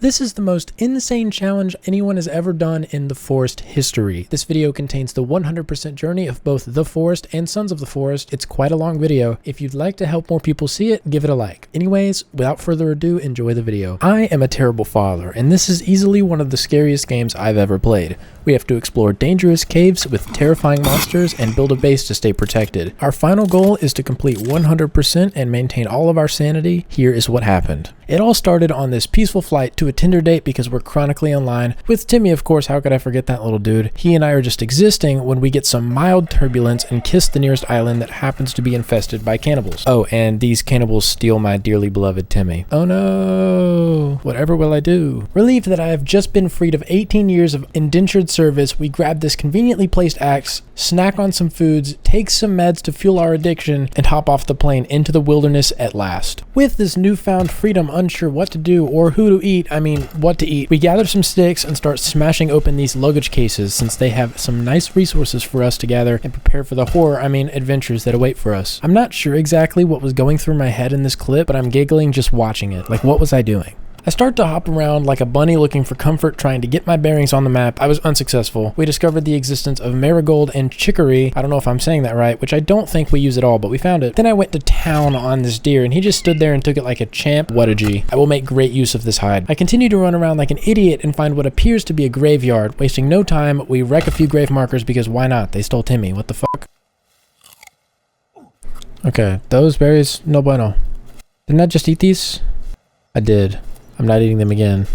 This is the most insane challenge anyone has ever done in the Forest history. This video contains the 100% journey of both the Forest and Sons of the Forest. It's quite a long video. If you'd like to help more people see it, give it a like. Anyways, without further ado, enjoy the video. I am a terrible father, and this is easily one of the scariest games I've ever played. We have to explore dangerous caves with terrifying monsters and build a base to stay protected. Our final goal is to complete 100% and maintain all of our sanity. Here is what happened. It all started on this peaceful flight to a Tinder date because we're chronically online. With Timmy, of course, how could I forget that little dude? He and I are just existing when we get some mild turbulence and kiss the nearest island that happens to be infested by cannibals. Oh, and these cannibals steal my dearly beloved Timmy. Oh no! Whatever will I do? Relieved that I have just been freed of 18 years of indentured service, we grab this conveniently placed axe, snack on some foods, take some meds to fuel our addiction, and hop off the plane into the wilderness at last. With this newfound freedom, unsure what to do or who to eat, what to eat, we gather some sticks and start smashing open these luggage cases since they have some nice resources for us to gather and prepare for the adventures that await for us. I'm not sure exactly what was going through my head in this clip, but I'm giggling just watching it. Like, what was I doing? I start to hop around like a bunny looking for comfort, trying to get my bearings on the map. I was unsuccessful. We discovered the existence of marigold and chicory. I don't know if I'm saying that right, which I don't think we use at all, but we found it. Then I went to town on this deer and he just stood there and took it like a champ. What a G. I will make great use of this hide. I continue to run around like an idiot and find what appears to be a graveyard. Wasting no time, we wreck a few grave markers because why not? They stole Timmy. What the fuck? Okay, those berries, no bueno. Didn't I just eat these? I did. I'm not eating them again.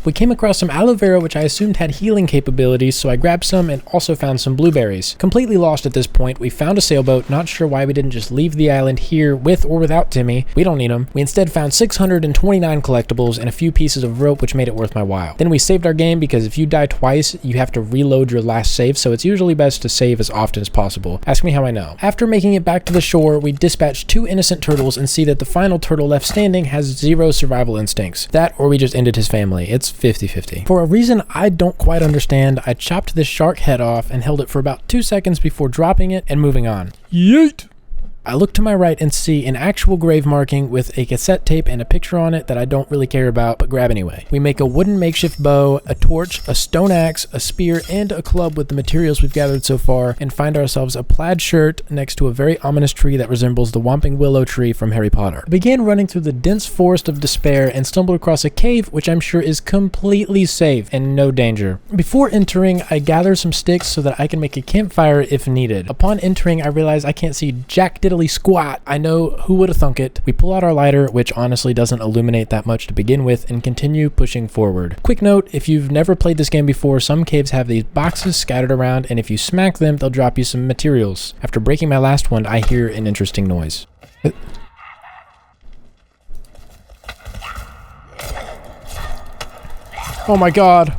We came across some aloe vera, which I assumed had healing capabilities, so I grabbed some and also found some blueberries. Completely lost at this point, we found a sailboat, not sure why we didn't just leave the island here with or without Timmy. We don't need them. We instead found 629 collectibles and a few pieces of rope, which made it worth my while. Then we saved our game because if you die twice, you have to reload your last save, so it's usually best to save as often as possible. Ask me how I know. After making it back to the shore, we dispatched 2 innocent turtles and see that the final turtle left standing has 0 survival instincts. That or we just ended his family. It's 50-50. For a reason I don't quite understand, I chopped this shark head off and held it for about 2 seconds before dropping it and moving on. Yeet! I look to my right and see an actual grave marking with a cassette tape and a picture on it that I don't really care about, but grab anyway. We make a wooden makeshift bow, a torch, a stone axe, a spear, and a club with the materials we've gathered so far, and find ourselves a plaid shirt next to a very ominous tree that resembles the Whomping Willow tree from Harry Potter. I began running through the dense forest of despair and stumbled across a cave which I'm sure is completely safe and no danger. Before entering, I gather some sticks so that I can make a campfire if needed. Upon entering, I realize I can't see jack diddly squat. I know, who would have thunk it. We pull out our lighter, which honestly doesn't illuminate that much to begin with, and continue pushing forward. Quick note, if you've never played this game before, some caves have these boxes scattered around, and if you smack them, they'll drop you some materials. After breaking my last one, I hear an interesting noise. Oh my god.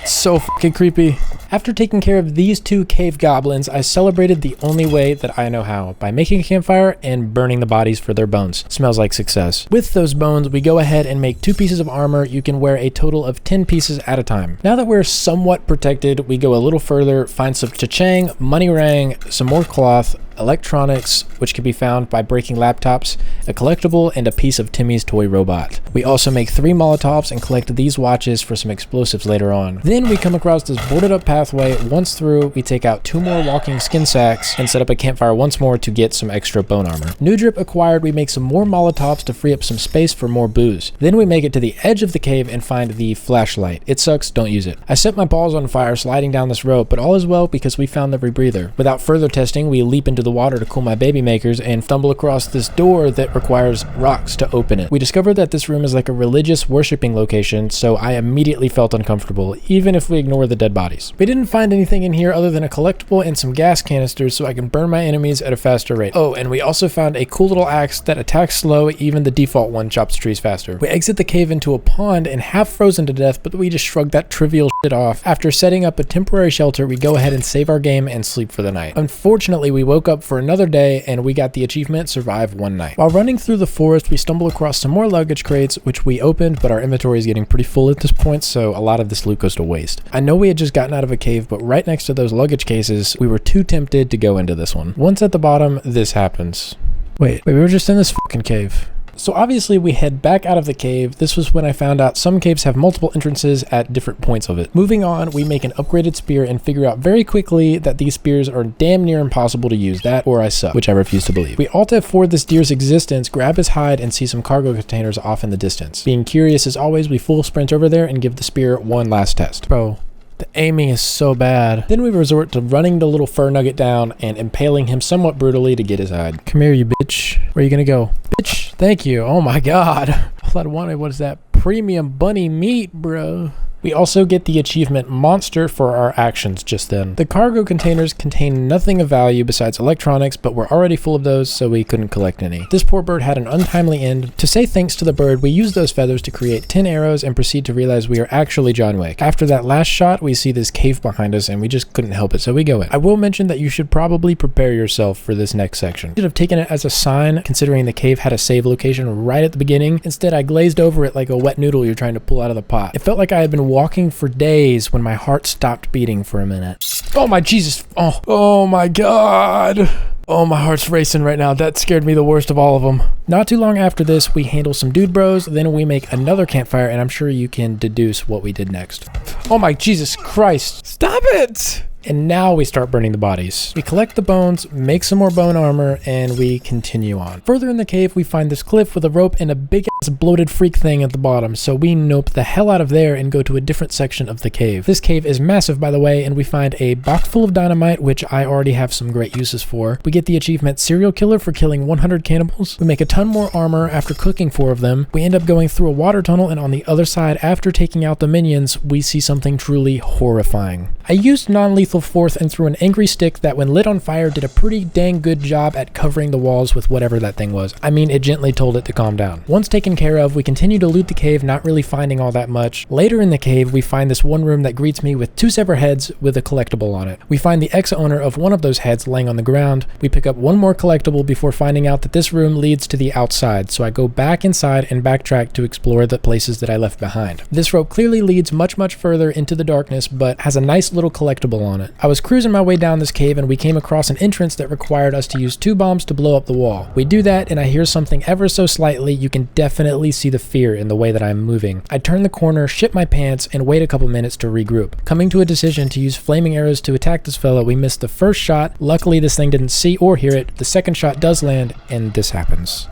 It's so fucking creepy. After taking care of these 2 cave goblins, I celebrated the only way that I know how, by making a campfire and burning the bodies for their bones. Smells like success. With those bones, we go ahead and make 2 pieces of armor. You can wear a total of 10 pieces at a time. Now that we're somewhat protected, we go a little further, find some cha-chang, money rang, some more cloth, electronics, which can be found by breaking laptops, a collectible, and a piece of Timmy's toy robot. We also make 3 Molotovs and collect these watches for some explosives later on. Then we come across this boarded up pathway. Once through, we take out 2 more walking skin sacks and set up a campfire once more to get some extra bone armor. New drip acquired, we make some more Molotovs to free up some space for more booze. Then we make it to the edge of the cave and find the flashlight. It sucks, don't use it. I set my balls on fire sliding down this rope, but all is well because we found the rebreather. Without further testing, we leap into the water to cool my baby makers and stumble across this door that requires rocks to open it. We discovered that this room is like a religious worshiping location, so I immediately felt uncomfortable, even if we ignore the dead bodies. We didn't find anything in here other than a collectible and some gas canisters so I can burn my enemies at a faster rate. Oh, and we also found a cool little axe that attacks slow, even the default one chops trees faster. We exit the cave into a pond and half frozen to death, but we just shrugged that trivial shit off. After setting up a temporary shelter, we go ahead and save our game and sleep for the night. Unfortunately, we woke up for another day and we got the achievement Survive One Night. While running through the forest, we stumble across some more luggage crates, which we opened, but our inventory is getting pretty full at this point, so a lot of this loot goes to waste. I know we had just gotten out of a cave, but right next to those luggage cases, we were too tempted to go into this one. Once at the bottom, this happens. Wait, we were just in this fucking cave. So obviously we head back out of the cave. This was when I found out some caves have multiple entrances at different points of it. Moving on, we make an upgraded spear and figure out very quickly that these spears are damn near impossible to use. That or I suck, which I refuse to believe. We alt F4 this deer's existence, grab his hide, and see some cargo containers off in the distance. Being curious as always, we full sprint over there and give the spear one last test. Bro, the aiming is so bad. Then we resort to running the little fur nugget down and impaling him somewhat brutally to get his hide. Come here, you bitch. Where are you gonna go? Bitch, thank you. Oh my god. All I wanted was that premium bunny meat, bro. We also get the achievement Monster for our actions just then. The cargo containers contain nothing of value besides electronics, but we're already full of those, so we couldn't collect any. This poor bird had an untimely end. To say thanks to the bird, we used those feathers to create 10 arrows and proceed to realize we are actually John Wick. After that last shot, we see this cave behind us and we just couldn't help it, so we go in. I will mention that you should probably prepare yourself for this next section. I should have taken it as a sign, considering the cave had a save location right at the beginning. Instead, I glazed over it like a wet noodle you're trying to pull out of the pot. It felt like I had been walking for days when my heart stopped beating for a minute. Oh my Jesus. Oh my God. Oh, my heart's racing right now. That scared me the worst of all of them. Not too long after this, we handle some dude bros, then we make another campfire, and I'm sure you can deduce what we did next. Oh my Jesus Christ. Stop it! And now we start burning the bodies. We collect the bones, make some more bone armor, and we continue on. Further in the cave, we find this cliff with a rope and a big ass bloated freak thing at the bottom, so we nope the hell out of there and go to a different section of the cave. This cave is massive, by the way, and we find a box full of dynamite, which I already have some great uses for. We get the achievement Serial Killer for killing 100 cannibals. We make a ton more armor after cooking 4 of them. We end up going through a water tunnel, and on the other side, after taking out the minions, we see something truly horrifying. I used non-lethal force and threw an angry stick that when lit on fire did a pretty dang good job at covering the walls with whatever that thing was. I mean, it gently told it to calm down. Once taken care of, we continue to loot the cave, not really finding all that much. Later in the cave, we find this one room that greets me with 2 separate heads with a collectible on it. We find the ex-owner of one of those heads laying on the ground. We pick up one more collectible before finding out that this room leads to the outside, so I go back inside and backtrack to explore the places that I left behind. This rope clearly leads much further into the darkness, but has a nice little collectible on it. I was cruising my way down this cave and we came across an entrance that required us to use 2 bombs to blow up the wall. We do that and I hear something ever so slightly. You can definitely see the fear in the way that I'm moving. I turn the corner, shit my pants, and wait a couple minutes to regroup. Coming to a decision to use flaming arrows to attack this fella, we missed the first shot. Luckily this thing didn't see or hear it. The second shot does land and this happens.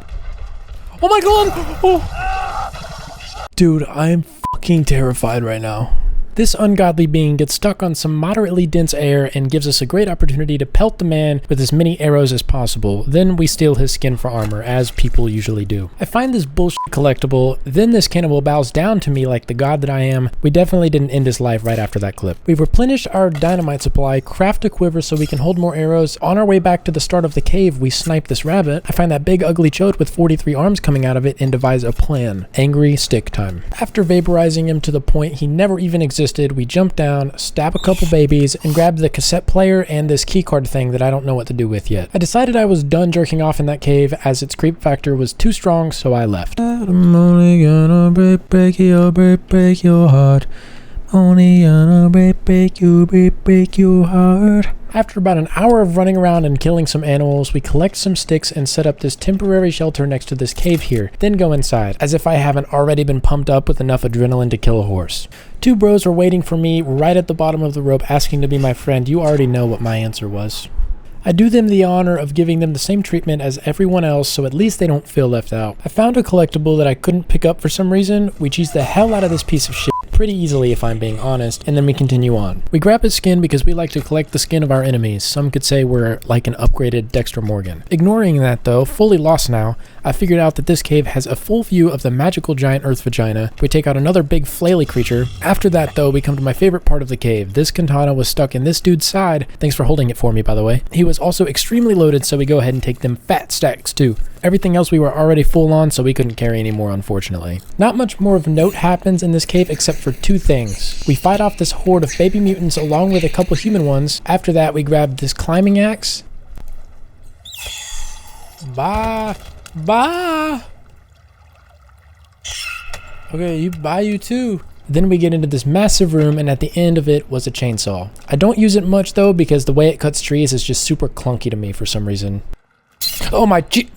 Oh my God! Oh. Dude, I'm fucking terrified right now. This ungodly being gets stuck on some moderately dense air and gives us a great opportunity to pelt the man with as many arrows as possible. Then we steal his skin for armor, as people usually do. I find this bullshit collectible, then this cannibal bows down to me like the god that I am. We definitely didn't end his life right after that clip. We've replenished our dynamite supply, craft a quiver so we can hold more arrows. On our way back to the start of the cave, we snipe this rabbit. I find that big ugly chode with 43 arms coming out of it and devise a plan. Angry stick time. After vaporizing him to the point he never even existed, we jump down, stab a couple babies, and grab the cassette player and this keycard thing that I don't know what to do with yet. I decided I was done jerking off in that cave as its creep factor was too strong, so I left. I'm only gonna break your heart. Only gonna break your heart. After about an hour of running around and killing some animals, we collect some sticks and set up this temporary shelter next to this cave here, then go inside, as if I haven't already been pumped up with enough adrenaline to kill a horse. 2 bros were waiting for me right at the bottom of the rope asking to be my friend. You already know what my answer was. I do them the honor of giving them the same treatment as everyone else, so at least they don't feel left out. I found a collectible that I couldn't pick up for some reason. We cheese the hell out of this piece of shit pretty easily if I'm being honest, and then we continue on. We grab his skin because we like to collect the skin of our enemies. Some could say we're like an upgraded Dexter Morgan. Ignoring that though, fully lost now, I figured out that this cave has a full view of the magical giant earth vagina. We take out another big flaily creature. After that though, we come to my favorite part of the cave. This katana was stuck in this dude's side. Thanks for holding it for me, by the way. He was also extremely loaded, so we go ahead and take them fat stacks too. Everything else we were already full on, so we couldn't carry any more, unfortunately. Not much more of note happens in this cave except for 2 things. We fight off this horde of baby mutants along with a couple human ones. After that, we grab this climbing axe. Bye. Okay, you too. Then we get into this massive room, and at the end of it was a chainsaw. I don't use it much though, because the way it cuts trees is just super clunky to me for some reason. Oh my gee.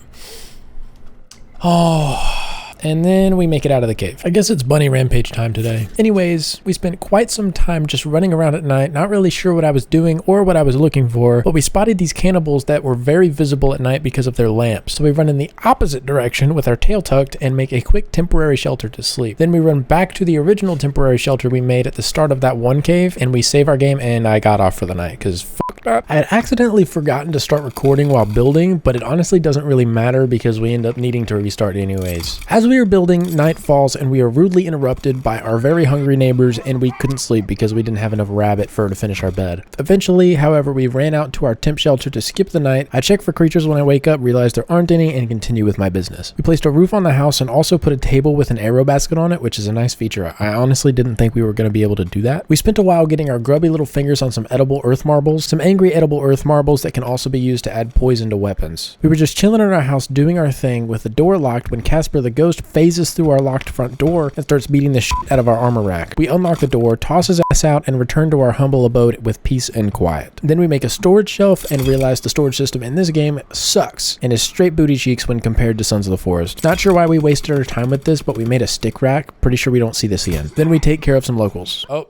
Oh. And then we make it out of the cave. I guess it's bunny rampage time today. Anyways, we spent quite some time just running around at night, not really sure what I was doing or what I was looking for, but we spotted these cannibals that were very visible at night because of their lamps. So we run in the opposite direction with our tail tucked and make a quick temporary shelter to sleep. Then we run back to the original temporary shelter we made at the start of that one cave, and we save our game, and I got off for the night because fuck that. I had accidentally forgotten to start recording while building, but it honestly doesn't really matter because we end up needing to restart anyways. As we are building, night falls and we are rudely interrupted by our very hungry neighbors, and we couldn't sleep because we didn't have enough rabbit fur to finish our bed. Eventually, however, we ran out to our temp shelter to skip the night. I check for creatures when I wake up, realize there aren't any, and continue with my business. We placed a roof on the house and also put a table with an arrow basket on it, which is a nice feature. I honestly didn't think we were going to be able to do that. We spent a while getting our grubby little fingers on some edible earth marbles, some angry edible earth marbles that can also be used to add poison to weapons. We were just chilling in our house doing our thing with the door locked when Casper the ghost phases through our locked front door and starts beating the shit out of our armor rack. We unlock the door, toss his ass out, and return to our humble abode with peace and quiet. Then we make a storage shelf and realize the storage system in this game sucks and is straight booty cheeks when compared to Sons of the Forest. Not sure why we wasted our time with this, but we made a stick rack. Pretty sure we don't see this again. Then we take care of some locals. Oh.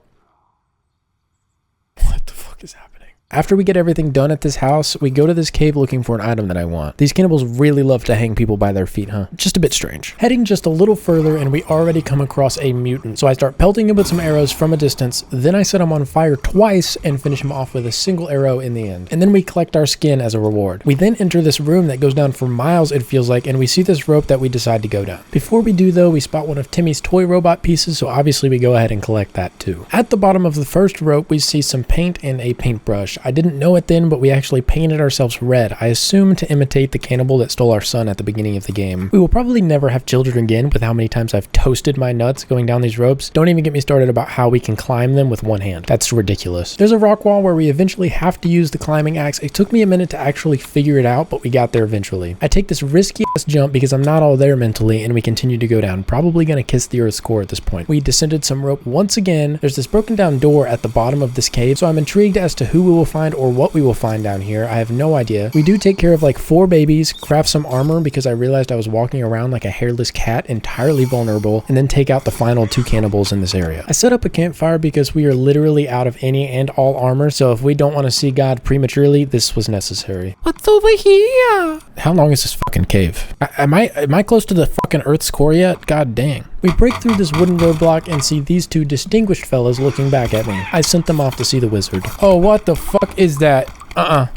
What the fuck is happening? After we get everything done at this house, we go to this cave looking for an item that I want. These cannibals really love to hang people by their feet, huh? Just a bit strange. Heading just a little further and we already come across a mutant. So I start pelting him with some arrows from a distance, then I set him on fire twice and finish him off with a single arrow in the end. And then we collect our skin as a reward. We then enter this room that goes down for miles, it feels like, and we see this rope that we decide to go down. Before we do though, we spot one of Timmy's toy robot pieces, so obviously we go ahead and collect that too. At the bottom of the first rope, we see some paint and a paintbrush. I didn't know it then, but we actually painted ourselves red. I assume to imitate the cannibal that stole our son at the beginning of the game. We will probably never have children again with how many times I've toasted my nuts going down these ropes. Don't even get me started about how we can climb them with one hand. That's ridiculous. There's a rock wall where we eventually have to use the climbing axe. It took me a minute to actually figure it out, but we got there eventually. I take this risky ass jump because I'm not all there mentally, and we continue to go down. Probably gonna kiss the earth's core at this point. We descended some rope once again. There's this broken down door at the bottom of this cave, so I'm intrigued as to who we will find or what we will find down here. I have no idea. We do take care of like 4 babies, craft some armor because I realized I was walking around like a hairless cat, entirely vulnerable, and then take out the final 2 cannibals in this area. I set up a campfire because we are literally out of any and all armor, so if we don't want to see God prematurely, this was necessary. What's over here? How long is this fucking cave? Am I close to the fucking earth's core yet? God dang. We break through this wooden roadblock and see these 2 distinguished fellas looking back at me. I sent them off to see the wizard. Oh, what the fuck is that? Oh,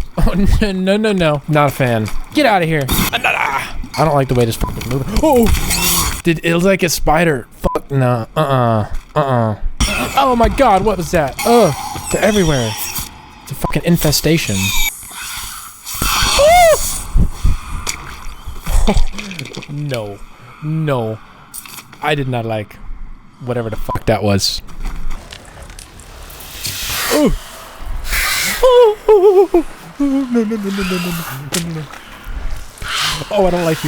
no. Not a fan. Get out of here. I don't like the way this fucking moving. Oh! It was like a spider. Fuck, no. Oh my god, what was that? Ugh. They're everywhere. It's a fucking infestation. No. I did not like whatever the fuck that was. Oh! No. Oh, I don't like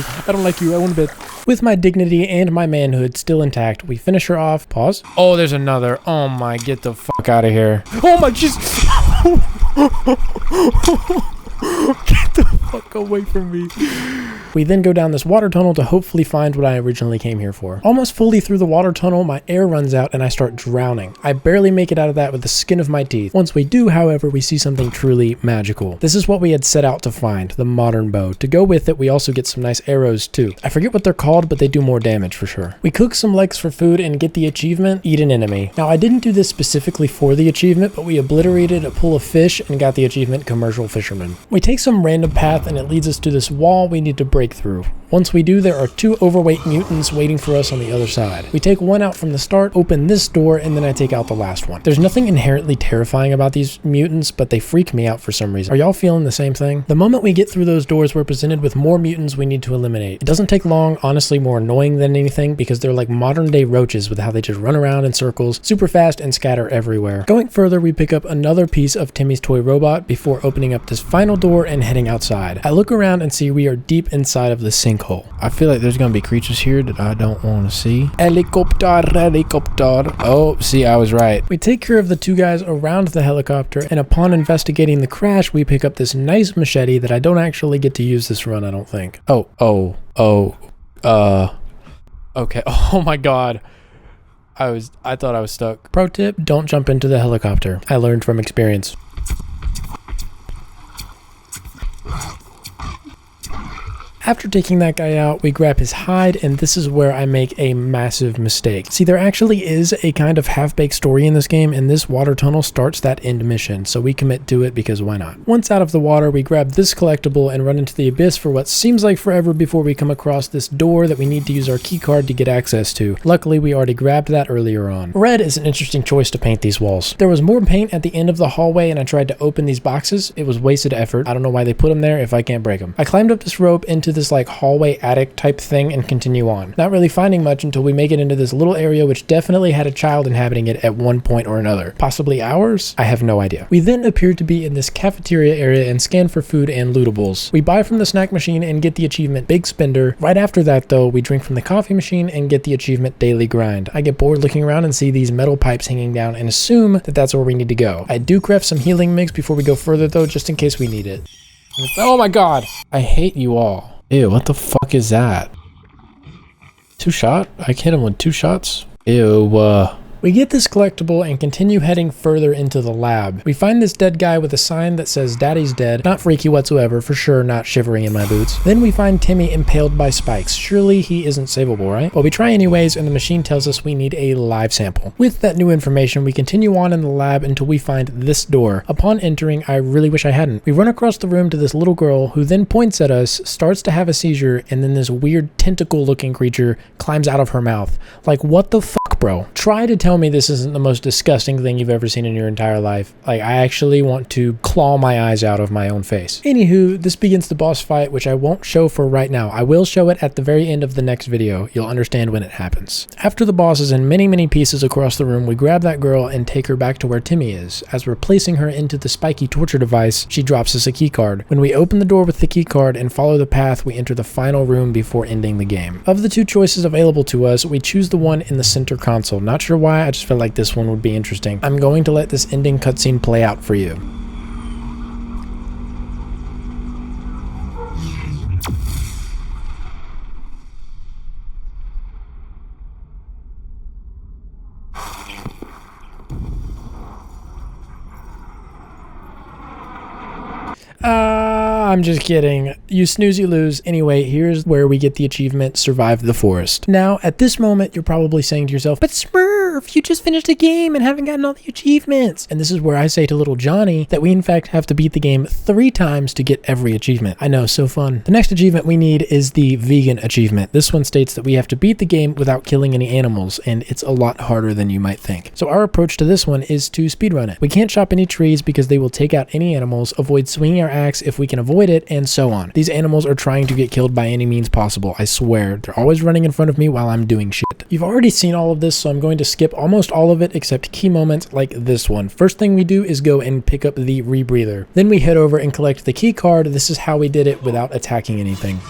you. I want to bed. With my dignity and my manhood still intact, we finish her off. Pause. Oh, there's another. Oh my, get the fuck out of here. Oh my, Jesus. Get the fuck away from me. We then go down this water tunnel to hopefully find what I originally came here for. Almost fully through the water tunnel, my air runs out and I start drowning. I barely make it out of that with the skin of my teeth. Once we do, however, we see something truly magical. This is what we had set out to find, the modern bow. To go with it, we also get some nice arrows too. I forget what they're called, but they do more damage for sure. We cook some legs for food and get the achievement, eat an enemy. Now, I didn't do this specifically for the achievement, but we obliterated a pool of fish and got the achievement commercial fisherman. We take some random path and it leads us to this wall we need to break through. Once we do, there are 2 overweight mutants waiting for us on the other side. We take one out from the start, open this door, and then I take out the last one. There's nothing inherently terrifying about these mutants, but they freak me out for some reason. Are y'all feeling the same thing? The moment we get through those doors, we're presented with more mutants we need to eliminate. It doesn't take long, honestly more annoying than anything, because they're like modern day roaches with how they just run around in circles, super fast, and scatter everywhere. Going further, we pick up another piece of Timmy's toy robot before opening up this final door and heading outside. I look around and see we are deep inside of the sinkhole. I feel like there's gonna be creatures here that I don't want to see. Helicopter. Oh, see, I was right. We take care of the 2 guys around the helicopter, and upon investigating the crash, we pick up this nice machete that I don't actually get to use this run, I don't think. Oh. Okay. Oh my god. I thought I was stuck. Pro tip, don't jump into the helicopter. I learned from experience. After taking that guy out, we grab his hide, and this is where I make a massive mistake. See, there actually is a kind of half-baked story in this game, and this water tunnel starts that end mission, so we commit to it because why not? Once out of the water, we grab this collectible and run into the abyss for what seems like forever before we come across this door that we need to use our keycard to get access to. Luckily, we already grabbed that earlier on. Red is an interesting choice to paint these walls. There was more paint at the end of the hallway, and I tried to open these boxes. It was wasted effort. I don't know why they put them there if I can't break them. I climbed up this rope into this like hallway attic type thing and continue on. Not really finding much until we make it into this little area which definitely had a child inhabiting it at one point or another. Possibly ours? I have no idea. We then appear to be in this cafeteria area and scan for food and lootables. We buy from the snack machine and get the achievement Big Spender. Right after that though, we drink from the coffee machine and get the achievement Daily Grind. I get bored looking around and see these metal pipes hanging down and assume that that's where we need to go. I do craft some healing mix before we go further though, just in case we need it. Oh my god! I hate you all. Ew, what the fuck is that? 2 shot? I hit him with 2 shots? Ew, We get this collectible and continue heading further into the lab. We find this dead guy with a sign that says Daddy's dead. Not freaky whatsoever, for sure not shivering in my boots. Then we find Timmy impaled by spikes. Surely he isn't savable, right? Well, we try anyways, and the machine tells us we need a live sample. With that new information, we continue on in the lab until we find this door. Upon entering, I really wish I hadn't. We run across the room to this little girl who then points at us, starts to have a seizure, and then this weird tentacle-looking creature climbs out of her mouth. Like, what the fuck, bro? Try to tell me this isn't the most disgusting thing you've ever seen in your entire life. Like, I actually want to claw my eyes out of my own face. Anywho, this begins the boss fight, which I won't show for right now. I will show it at the very end of the next video. You'll understand when it happens. After the boss is in many pieces across the room, we grab that girl and take her back to where Timmy is. As we're placing her into the spiky torture device, she drops us a keycard. When we open the door with the keycard and follow the path, we enter the final room before ending the game. Of the 2 choices available to us, we choose the one in the center console. Not sure why, I just felt like this one would be interesting. I'm going to let this ending cutscene play out for you. I'm just kidding. You snooze, you lose. Anyway, here's where we get the achievement, Survive the Forest. Now, at this moment, you're probably saying to yourself, but Smurf, you just finished a game and haven't gotten all the achievements. And this is where I say to little Johnny that we in fact have to beat the game 3 times to get every achievement. I know, so fun. The next achievement we need is the vegan achievement. This one states that we have to beat the game without killing any animals, and it's a lot harder than you might think. So our approach to this one is to speedrun it. We can't chop any trees because they will take out any animals, avoid swinging our axe if we can avoid it, and so on. These animals are trying to get killed by any means possible, I swear. They're always running in front of me while I'm doing shit. You've already seen all of this, so I'm going to skip almost all of it except key moments like this one. First thing we do is go and pick up the rebreather. Then we head over and collect the key card. This is how we did it without attacking anything.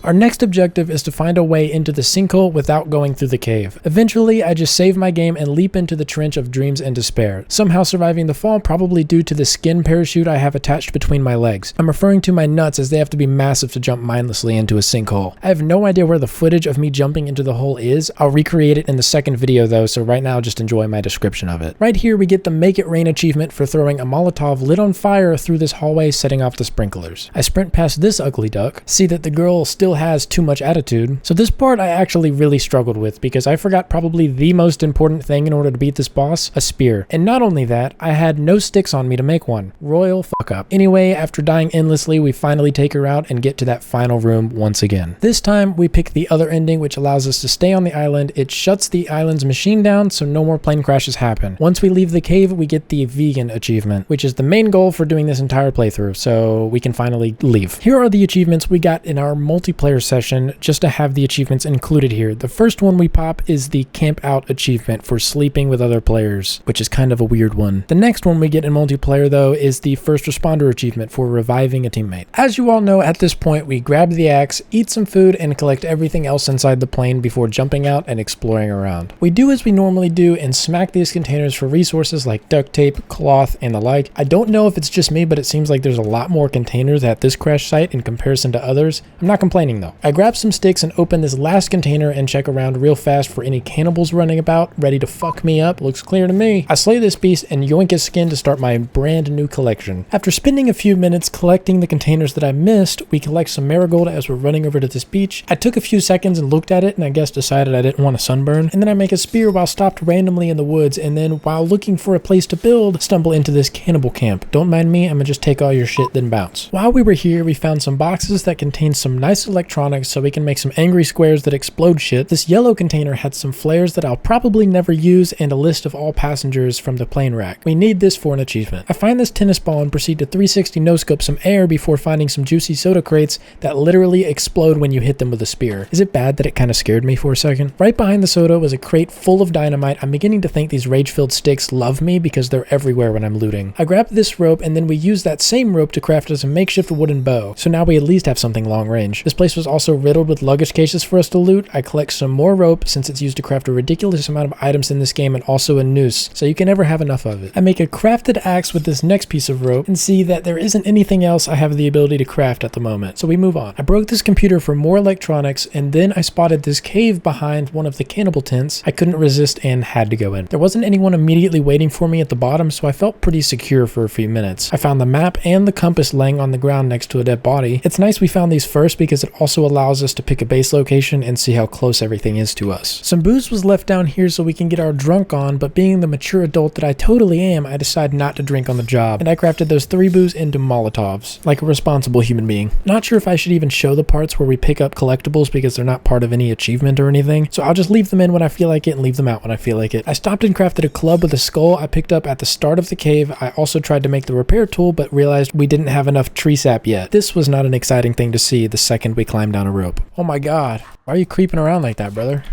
Our next objective is to find a way into the sinkhole without going through the cave. Eventually, I just save my game and leap into the trench of dreams and despair, somehow surviving the fall probably due to the skin parachute I have attached between my legs. I'm referring to my nuts as they have to be massive to jump mindlessly into a sinkhole. I have no idea where the footage of me jumping into the hole is. I'll recreate it in the second video though, so right now just enjoy my description of it. Right here we get the Make It Rain achievement for throwing a Molotov lit on fire through this hallway, setting off the sprinklers. I sprint past this ugly duck, see that the girl still has too much attitude. So this part I actually really struggled with because I forgot probably the most important thing in order to beat this boss, a spear. And not only that, I had no sticks on me to make one. Royal fuck up. Anyway, after dying endlessly, we finally take her out and get to that final room once again. This time we pick the other ending, which allows us to stay on the island. It shuts the island's machine down so no more plane crashes happen. Once we leave the cave, we get the vegan achievement, which is the main goal for doing this entire playthrough, so we can finally leave. Here are the achievements we got in our multiplayer multiplayer session just to have the achievements included here. The first one we pop is the camp out achievement for sleeping with other players, which is kind of a weird one. The next one we get in multiplayer though is the first responder achievement for reviving a teammate. As you all know, at this point we grab the axe, eat some food, and collect everything else inside the plane before jumping out and exploring around. We do as we normally do and smack these containers for resources like duct tape, cloth, and the like. I don't know if it's just me, but it seems like there's a lot more containers at this crash site in comparison to others. I'm not complaining though. I grab some sticks and open this last container and check around real fast for any cannibals running about, ready to fuck me up. Looks clear to me. I slay this beast and yoink his skin to start my brand new collection. After spending a few minutes collecting the containers that I missed, we collect some marigold as we're running over to this beach. I took a few seconds and looked at it and I guess decided I didn't want a sunburn. And then I make a spear while stopped randomly in the woods, and then while looking for a place to build, stumble into this cannibal camp. Don't mind me, I'm gonna just take all your shit then bounce. While we were here, we found some boxes that contained some nice electronics so we can make some angry squares that explode shit. This yellow container had some flares that I'll probably never use and a list of all passengers from the plane rack. We need this for an achievement. I find this tennis ball and proceed to 360 no-scope some air before finding some juicy soda crates that literally explode when you hit them with a spear. Is it bad that it kind of scared me for a second? Right behind the soda was a crate full of dynamite. I'm beginning to think these rage-filled sticks love me because they're everywhere when I'm looting. I grabbed this rope and then we used that same rope to craft us a makeshift wooden bow. So now we at least have something long range. This place was also riddled with luggage cases for us to loot. I collect some more rope since it's used to craft a ridiculous amount of items in this game, and also a noose, so you can never have enough of it. I make a crafted axe with this next piece of rope and see that there isn't anything else I have the ability to craft at the moment, so we move on. I broke this computer for more electronics, and then I spotted this cave behind one of the cannibal tents. I couldn't resist and had to go in. There wasn't anyone immediately waiting for me at the bottom, so I felt pretty secure for a few minutes. I found the map and the compass laying on the ground next to a dead body. It's nice we found these first because it also allows us to pick a base location and see how close everything is to us. Some booze was left down here so we can get our drunk on, but being the mature adult that I totally am, I decided not to drink on the job, and I crafted those 3 booze into Molotovs, like a responsible human being. Not sure if I should even show the parts where we pick up collectibles because they're not part of any achievement or anything, so I'll just leave them in when I feel like it and leave them out when I feel like it. I stopped and crafted a club with a skull I picked up at the start of the cave. I also tried to make the repair tool, but realized we didn't have enough tree sap yet. This was not an exciting thing to see the second we climbed down a rope. Oh my god, why are you creeping around like that, brother?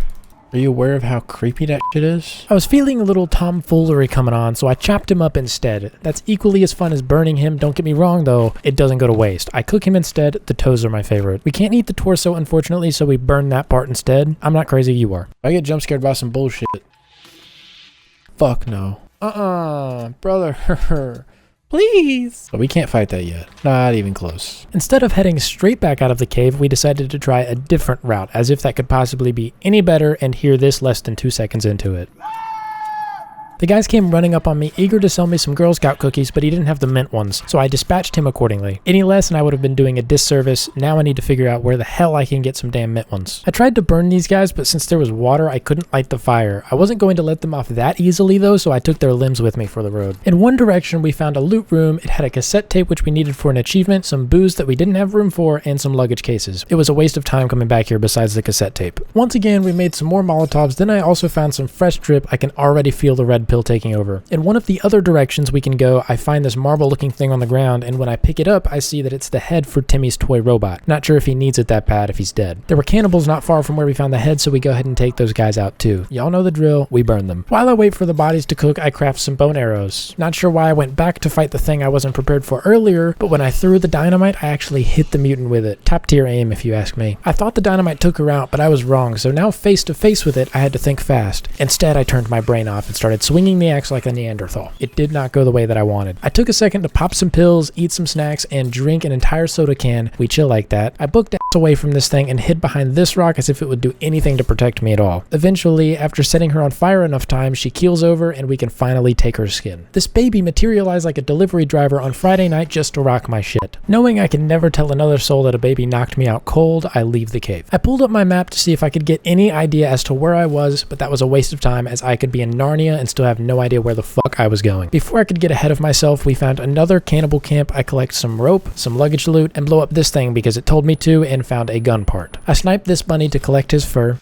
Are you aware of how creepy that shit is? I was feeling a little tomfoolery coming on, so I chopped him up instead. That's equally as fun as burning him. Don't get me wrong though, it doesn't go to waste. I cook him instead. The toes are my favorite. We can't eat the torso unfortunately, so we burn that part instead. I'm not crazy, you are. I get jump scared by some bullshit. Fuck no. Brother. Please. But we can't fight that yet. Not even close. Instead of heading straight back out of the cave, we decided to try a different route, as if that could possibly be any better, and hear this less than 2 seconds into it. The guys came running up on me, eager to sell me some Girl Scout cookies, but he didn't have the mint ones, so I dispatched him accordingly. Any less and I would have been doing a disservice. Now I need to figure out where the hell I can get some damn mint ones. I tried to burn these guys, but since there was water, I couldn't light the fire. I wasn't going to let them off that easily though, so I took their limbs with me for the road. In one direction, we found a loot room. It had a cassette tape which we needed for an achievement, some booze that we didn't have room for, and some luggage cases. It was a waste of time coming back here besides the cassette tape. Once again, we made some more Molotovs, then I also found some fresh drip. I can already feel the red pill taking over. In one of the other directions we can go, I find this marble looking thing on the ground, and when I pick it up, I see that it's the head for Timmy's toy robot. Not sure if he needs it that bad if he's dead. There were cannibals not far from where we found the head, so we go ahead and take those guys out too. Y'all know the drill, we burn them. While I wait for the bodies to cook, I craft some bone arrows. Not sure why I went back to fight the thing I wasn't prepared for earlier, but when I threw the dynamite, I actually hit the mutant with it. Top tier aim if you ask me. I thought the dynamite took her out, but I was wrong, so now face to face with it, I had to think fast. Instead, I turned my brain off and started swinging the axe like a Neanderthal. It did not go the way that I wanted. I took a second to pop some pills, eat some snacks, and drink an entire soda can. We chill like that. I booked ass away from this thing and hid behind this rock as if it would do anything to protect me at all. Eventually, after setting her on fire enough times, she keels over and we can finally take her skin. This baby materialized like a delivery driver on Friday night just to rock my shit. Knowing I can never tell another soul that a baby knocked me out cold, I leave the cave. I pulled up my map to see if I could get any idea as to where I was, but that was a waste of time as I could be in Narnia and still have no idea where the fuck I was going. Before I could get ahead of myself, we found another cannibal camp. I collect some rope, some luggage loot, and blow up this thing because it told me to, and found a gun part. I sniped this bunny to collect his fur.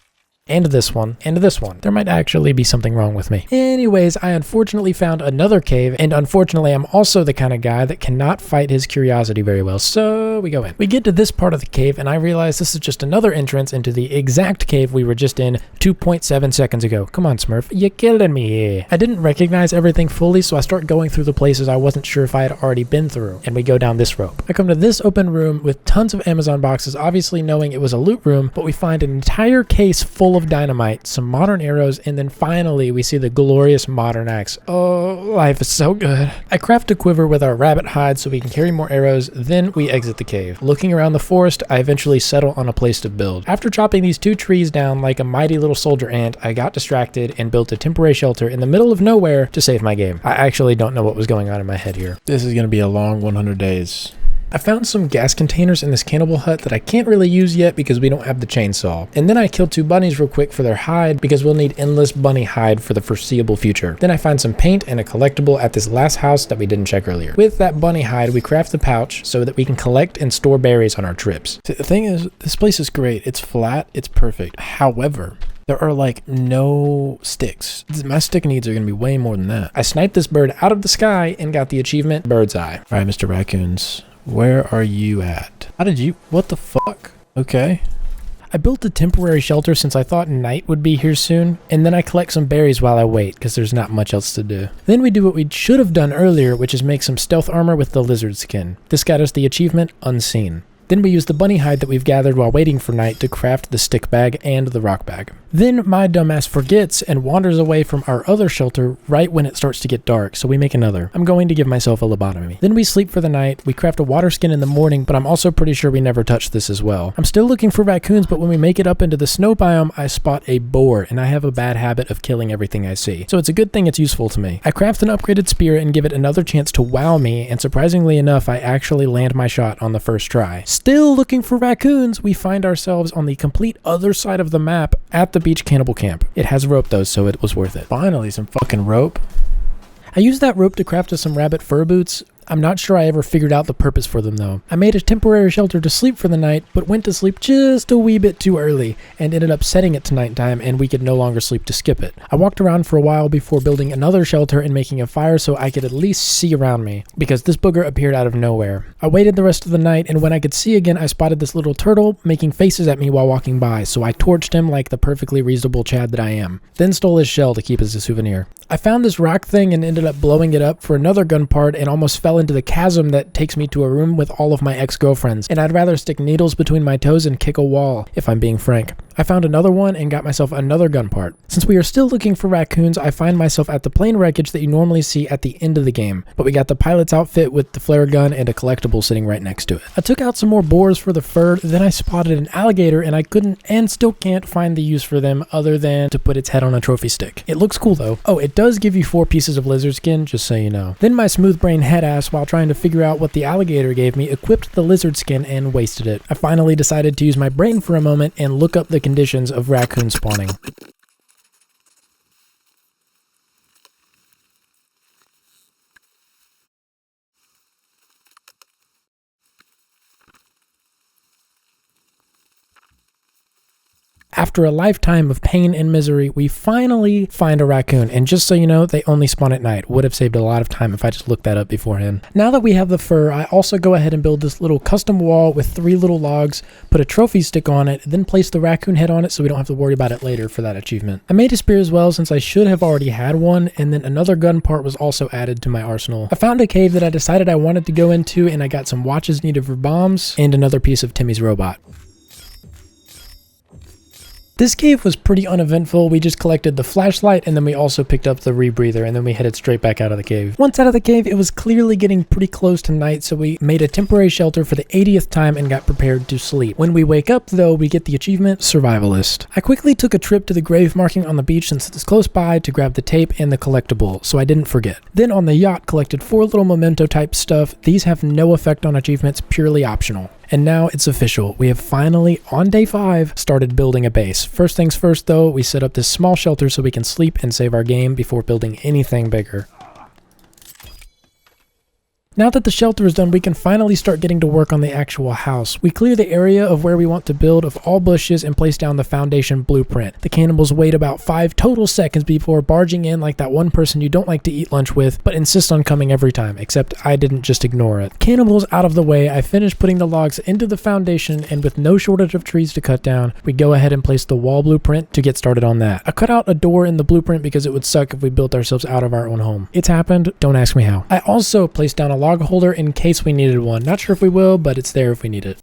and this one, and this one. There might actually be something wrong with me. Anyways, I unfortunately found another cave, and unfortunately I'm also the kind of guy that cannot fight his curiosity very well, so we go in. We get to this part of the cave, and I realize this is just another entrance into the exact cave we were just in 2.7 seconds ago. Come on, Smurf, you're killing me here. I didn't recognize everything fully, so I start going through the places I wasn't sure if I had already been through, and we go down this rope. I come to this open room with tons of Amazon boxes, obviously knowing it was a loot room, but we find an entire case full of dynamite, some modern arrows, and then finally we see the glorious modern axe. Oh, life is so good. I craft a quiver with our rabbit hide so we can carry more arrows, then we exit the cave. Looking around the forest, I eventually settle on a place to build. After chopping these 2 trees down like a mighty little soldier ant, I got distracted and built a temporary shelter in the middle of nowhere to save my game. I actually don't know what was going on in my head here. This is gonna be a long 100 days. I found some gas containers in this cannibal hut that I can't really use yet because we don't have the chainsaw. And then I killed 2 bunnies real quick for their hide because we'll need endless bunny hide for the foreseeable future. Then I find some paint and a collectible at this last house that we didn't check earlier. With that bunny hide, we craft the pouch so that we can collect and store berries on our trips. The thing is, this place is great. It's flat, it's perfect. However, there are like no sticks. My stick needs are gonna be way more than that. I sniped this bird out of the sky and got the achievement Bird's Eye. All right, Mr. Raccoons, where are you at? How did you, what the fuck? Okay. I built a temporary shelter since I thought night would be here soon, and then I collect some berries while I wait because there's not much else to do. Then we do what we should have done earlier, which is make some stealth armor with the lizard skin. This got us the achievement Unseen. Then we use the bunny hide that we've gathered while waiting for night to craft the stick bag and the rock bag. Then my dumbass forgets and wanders away from our other shelter right when it starts to get dark, so we make another. I'm going to give myself a lobotomy. Then we sleep for the night, we craft a water skin in the morning, but I'm also pretty sure we never touched this as well. I'm still looking for raccoons, but when we make it up into the snow biome, I spot a boar, and I have a bad habit of killing everything I see. So it's a good thing it's useful to me. I craft an upgraded spear and give it another chance to wow me, and surprisingly enough, I actually land my shot on the first try. Still looking for raccoons, we find ourselves on the complete other side of the map at the beach cannibal camp. It has rope though, so it was worth it. Finally, some fucking rope. I used that rope to craft us some rabbit fur boots. I'm not sure I ever figured out the purpose for them though. I made a temporary shelter to sleep for the night, but went to sleep just a wee bit too early and ended up setting it to nighttime and we could no longer sleep to skip it. I walked around for a while before building another shelter and making a fire so I could at least see around me, because this booger appeared out of nowhere. I waited the rest of the night, and when I could see again, I spotted this little turtle making faces at me while walking by, so I torched him like the perfectly reasonable Chad that I am. Then stole his shell to keep as a souvenir. I found this rock thing and ended up blowing it up for another gun part and almost fell into the chasm that takes me to a room with all of my ex-girlfriends, and I'd rather stick needles between my toes and kick a wall, if I'm being frank. I found another one and got myself another gun part. Since we are still looking for raccoons, I find myself at the plane wreckage that you normally see at the end of the game, but we got the pilot's outfit with the flare gun and a collectible sitting right next to it. I took out some more boars for the fur, then I spotted an alligator and I couldn't and still can't find the use for them other than to put its head on a trophy stick. It looks cool though. Oh, it does give you 4 pieces of lizard skin, just so you know. Then my smooth brain head ass, while trying to figure out what the alligator gave me, equipped the lizard skin and wasted it. I finally decided to use my brain for a moment and look up the conditions of raccoon spawning. After a lifetime of pain and misery, we finally find a raccoon, and just so you know, they only spawn at night. Would have saved a lot of time if I just looked that up beforehand. Now that we have the fur, I also go ahead and build this little custom wall with 3 little logs, put a trophy stick on it, then place the raccoon head on it so we don't have to worry about it later for that achievement. I made a spear as well since I should have already had one, and then another gun part was also added to my arsenal. I found a cave that I decided I wanted to go into, and I got some watches needed for bombs, and another piece of Timmy's robot. This cave was pretty uneventful. We just collected the flashlight and then we also picked up the rebreather and then we headed straight back out of the cave. Once out of the cave, it was clearly getting pretty close to night, so we made a temporary shelter for the 80th time and got prepared to sleep. When we wake up though, we get the achievement Survivalist. I quickly took a trip to the grave marking on the beach since it's close by to grab the tape and the collectible, so I didn't forget. Then on the yacht, collected 4 little memento type stuff. These have no effect on achievements, purely optional. And now it's official. We have finally, on day 5, started building a base. First things first though, we set up this small shelter so we can sleep and save our game before building anything bigger. Now that the shelter is done, we can finally start getting to work on the actual house. We clear the area of where we want to build of all bushes and place down the foundation blueprint. The cannibals wait about 5 total seconds before barging in like that one person you don't like to eat lunch with, but insist on coming every time, except I didn't just ignore it. Cannibals out of the way, I finish putting the logs into the foundation, and with no shortage of trees to cut down, we go ahead and place the wall blueprint to get started on that. I cut out a door in the blueprint because it would suck if we built ourselves out of our own home. It's happened, don't ask me how. I also placed down a log holder in case we needed one. Not sure if we will, but it's there if we need it.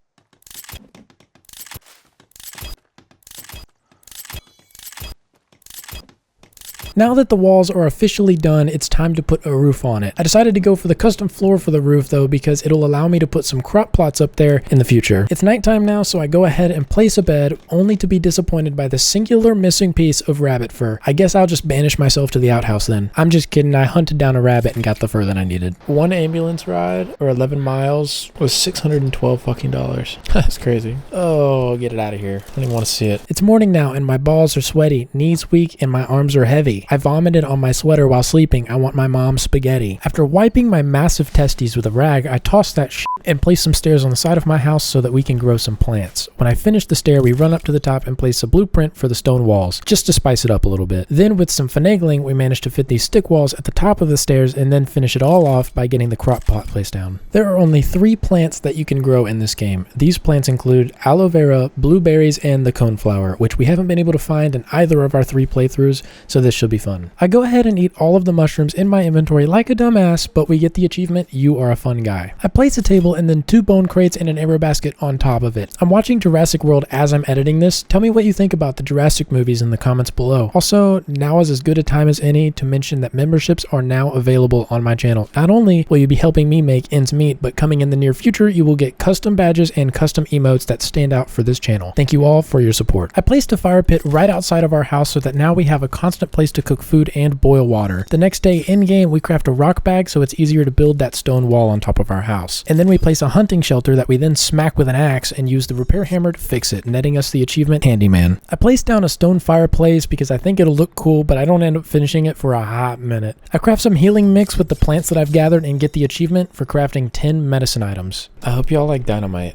Now that the walls are officially done, it's time to put a roof on it. I decided to go for the custom floor for the roof though, because it'll allow me to put some crop plots up there in the future. It's nighttime now, so I go ahead and place a bed, only to be disappointed by the singular missing piece of rabbit fur. I guess I'll just banish myself to the outhouse then. I'm just kidding, I hunted down a rabbit and got the fur that I needed. One ambulance ride, or 11 miles, was $612 fucking dollars. That's crazy. Oh, get it out of here. I don't even want to see it. It's morning now, and my balls are sweaty, knees weak, and my arms are heavy. I vomited on my sweater while sleeping. I want my mom's spaghetti. After wiping my massive testes with a rag, I tossed that shit and placed some stairs on the side of my house so that we can grow some plants. When I finish the stair, we run up to the top and place a blueprint for the stone walls, just to spice it up a little bit. Then with some finagling, we managed to fit these stick walls at the top of the stairs and then finish it all off by getting the crop pot placed down. There are only 3 plants that you can grow in this game. These plants include aloe vera, blueberries, and the coneflower, which we haven't been able to find in either of our 3 playthroughs, so this should be fun. I go ahead and eat all of the mushrooms in my inventory like a dumbass, but we get the achievement, you are a fun guy. I place a table and then 2 bone crates and an arrow basket on top of it. I'm watching Jurassic World as I'm editing this. Tell me what you think about the Jurassic movies in the comments below. Also, now is as good a time as any to mention that memberships are now available on my channel. Not only will you be helping me make ends meet, but coming in the near future, you will get custom badges and custom emotes that stand out for this channel. Thank you all for your support. I placed a fire pit right outside of our house so that now we have a constant place to cook food and boil water. The next day in game, we craft a rock bag so it's easier to build that stone wall on top of our house. And then we place a hunting shelter that we then smack with an axe and use the repair hammer to fix it, netting us the achievement Handyman. I placed down a stone fireplace because I think it'll look cool, but I don't end up finishing it for a hot minute. I craft some healing mix with the plants that I've gathered and get the achievement for crafting 10 medicine items. I hope y'all like dynamite.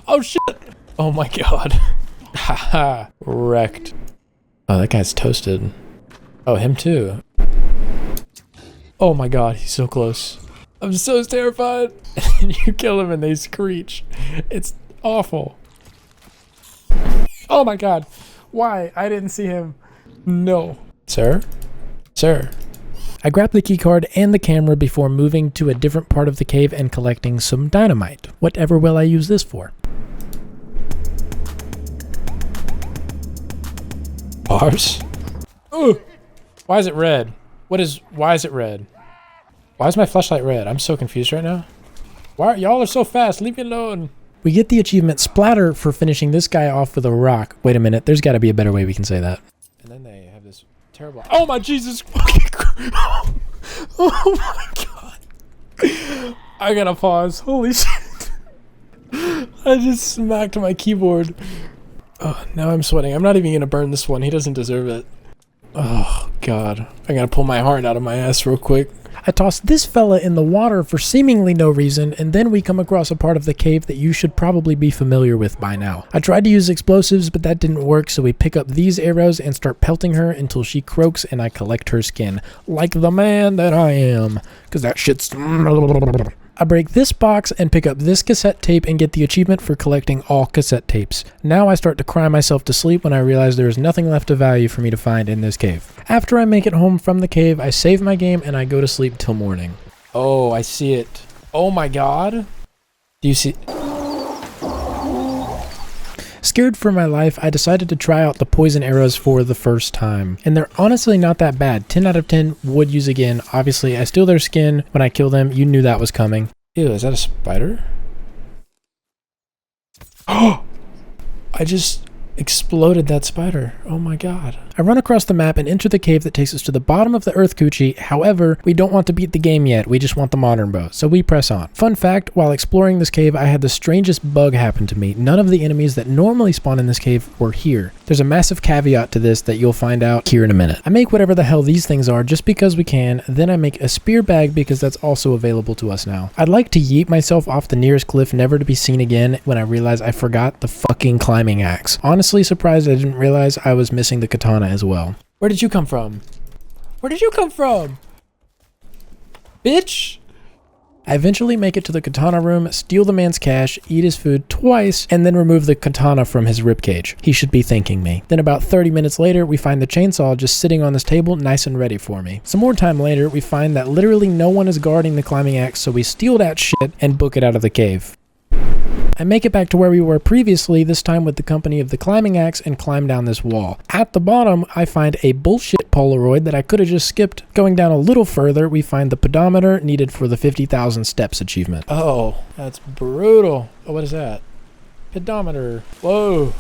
Oh shit! Oh my god. Haha. Wrecked. Oh, that guy's toasted. Oh, him too. Oh my god, he's so close. I'm so terrified. And you kill him and they screech. It's awful. Oh my god. Why? I didn't see him. No. Sir? Sir. I grabbed the keycard and the camera before moving to a different part of the cave and collecting some dynamite. Whatever will I use this for? Bars? Ooh. Why is it red? Why is it red? Why is my flashlight red? I'm so confused right now. Why y'all are so fast? Leave me alone. We get the achievement Splatter for finishing this guy off with a rock. Wait a minute, there's got to be a better way we can say that. And then they have this terrible... Oh my Jesus fucking Christ. Oh my god. I gotta pause. Holy shit. I just smacked my keyboard. Oh, now I'm sweating. I'm not even gonna burn this one. He doesn't deserve it. Oh god. I gotta pull my heart out of my ass real quick. I tossed this fella in the water for seemingly no reason, and then we come across a part of the cave that you should probably be familiar with by now. I tried to use explosives, but that didn't work, so we pick up these arrows and start pelting her until she croaks and I collect her skin. Like the man that I am. Cause that shit's... I break this box and pick up this cassette tape and get the achievement for collecting all cassette tapes. Now I start to cry myself to sleep when I realize there is nothing left of value for me to find in this cave. After I make it home from the cave, I save my game and I go to sleep till morning. Oh, I see it. Oh my god. Do you see... Scared for my life, I decided to try out the poison arrows for the first time. And they're honestly not that bad. 10 out of 10 would use again. Obviously, I steal their skin when I kill them. You knew that was coming. Ew, is that a spider? Oh! I just exploded that spider. Oh my god. I run across the map and enter the cave that takes us to the bottom of the Earth Coochie. However, we don't want to beat the game yet. We just want the modern bow. So we press on. Fun fact, while exploring this cave, I had the strangest bug happen to me. None of the enemies that normally spawn in this cave were here. There's a massive caveat to this that you'll find out here in a minute. I make whatever the hell these things are just because we can. Then I make a spear bag because that's also available to us now. I'd like to yeet myself off the nearest cliff, never to be seen again, when I realize I forgot the fucking climbing axe. Honestly surprised I didn't realize I was missing the katana as well. Where did you come from? Where did you come from? Bitch! I eventually make it to the katana room, steal the man's cash, eat his food twice, and then remove the katana from his ribcage. He should be thanking me. Then about 30 minutes later, we find the chainsaw just sitting on this table, nice and ready for me. Some more time later, we find that literally no one is guarding the climbing axe, so we steal that shit and book it out of the cave. I make it back to where we were previously, this time with the company of the climbing axe, and climb down this wall. At the bottom, I find a bullshit Polaroid that I could have just skipped. Going down a little further, we find the pedometer needed for the 50,000 steps achievement. Oh, that's brutal. Oh, what is that? Pedometer. Whoa,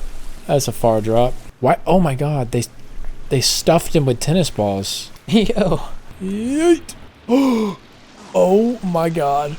that's a far drop. Why? Oh my god, they stuffed him with tennis balls. Yo. Yeet. Oh my god.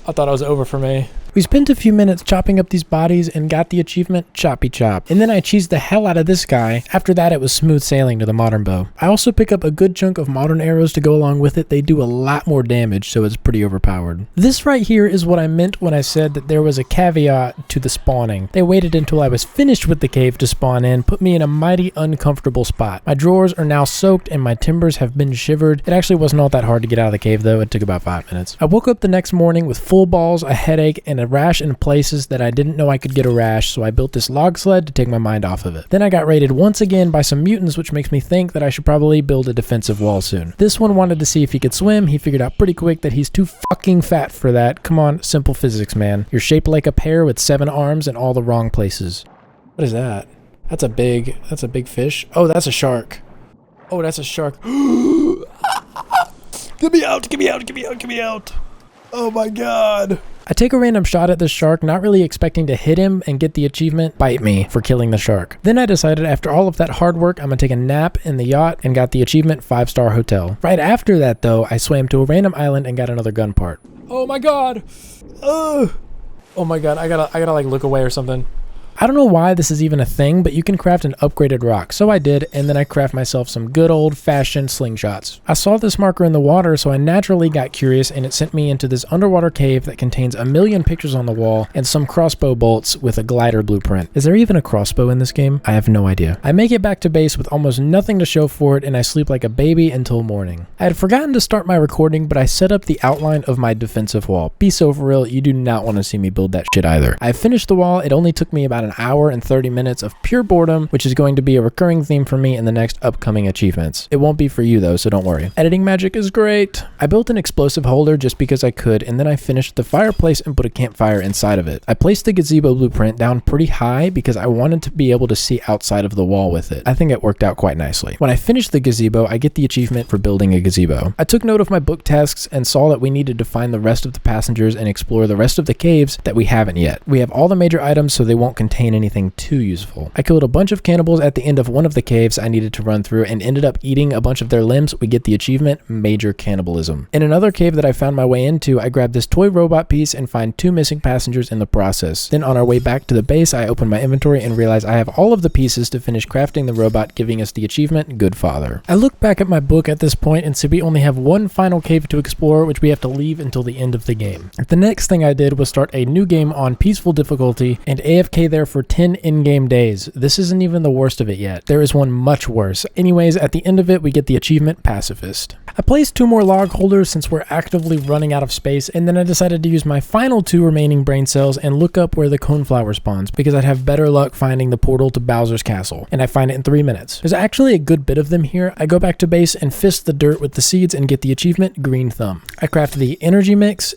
I thought it was over for me. We spent a few minutes chopping up these bodies and got the achievement Choppy Chop. And then I cheesed the hell out of this guy. After that, it was smooth sailing to the modern bow. I also pick up a good chunk of modern arrows to go along with it. They do a lot more damage, so it's pretty overpowered. This right here is what I meant when I said that there was a caveat to the spawning. They waited until I was finished with the cave to spawn in, put me in a mighty uncomfortable spot. My drawers are now soaked and my timbers have been shivered. It actually wasn't all that hard to get out of the cave though. It took about 5 minutes. I woke up the next morning with full balls, a headache, and a rash in places that I didn't know I could get a rash, so I built this log sled to take my mind off of it. Then I got raided once again by some mutants, which makes me think that I should probably build a defensive wall soon. This one wanted to see if he could swim. He figured out pretty quick that he's too fucking fat for that. Come on, simple physics, man. You're shaped like a pear with 7 arms in all the wrong places. What is that? That's a big fish. Oh, that's a shark. Oh, that's a shark. Get me out, get me out, get me out, get me out. Oh my god. I take a random shot at this shark, not really expecting to hit him and get the achievement, bite me, for killing the shark. Then I decided after all of that hard work, I'm gonna take a nap in the yacht and got the achievement 5-star hotel. Right after that though, I swam to a random island and got another gun part. Oh my god. Oh my god, I gotta like look away or something. I don't know why this is even a thing, but you can craft an upgraded rock. So I did, and then I craft myself some good old-fashioned slingshots. I saw this marker in the water, so I naturally got curious, and it sent me into this underwater cave that contains 1,000,000 pictures on the wall and some crossbow bolts with a glider blueprint. Is there even a crossbow in this game? I have no idea. I make it back to base with almost nothing to show for it, and I sleep like a baby until morning. I had forgotten to start my recording, but I set up the outline of my defensive wall. Be so for real, you do not want to see me build that shit either. I finished the wall. It only took me about an hour and 30 minutes of pure boredom, which is going to be a recurring theme for me in the next upcoming achievements. It won't be for you though, so don't worry. Editing magic is great. I built an explosive holder just because I could, and then I finished the fireplace and put a campfire inside of it. I placed the gazebo blueprint down pretty high because I wanted to be able to see outside of the wall with it. I think it worked out quite nicely. When I finished the gazebo, I get the achievement for building a gazebo. I took note of my book tasks and saw that we needed to find the rest of the passengers and explore the rest of the caves that we haven't yet. We have all the major items, so they won't contain anything too useful. I killed a bunch of cannibals at the end of one of the caves I needed to run through and ended up eating a bunch of their limbs. We get the achievement Major Cannibalism. In another cave that I found my way into, I grabbed this toy robot piece and find 2 missing passengers in the process. Then on our way back to the base, I open my inventory and realize I have all of the pieces to finish crafting the robot, giving us the achievement Good Father. I look back at my book at this point and see we only have one final cave to explore, which we have to leave until the end of the game. The next thing I did was start a new game on peaceful difficulty and AFK there for 10 in-game days. This isn't even the worst of it yet. There is one much worse. Anyways, at the end of it, we get the achievement Pacifist. I placed 2 more log holders since we're actively running out of space, and then I decided to use my final 2 remaining brain cells and look up where the coneflower spawns because I'd have better luck finding the portal to Bowser's castle, and I find it in 3 minutes. There's actually a good bit of them here. I go back to base and fist the dirt with the seeds and get the achievement Green Thumb. I craft the Energy Mix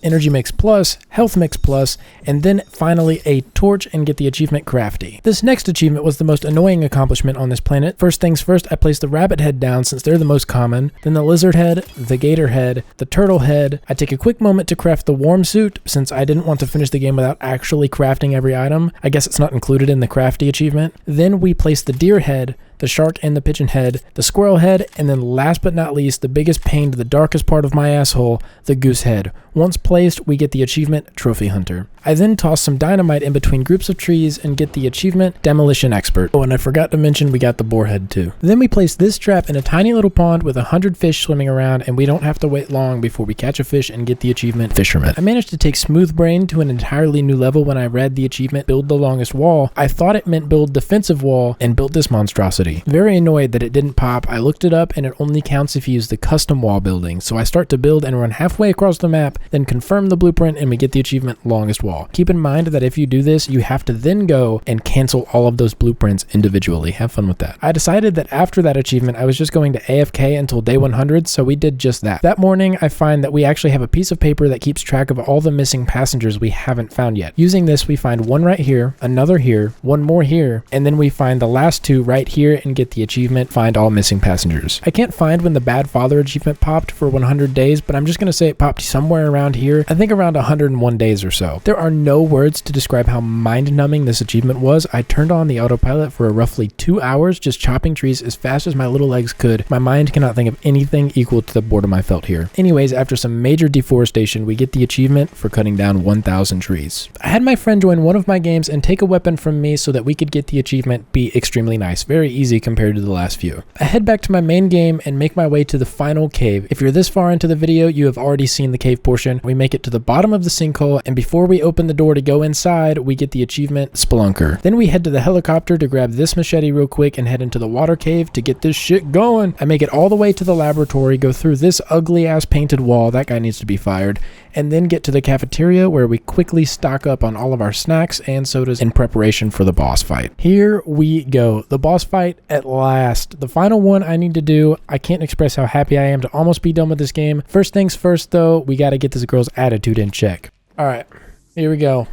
Plus, Health Mix Plus, and then finally a torch and get the achievement achievement crafty. This next achievement was the most annoying accomplishment on this planet. First things first, I placed the rabbit head down since they're the most common, then the lizard head, the gator head, the turtle head. I take a quick moment to craft the warm suit since I didn't want to finish the game without actually crafting every item. I guess it's not included in the crafty achievement. Then we place the deer head, the shark and the pigeon head, the squirrel head, and then last but not least, the biggest pain to the darkest part of my asshole, the goose head. Once placed, we get the achievement Trophy Hunter. I then toss some dynamite in between groups of trees and get the achievement Demolition Expert. Oh, and I forgot to mention we got the boar head too. Then we place this trap in a tiny little pond with 100 fish swimming around, and we don't have to wait long before we catch a fish and get the achievement Fisherman. I managed to take Smooth Brain to an entirely new level when I read the achievement Build the Longest Wall. I thought it meant build defensive wall and built this monstrosity. Very annoyed that it didn't pop, I looked it up and it only counts if you use the custom wall building. So I start to build and run halfway across the map, then confirm the blueprint and we get the achievement Longest Wall. Keep in mind that if you do this, you have to then go and cancel all of those blueprints individually. Have fun with that. I decided that after that achievement, I was just going to AFK until day 100, so we did just that. That morning, I find that we actually have a piece of paper that keeps track of all the missing passengers we haven't found yet. Using this, we find one right here, another here, one more here, and then we find the last two right here and get the achievement Find All Missing Passengers. I can't find when the Bad Father achievement popped for 100 days, but I'm just going to say it popped somewhere around here. I think around 101 days or so. There are no words to describe how mind-numbing this achievement was. I turned on the autopilot for roughly 2 hours just chopping trees as fast as my little legs could. My mind cannot think of anything equal to the boredom I felt here. Anyways, after some major deforestation, we get the achievement for cutting down 1,000 trees. I had my friend join one of my games and take a weapon from me so that we could get the achievement Be Extremely Nice. Very easy compared to the last few. I head back to my main game and make my way to the final cave. If you're this far into the video, you have already seen the cave portion. We make it to the bottom of the sinkhole, and before we open the door to go inside, we get the achievement Spelunker. Then we head to the helicopter to grab this machete real quick and head into the water cave to get this shit going. I make it all the way to the laboratory, go through this ugly ass painted wall, that guy needs to be fired, and then get to the cafeteria where we quickly stock up on all of our snacks and sodas in preparation for the boss fight. Here we go. The boss fight at last. The final one I need to do. I can't express how happy I am to almost be done with this game. First things first though, we gotta get this girl's attitude in check. Alright, here we go.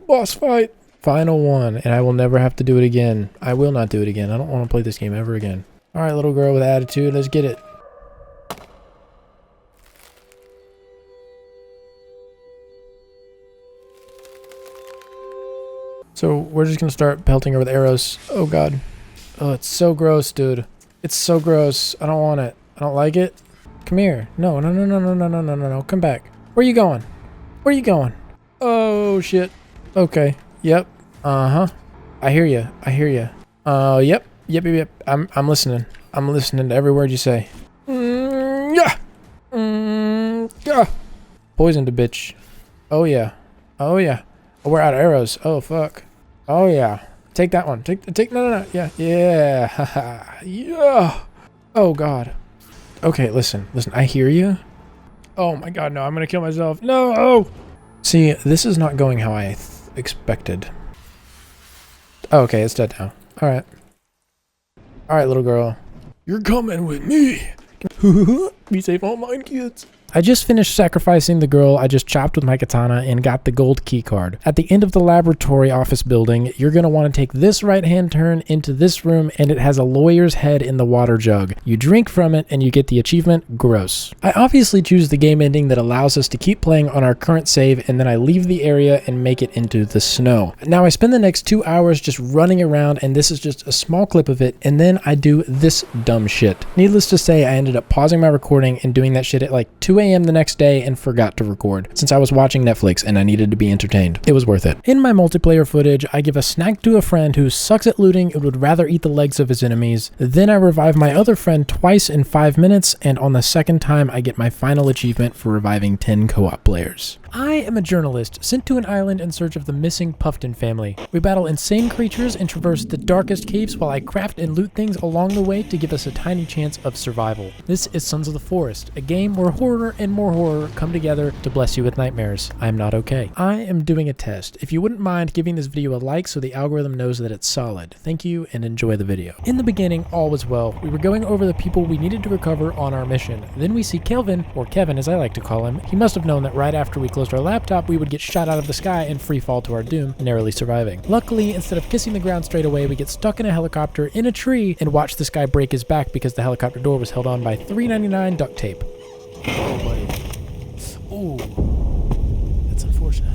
Boss fight. Final one, and I will never have to do it again. I will not do it again. I don't want to play this game ever again. Alright, little girl with attitude, let's get it. So we're just gonna start pelting her with arrows. Oh god. Oh, it's so gross, dude. It's so gross. I don't want it. I don't like it. Come here. No, no, no, no, no, no, no, no, no, no. Come back. Where you going? Where you going? Oh shit. Okay. Yep. Uh-huh. I hear you. I hear you. Yep. Yep, yep, yep. I'm listening. I'm listening to every word you say. Yeah. Yeah. Poisoned a bitch. Oh yeah. Oh yeah. Oh, we're out of arrows. Oh fuck. Oh yeah. Take that one. Take no. Yeah. Yeah. Yeah. Oh god. Okay, listen. I hear you. Oh my god, no. I'm gonna kill myself. No. Oh. See, this is not going how I expected. Oh, okay, it's dead now. Alright. Alright, little girl. You're coming with me. Be safe on mine, kids. I just finished sacrificing the girl I just chopped with my katana and got the gold key card. At the end of the laboratory office building, you're going to want to take this right-hand turn into this room, and it has a lawyer's head in the water jug. You drink from it and you get the achievement Gross. I obviously choose the game ending that allows us to keep playing on our current save, and then I leave the area and make it into the snow. Now I spend the next 2 hours just running around, and this is just a small clip of it, and then I do this dumb shit. Needless to say, I ended up pausing my recording and doing that shit at like 2 a.m. the next day and forgot to record, since I was watching Netflix and I needed to be entertained. It was worth it. In my multiplayer footage, I give a snack to a friend who sucks at looting and would rather eat the legs of his enemies. Then I revive my other friend twice in 5 minutes, and on the second time I get my final achievement for reviving 10 co-op players. I am a journalist sent to an island in search of the missing Puffton family. We battle insane creatures and traverse the darkest caves while I craft and loot things along the way to give us a tiny chance of survival. This is Sons of the Forest, a game where horror and more horror come together to bless you with nightmares. I am not okay. I am doing a test. If you wouldn't mind giving this video a like so the algorithm knows that it's solid. Thank you and enjoy the video. In the beginning, all was well. We were going over the people we needed to recover on our mission. Then we see Kelvin, or Kevin as I like to call him. He must have known that right after we closed closed our laptop, we would get shot out of the sky and free fall to our doom, narrowly surviving. Luckily, instead of kissing the ground straight away, we get stuck in a helicopter in a tree and watch this guy break his back because the helicopter door was held on by $3.99 duct tape. Oh, buddy. Oh, that's unfortunate.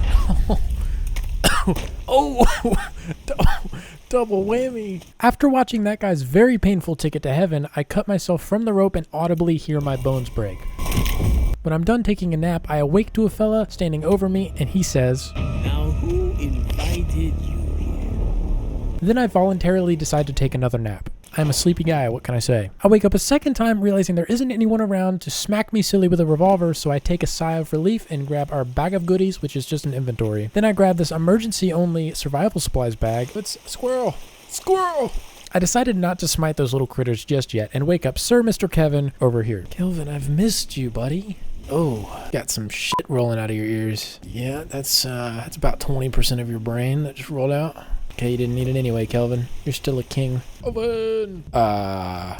Oh, double whammy. After watching that guy's very painful ticket to heaven, I cut myself from the rope and audibly hear my bones break. When I'm done taking a nap, I awake to a fella standing over me, and he says, "Now who invited you here?" Then I voluntarily decide to take another nap. I'm a sleepy guy, what can I say? I wake up a second time, realizing there isn't anyone around to smack me silly with a revolver, so I take a sigh of relief and grab our bag of goodies, which is just an inventory. Then I grab this emergency-only survival supplies bag. It's squirrel! Squirrel! I decided not to smite those little critters just yet and wake up Sir Mr. Kevin over here. Kelvin, I've missed you, buddy. Oh, got some shit rolling out of your ears. Yeah, that's about 20% of your brain that just rolled out. Okay, you didn't need it anyway, Kelvin. You're still a king. Kelvin!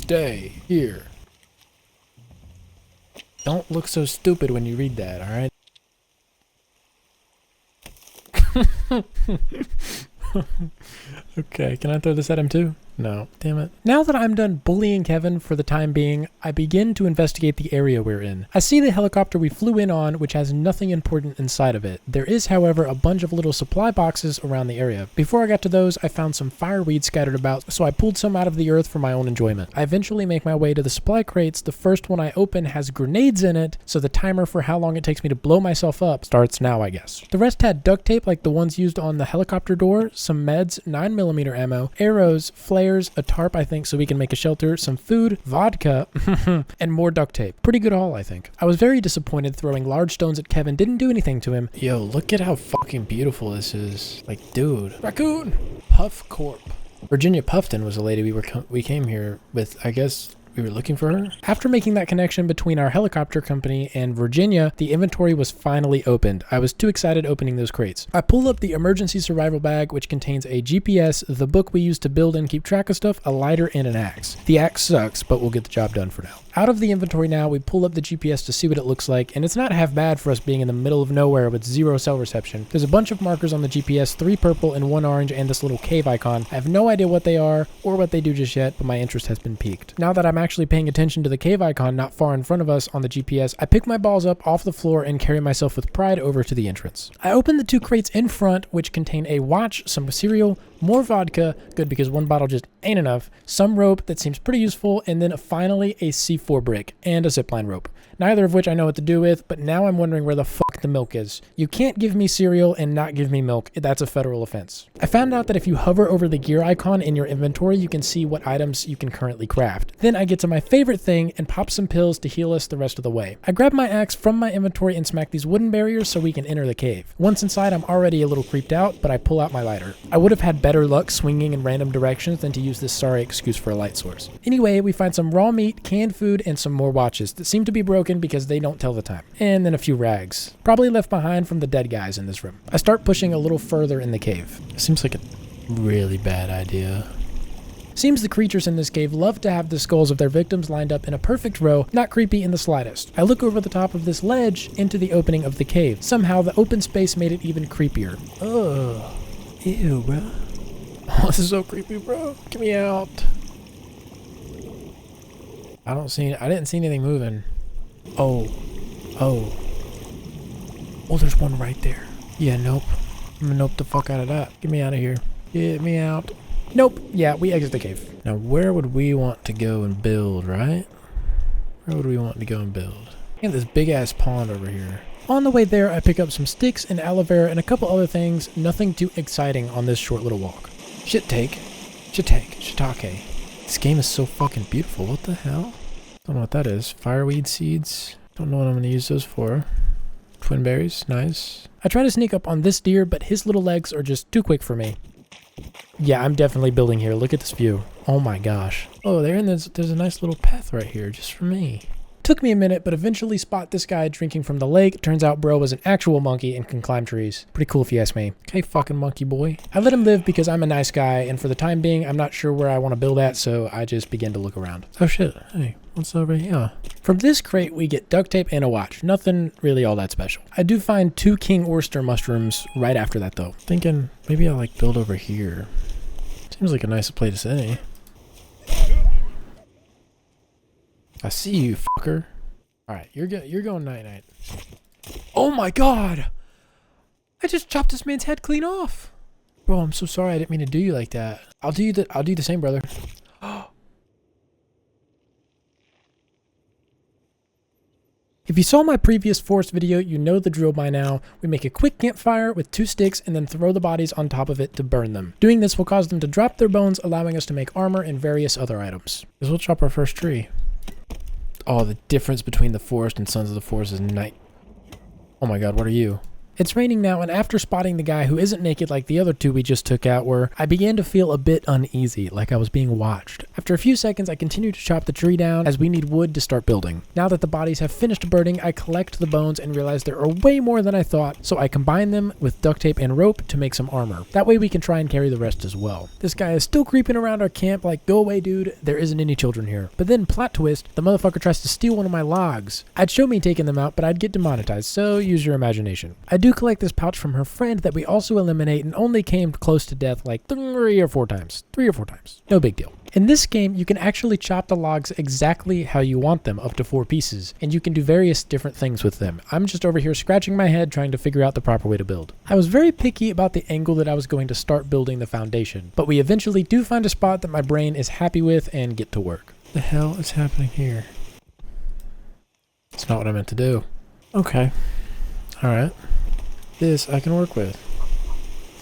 Stay here. Don't look so stupid when you read that, alright? Okay, can I throw this at him too? No, damn it. Now that I'm done bullying Kevin for the time being, I begin to investigate the area we're in. I see the helicopter we flew in on, which has nothing important inside of it. There is, however, a bunch of little supply boxes around the area. Before I got to those, I found some fireweed scattered about, so I pulled some out of the earth for my own enjoyment. I eventually make my way to the supply crates. The first one I open has grenades in it, so the timer for how long it takes me to blow myself up starts now, I guess. The rest had duct tape like the ones used on the helicopter door, some meds, 9mm ammo, arrows, flares, a tarp I think so we can make a shelter, some food, vodka, and more duct tape. Pretty good haul I think. I was very disappointed throwing large stones at Kevin didn't do anything to him. Yo, look at how fucking beautiful this is. Like, dude. Raccoon! Puff Corp. Virginia Puffton was a lady we came here with, I guess. We were looking for her. After making that connection between our helicopter company and Virginia, the inventory was finally opened. I was too excited opening those crates. I pulled up the emergency survival bag, which contains a GPS, the book we use to build and keep track of stuff, a lighter, and an axe. The axe sucks, but we'll get the job done for now. Out of the inventory now, we pull up the GPS to see what it looks like, and it's not half bad for us being in the middle of nowhere with zero cell reception. There's a bunch of markers on the GPS, 3 purple and 1 orange, and this little cave icon. I have no idea what they are or what they do just yet, but my interest has been piqued. Now that I'm actually paying attention to the cave icon not far in front of us on the GPS, I pick my balls up off the floor and carry myself with pride over to the entrance. I open the 2 crates in front, which contain a watch, some cereal, more vodka, good because 1 bottle just ain't enough, some rope that seems pretty useful, and then finally a C4 brick and a zipline rope. Neither of which I know what to do with, but now I'm wondering where the fuck the milk is. You can't give me cereal and not give me milk. That's a federal offense. I found out that if you hover over the gear icon in your inventory, you can see what items you can currently craft. Then I get to my favorite thing and pop some pills to heal us the rest of the way. I grab my axe from my inventory and smack these wooden barriers so we can enter the cave. Once inside, I'm already a little creeped out, but I pull out my lighter. I would have had better luck swinging in random directions than to use this sorry excuse for a light source. Anyway, we find some raw meat, canned food, and some more watches that seem to be broken because they don't tell the time. And then a few rags, probably left behind from the dead guys in this room. I start pushing a little further in the cave. Seems like a really bad idea. Seems the creatures in this cave love to have the skulls of their victims lined up in a perfect row, not creepy in the slightest. I look over the top of this ledge into the opening of the cave. Somehow the open space made it even creepier. Ugh. Ew, bro. Oh, this is so creepy, bro. Get me out. I didn't see anything moving. Oh, there's one right there. Yeah, nope. I'm gonna nope the fuck out of that. Get me out of here. Get me out. Nope. Yeah, we exit the cave. Now, where would we want to go and build, right? Where would we want to go and build? We have this big-ass pond over here. On the way there, I pick up some sticks and aloe vera and a couple other things. Nothing too exciting on this short little walk. Shiitake. This game is so fucking beautiful. What the hell? Don't know what that is. Fireweed seeds. Don't know what I'm going to use those for. Twin berries. Nice. I try to sneak up on this deer, but his little legs are just too quick for me. Yeah, I'm definitely building here. Look at this view. Oh my gosh. Oh, there's a nice little path right here just for me. Took me a minute, but eventually spot this guy drinking from the lake. Turns out bro was an actual monkey and can climb trees. Pretty cool if you ask me. Okay, fucking monkey boy. I let him live because I'm a nice guy, and for the time being, I'm not sure where I want to build at, so I just begin to look around. Oh shit, hey. What's over here? From this crate, we get duct tape and a watch. Nothing really all that special. I do find 2 king oyster mushrooms right after that, though. Thinking maybe I'll like build over here. Seems like a nice place to stay. I see you, fucker. All right, you're going night-night. Oh my god! I just chopped this man's head clean off. Bro, I'm so sorry. I didn't mean to do you like that. I'll do the same, brother. If you saw my previous forest video, you know the drill by now. We make a quick campfire with 2 sticks and then throw the bodies on top of it to burn them. Doing this will cause them to drop their bones, allowing us to make armor and various other items. Because we'll chop our first tree. Oh, the difference between the forest and Sons of the Forest is night. Oh my god, what are you? It's raining now, and after spotting the guy who isn't naked like the other 2 we just took out were, I began to feel a bit uneasy, like I was being watched. After a few seconds, I continued to chop the tree down as we need wood to start building. Now that the bodies have finished burning, I collect the bones and realize there are way more than I thought, so I combine them with duct tape and rope to make some armor. That way we can try and carry the rest as well. This guy is still creeping around our camp like, go away dude, there isn't any children here. But then, plot twist, the motherfucker tries to steal one of my logs. I'd show me taking them out, but I'd get demonetized, so use your imagination. I do collect this pouch from her friend that we also eliminate and only came close to death like 3 or 4 times. No big deal. In this game, you can actually chop the logs exactly how you want them, up to 4 pieces, and you can do various different things with them. I'm just over here scratching my head trying to figure out the proper way to build. I was very picky about the angle that I was going to start building the foundation, but we eventually do find a spot that my brain is happy with and get to work. The hell is happening here? It's not what I meant to do. Okay. Alright. This I can work with.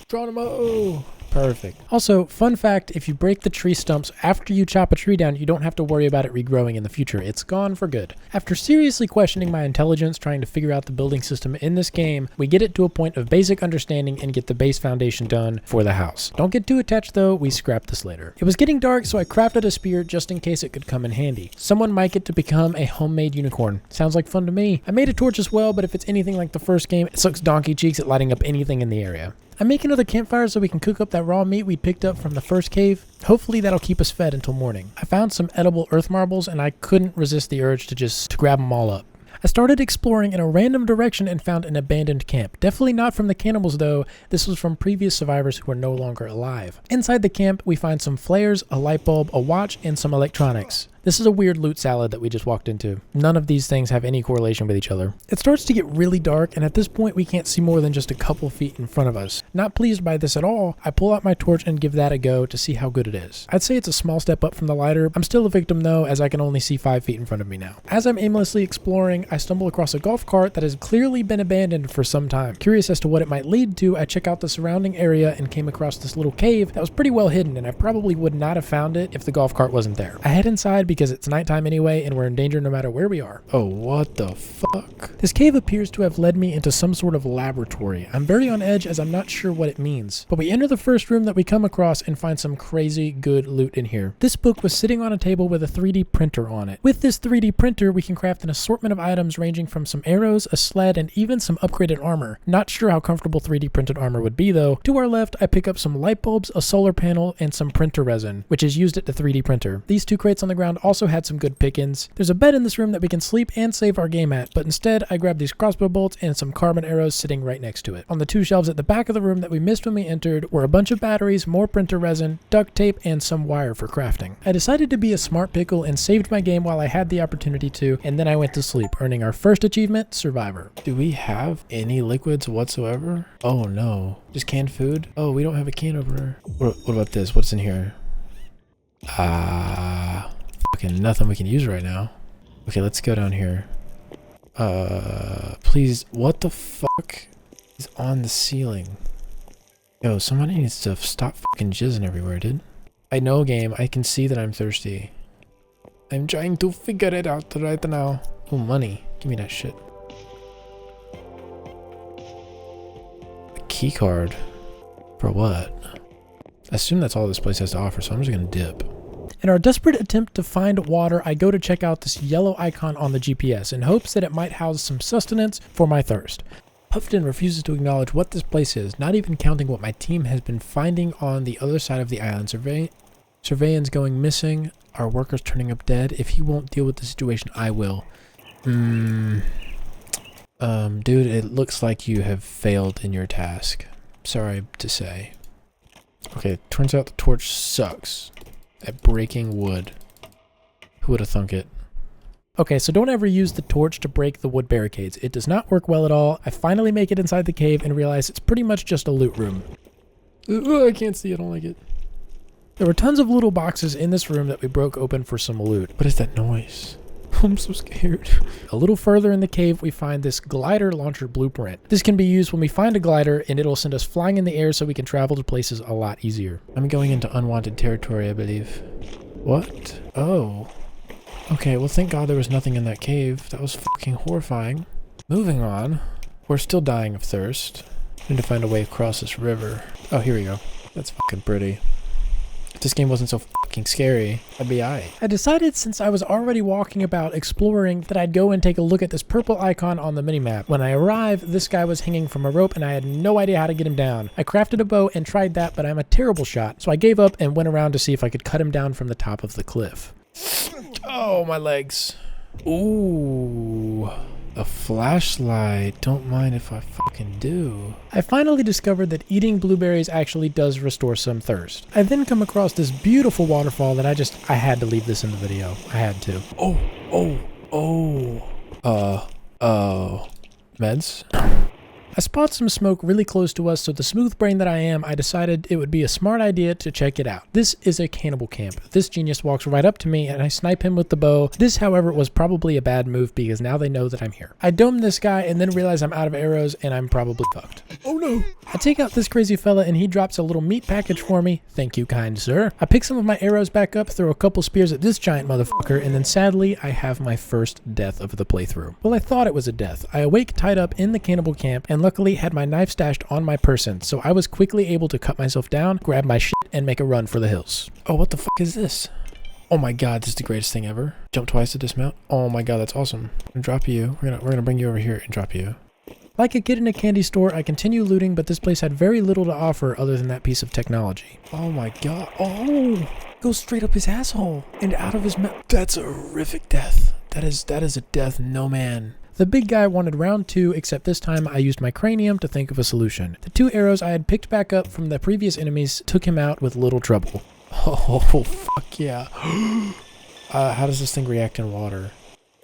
Geronimo! Perfect. Also, fun fact, if you break the tree stumps after you chop a tree down, you don't have to worry about it regrowing in the future. It's gone for good. After seriously questioning my intelligence trying to figure out the building system in this game, we get it to a point of basic understanding and get the base foundation done for the house. Don't get too attached though, we scrap this later. It was getting dark, so I crafted a spear just in case it could come in handy. Someone might get to become a homemade unicorn. Sounds like fun to me. I made a torch as well, but if it's anything like the first game, it sucks donkey cheeks at lighting up anything in the area. I make another campfire so we can cook up that raw meat we picked up from the first cave. Hopefully that'll keep us fed until morning. I found some edible earth marbles and I couldn't resist the urge to grab them all up. I started exploring in a random direction and found an abandoned camp. Definitely not from the cannibals though, this was from previous survivors who are no longer alive. Inside the camp, we find some flares, a light bulb, a watch, and some electronics. This is a weird loot salad that we just walked into. None of these things have any correlation with each other. It starts to get really dark, and at this point we can't see more than just a couple feet in front of us. Not pleased by this at all, I pull out my torch and give that a go to see how good it is. I'd say it's a small step up from the lighter. I'm still a victim though, as I can only see 5 feet in front of me now. As I'm aimlessly exploring, I stumble across a golf cart that has clearly been abandoned for some time. Curious as to what it might lead to, I check out the surrounding area and came across this little cave that was pretty well hidden, and I probably would not have found it if the golf cart wasn't there. I head inside because it's nighttime anyway, and we're in danger no matter where we are. Oh, what the fuck? This cave appears to have led me into some sort of laboratory. I'm very on edge as I'm not sure what it means. But we enter the first room that we come across and find some crazy good loot in here. This book was sitting on a table with a 3D printer on it. With this 3D printer, we can craft an assortment of items ranging from some arrows, a sled, and even some upgraded armor. Not sure how comfortable 3D printed armor would be though. To our left, I pick up some light bulbs, a solar panel, and some printer resin, which is used at the 3D printer. These 2 crates on the ground also had some good pickings. There's a bed in this room that we can sleep and save our game at, but instead I grab these crossbow bolts and some carbon arrows sitting right next to it. On the 2 shelves at the back of the room that we missed when we entered were a bunch of batteries, more printer resin, duct tape, and some wire for crafting. I decided to be a smart pickle and saved my game while I had the opportunity to, and then I went to sleep, earning our first achievement, Survivor. Do we have any liquids whatsoever? Oh no. Just canned food? Oh, we don't have a can opener. What about this? What's in here? Fucking nothing we can use right now. Okay, let's go down here. Please, what the fuck is on the ceiling? Yo, somebody needs to stop fucking jizzing everywhere, dude. I know, game, I can see that I'm thirsty. I'm trying to figure it out right now. Oh, money. Give me that shit. A key card. For what? I assume that's all this place has to offer, so I'm just gonna dip. In our desperate attempt to find water, I go to check out this yellow icon on the GPS in hopes that it might house some sustenance for my thirst. Puffton refuses to acknowledge what this place is, not even counting what my team has been finding on the other side of the island. Surveillance going missing. Our worker's turning up dead. If he won't deal with the situation, I will. Dude, it looks like you have failed in your task. Sorry to say. Okay, turns out the torch sucks at breaking wood. Who would have thunk it? Okay, so don't ever use the torch to break the wood barricades. It does not work well at all. I finally make it inside the cave and realize it's pretty much just a loot room. I can't see, I don't like it. There were tons of little boxes in this room that we broke open for some loot. What is that noise? I'm so scared. A little further in the cave, we find this glider launcher blueprint. This can be used when we find a glider, and it'll send us flying in the air so we can travel to places a lot easier. I'm going into unwanted territory, I believe. What? Oh. Okay, well thank God there was nothing in that cave. That was fucking horrifying. Moving on. We're still dying of thirst. Need to find a way across this river. Oh, here we go. That's fucking pretty. If this game wasn't so fucking scary, I'd be aight. I decided since I was already walking about exploring that I'd go and take a look at this purple icon on the minimap. When I arrived, this guy was hanging from a rope and I had no idea how to get him down. I crafted a bow and tried that, but I'm a terrible shot, so I gave up and went around to see if I could cut him down from the top of the cliff. Oh, my legs. Ooh. A flashlight. Don't mind if I fucking do. I finally discovered that eating blueberries actually does restore some thirst. I then come across this beautiful waterfall that I had to leave this in the video. I had to. Meds? I spot some smoke really close to us, so the smooth brain that I am, I decided it would be a smart idea to check it out. This is a cannibal camp. This genius walks right up to me and I snipe him with the bow. This, however, was probably a bad move because now they know that I'm here. I dome this guy and then realize I'm out of arrows and I'm probably fucked. Oh no! I take out this crazy fella and he drops a little meat package for me. Thank you, kind sir. I pick some of my arrows back up, throw a couple spears at this giant motherfucker, and then sadly, I have my first death of the playthrough. Well, I thought it was a death. I awake tied up in the cannibal camp and luckily had my knife stashed on my person, so I was quickly able to cut myself down, grab my shit, and make a run for the hills. Oh, what the fuck is this? Oh my god, this is the greatest thing ever. Jump twice to dismount. Oh my god, that's awesome. I'm gonna drop you. We're gonna bring you over here and drop you. Like a kid in a candy store, I continue looting, but this place had very little to offer other than that piece of technology. Oh my god. Oh! Goes straight up his asshole and out of his mouth. That's a horrific death. That is a death no man. The big guy wanted round 2, except this time I used my cranium to think of a solution. The 2 arrows I had picked back up from the previous enemies took him out with little trouble. Oh, fuck yeah. How does this thing react in water?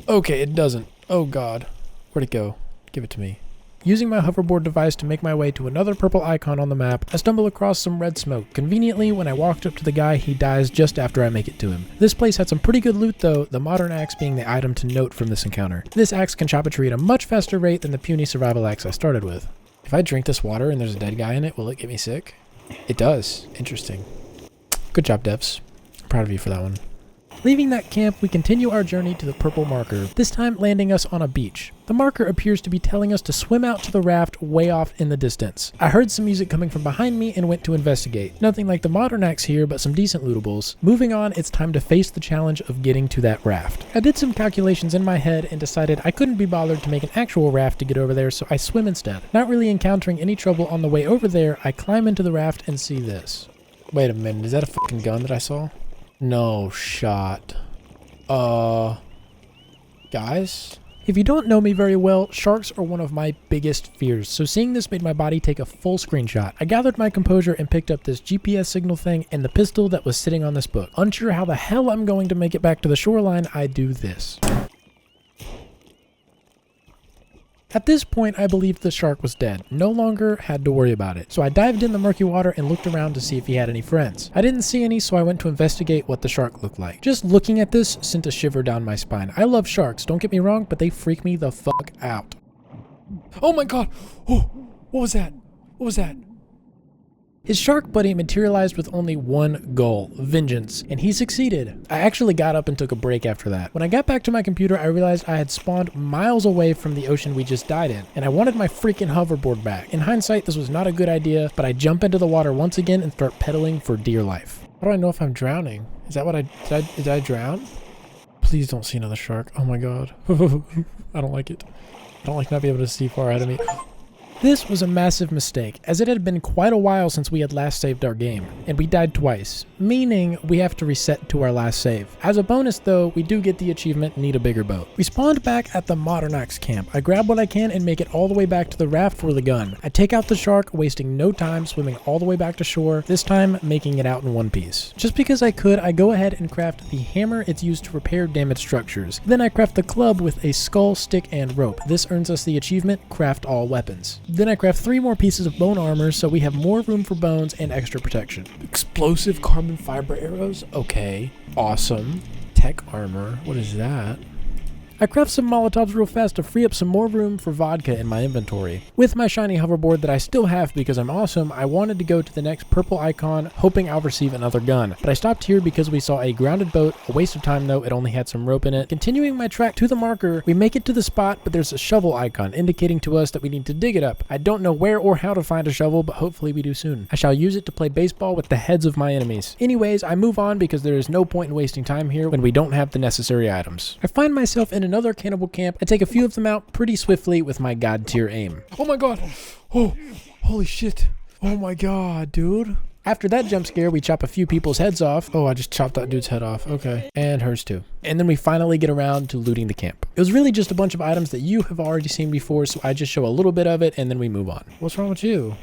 Okay, it doesn't. Oh god. Where'd it go? Give it to me. Using my hoverboard device to make my way to another purple icon on the map, I stumble across some red smoke. Conveniently, when I walked up to the guy, he dies just after I make it to him. This place had some pretty good loot though, the modern axe being the item to note from this encounter. This axe can chop a tree at a much faster rate than the puny survival axe I started with. If I drink this water and there's a dead guy in it, will it get me sick? It does. Interesting. Good job, devs. I'm proud of you for that one. Leaving that camp, we continue our journey to the purple marker, this time landing us on a beach. The marker appears to be telling us to swim out to the raft way off in the distance. I heard some music coming from behind me and went to investigate. Nothing like the modern axe here, but some decent lootables. Moving on, it's time to face the challenge of getting to that raft. I did some calculations in my head and decided I couldn't be bothered to make an actual raft to get over there, so I swim instead. Not really encountering any trouble on the way over there, I climb into the raft and see this. Wait a minute, is that a fucking gun that I saw? No shot. Guys? If you don't know me very well, sharks are one of my biggest fears, so seeing this made my body take a full screenshot. I gathered my composure and picked up this GPS signal thing and the pistol that was sitting on this book. Unsure how the hell I'm going to make it back to the shoreline, I do this. At this point, I believed the shark was dead. No longer had to worry about it. So I dived in the murky water and looked around to see if he had any friends. I didn't see any, so I went to investigate what the shark looked like. Just looking at this sent a shiver down my spine. I love sharks, don't get me wrong, but they freak me the fuck out. Oh my god! Oh, what was that? What was that? His shark buddy materialized with only one goal, vengeance, and he succeeded. I actually got up and took a break after that. When I got back to my computer, I realized I had spawned miles away from the ocean we just died in, and I wanted my freaking hoverboard back. In hindsight, this was not a good idea, but I jump into the water once again and start pedaling for dear life. How do I know if I'm drowning? Is that what did I drown? Please don't see another shark. Oh my god. I don't like it. I don't like not being able to see far ahead of me. This was a massive mistake, as it had been quite a while since we had last saved our game, and we died twice, meaning we have to reset to our last save. As a bonus though, we do get the achievement Need a Bigger Boat. We spawned back at the Modern Axe camp. I grab what I can and make it all the way back to the raft for the gun. I take out the shark, wasting no time swimming all the way back to shore, this time making it out in one piece. Just because I could, I go ahead and craft the hammer it's used to repair damaged structures. Then I craft the club with a skull, stick, and rope. This earns us the achievement Craft All Weapons. Then I craft 3 more pieces of bone armor so we have more room for bones and extra protection. Explosive carbon fiber arrows? Okay. Awesome. Tech armor. What is that? I craft some Molotovs real fast to free up some more room for vodka in my inventory. With my shiny hoverboard that I still have because I'm awesome, I wanted to go to the next purple icon, hoping I'll receive another gun. But I stopped here because we saw a grounded boat, a waste of time though, it only had some rope in it. Continuing my track to the marker, we make it to the spot, but there's a shovel icon indicating to us that we need to dig it up. I don't know where or how to find a shovel, but hopefully we do soon. I shall use it to play baseball with the heads of my enemies. Anyways, I move on because there is no point in wasting time here when we don't have the necessary items. I find myself in another cannibal camp. I take a few of them out pretty swiftly with my god tier aim. Oh my god. Oh, holy shit. Oh my god, dude. After that jump scare, we chop a few people's heads off. Oh, I just chopped that dude's head off. Okay. And hers too. And then we finally get around to looting the camp. It was really just a bunch of items that you have already seen before, so I just show a little bit of it and then we move on. What's wrong with you?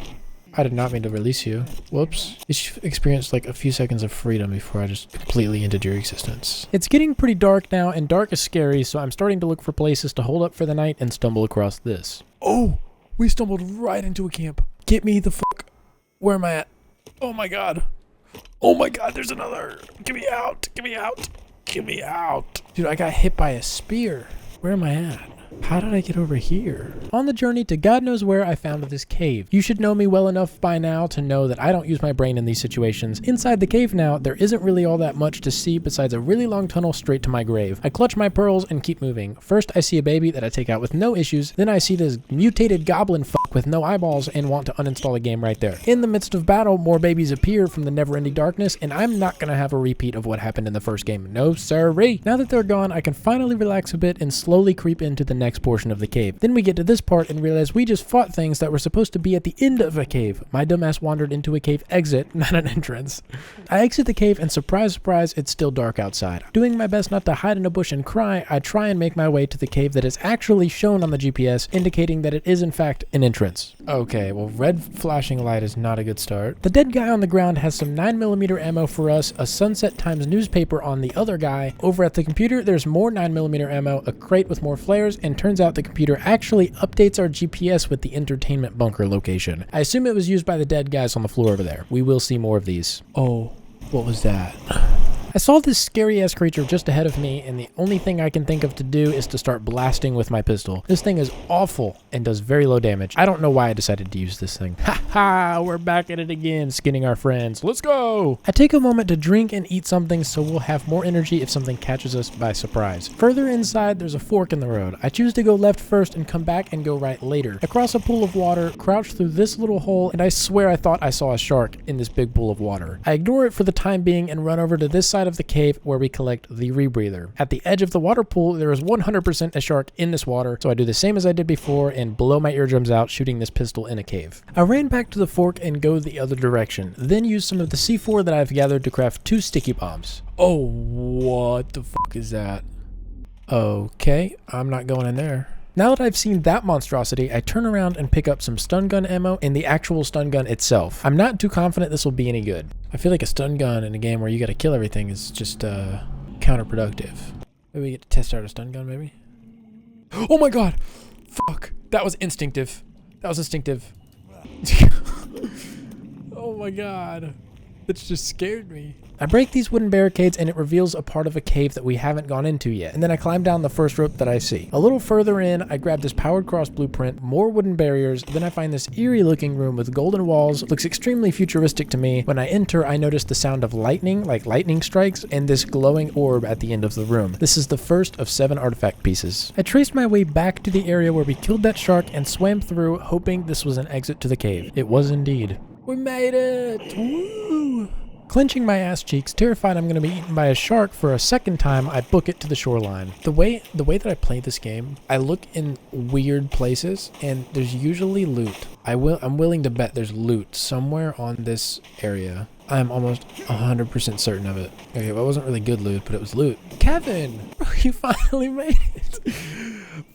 I did not mean to release you. Whoops. You experienced like a few seconds of freedom before I just completely ended your existence. It's getting pretty dark now, and dark is scary, so I'm starting to look for places to hold up for the night and stumble across this. Oh, we stumbled right into a camp. Get me the fuck. Where am I at? Oh my god. Oh my god, there's another. Get me out. Get me out. Get me out. Dude, I got hit by a spear. Where am I at? How did I get over here? On the journey to God knows where, I found this cave. You should know me well enough by now to know that I don't use my brain in these situations. Inside the cave now, there isn't really all that much to see besides a really long tunnel straight to my grave. I clutch my pearls and keep moving. First, I see a baby that I take out with no issues. Then I see this mutated goblin fuck with no eyeballs and want to uninstall the game right there. In the midst of battle, more babies appear from the never-ending darkness, and I'm not gonna have a repeat of what happened in the first game. No sirree. Now that they're gone, I can finally relax a bit and slowly creep into the next portion of the cave. Then we get to this part and realize we just fought things that were supposed to be at the end of a cave. My dumbass wandered into a cave exit, not an entrance. I exit the cave and surprise, surprise, it's still dark outside. Doing my best not to hide in a bush and cry, I try and make my way to the cave that is actually shown on the GPS, indicating that it is in fact an entrance. Okay, well, red flashing light is not a good start. The dead guy on the ground has some 9mm ammo for us, a Sunset Times newspaper on the other guy. Over at the computer, there's more 9mm ammo, a crate with more flares, and turns out the computer actually updates our GPS with the entertainment bunker location. I assume it was used by the dead guys on the floor over there. We will see more of these. Oh, what was that? I saw this scary-ass creature just ahead of me, and the only thing I can think of to do is to start blasting with my pistol. This thing is awful and does very low damage. I don't know why I decided to use this thing. Ha ha! We're back at it again, skinning our friends. Let's go! I take a moment to drink and eat something so we'll have more energy if something catches us by surprise. Further inside, there's a fork in the road. I choose to go left first and come back and go right later. I cross a pool of water, crouch through this little hole, and I swear I thought I saw a shark in this big pool of water. I ignore it for the time being and run over to this side of the cave where we collect the rebreather. At the edge of the water pool, there is 100% a shark in this water, so I do the same as I did before and blow my eardrums out shooting this pistol in a cave. I ran back to the fork and go the other direction, then use some of the C4 that I've gathered to craft 2 sticky bombs. Oh, what the fuck is that? Okay, I'm not going in there. Now that I've seen that monstrosity, I turn around and pick up some stun gun ammo and the actual stun gun itself. I'm not too confident this will be any good. I feel like a stun gun in a game where you gotta kill everything is just counterproductive. Maybe we get to test out a stun gun, maybe? Oh my god! Fuck! That was instinctive. That was instinctive. Oh my god. That just scared me. I break these wooden barricades and it reveals a part of a cave that we haven't gone into yet, and then I climb down the first rope that I see. A little further in, I grab this powered cross blueprint, more wooden barriers, then I find this eerie looking room with golden walls. It looks extremely futuristic to me. When I enter, I notice the sound of lightning, like lightning strikes, and this glowing orb at the end of the room. This is the first of 7 artifact pieces. I traced my way back to the area where we killed that shark and swam through, hoping this was an exit to the cave. It was indeed. We made it! Woo! Clenching my ass cheeks, terrified I'm going to be eaten by a shark for a second time, I book it to the shoreline. The way that I play this game, I look in weird places and there's usually loot. I'm willing to bet there's loot somewhere on this area. I'm almost 100% certain of it. Okay, well, it wasn't really good loot, but it was loot. Kevin! Bro, you finally made it!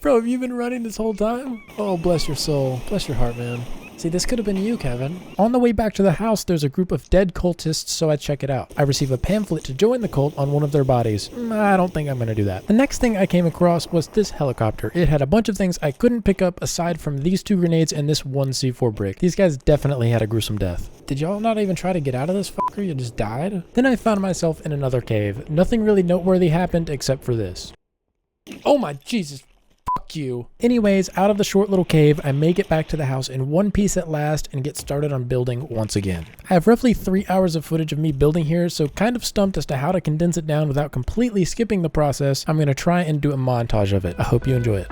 Bro, have you been running this whole time? Oh, bless your soul. Bless your heart, man. See, this could have been you, Kevin. On the way back to the house, there's a group of dead cultists, so I check it out. I receive a pamphlet to join the cult on one of their bodies. I don't think I'm going to do that. The next thing I came across was this helicopter. It had a bunch of things I couldn't pick up aside from these 2 grenades and this 1 C4 brick. These guys definitely had a gruesome death. Did y'all not even try to get out of this fucker? You just died? Then I found myself in another cave. Nothing really noteworthy happened except for this. Oh my Jesus. Fuck you. Anyways, out of the short little cave, I make it back to the house in one piece at last and get started on building once again. I have roughly 3 hours of footage of me building here, so kind of stumped as to how to condense it down without completely skipping the process. I'm going to try and do a montage of it. I hope you enjoy it.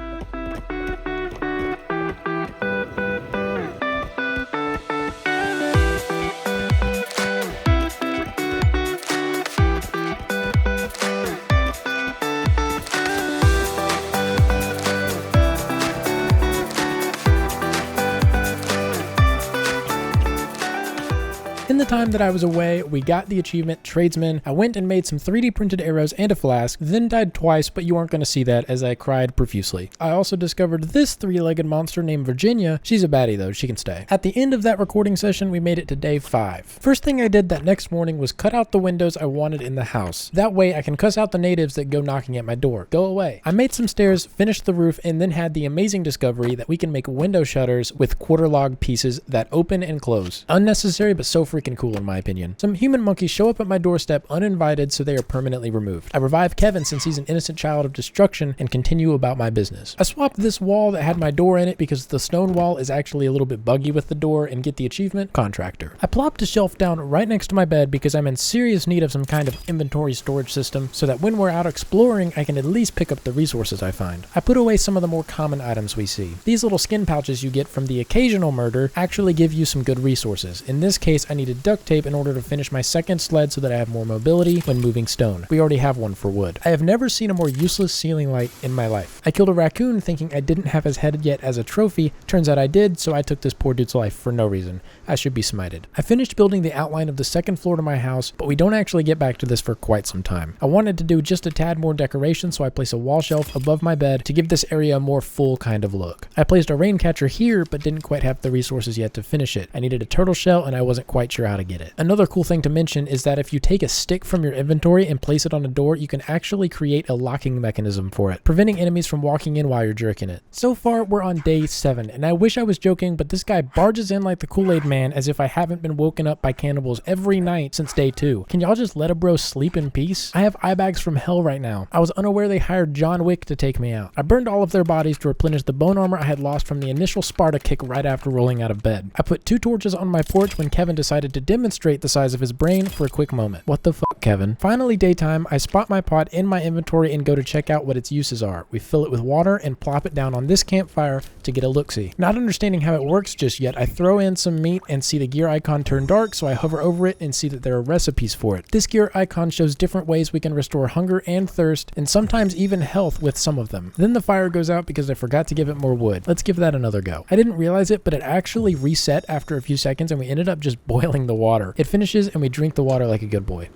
In the time that I was away, we got the achievement Tradesman. I went and made some 3D printed arrows and a flask, then died twice, but you aren't going to see that as I cried profusely. I also discovered this 3-legged monster named Virginia. She's a baddie though, she can stay. At the end of that recording session, we made it to day 5. First thing I did that next morning was cut out the windows I wanted in the house. That way I can cuss out the natives that go knocking at my door. Go away. I made some stairs, finished the roof, and then had the amazing discovery that we can make window shutters with quarter log pieces that open and close. Unnecessary, but so freaking cool in my opinion. Some human monkeys show up at my doorstep uninvited, so they are permanently removed. I revive Kevin since he's an innocent child of destruction and continue about my business. I swapped this wall that had my door in it because the stone wall is actually a little bit buggy with the door and get the achievement Contractor. I plopped a shelf down right next to my bed because I'm in serious need of some kind of inventory storage system so that when we're out exploring I can at least pick up the resources I find. I put away some of the more common items we see. These little skin pouches you get from the occasional murder actually give you some good resources. In this case I needed duct tape in order to finish my second sled so that I have more mobility when moving stone. We already have one for wood. I have never seen a more useless ceiling light in my life. I killed a raccoon thinking I didn't have his head yet as a trophy. Turns out I did, so I took this poor dude's life for no reason. I should be smited. I finished building the outline of the second floor to my house, but we don't actually get back to this for quite some time. I wanted to do just a tad more decoration, so I placed a wall shelf above my bed to give this area a more full kind of look. I placed a rain catcher here, but didn't quite have the resources yet to finish it. I needed a turtle shell and I wasn't quite sure how to get it. Another cool thing to mention is that if you take a stick from your inventory and place it on a door, you can actually create a locking mechanism for it, preventing enemies from walking in while you're jerking it. So far, we're on day 7, and I wish I was joking, but this guy barges in like the Kool-Aid man as if I haven't been woken up by cannibals every night since day 2. Can y'all just let a bro sleep in peace? I have eye bags from hell right now. I was unaware they hired John Wick to take me out. I burned all of their bodies to replenish the bone armor I had lost from the initial Sparta kick right after rolling out of bed. I put 2 torches on my porch when Kevin decided to demonstrate the size of his brain for a quick moment. What the fuck, Kevin? Finally daytime, I spot my pot in my inventory and go to check out what its uses are. We fill it with water and plop it down on this campfire to get a look-see. Not understanding how it works just yet, I throw in some meat and see the gear icon turn dark, so I hover over it and see that there are recipes for it. This gear icon shows different ways we can restore hunger and thirst, and sometimes even health with some of them. Then the fire goes out because I forgot to give it more wood. Let's give that another go. I didn't realize it, but it actually reset after a few seconds and we ended up just boiling the water. It finishes and we drink the water like a good boy.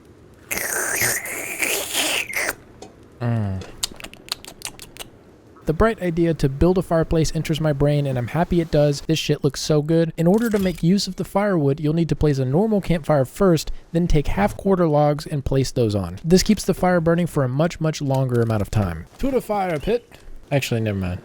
The bright idea to build a fireplace enters my brain and I'm happy it does. This shit looks so good. In order to make use of the firewood, you'll need to place a normal campfire first, then take half-quarter logs and place those on. This keeps the fire burning for a much, much longer amount of time. To the fire pit. Actually, never mind.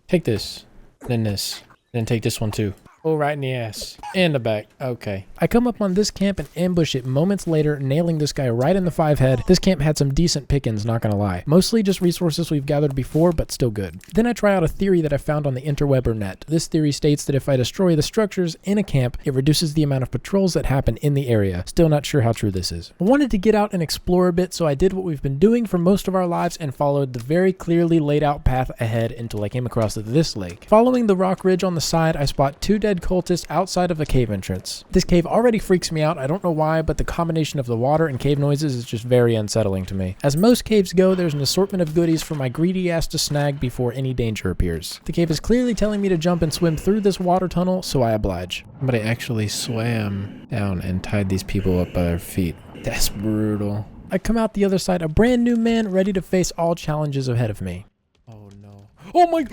Take this, then this, then take this one too. Oh, right in the ass. And the back. Okay. I come up on this camp and ambush it moments later, nailing this guy right in the 5 head. This camp had some decent pickings, not gonna lie. Mostly just resources we've gathered before, but still good. Then I try out a theory that I found on the interweb net. This theory states that if I destroy the structures in a camp, it reduces the amount of patrols that happen in the area. Still not sure how true this is. I wanted to get out and explore a bit, so I did what we've been doing for most of our lives and followed the very clearly laid out path ahead until I came across this lake. Following the rock ridge on the side, I spot 2 dead dead cultists outside of the cave entrance. This cave already freaks me out. I don't know why, but the combination of the water and cave noises is just very unsettling to me. As most caves go, there's an assortment of goodies for my greedy ass to snag before any danger appears. The cave is clearly telling me to jump and swim through this water tunnel, so I oblige. Somebody actually swam down and tied these people up by their feet. That's brutal. I come out the other side, a brand new man ready to face all challenges ahead of me. Oh no. Oh my,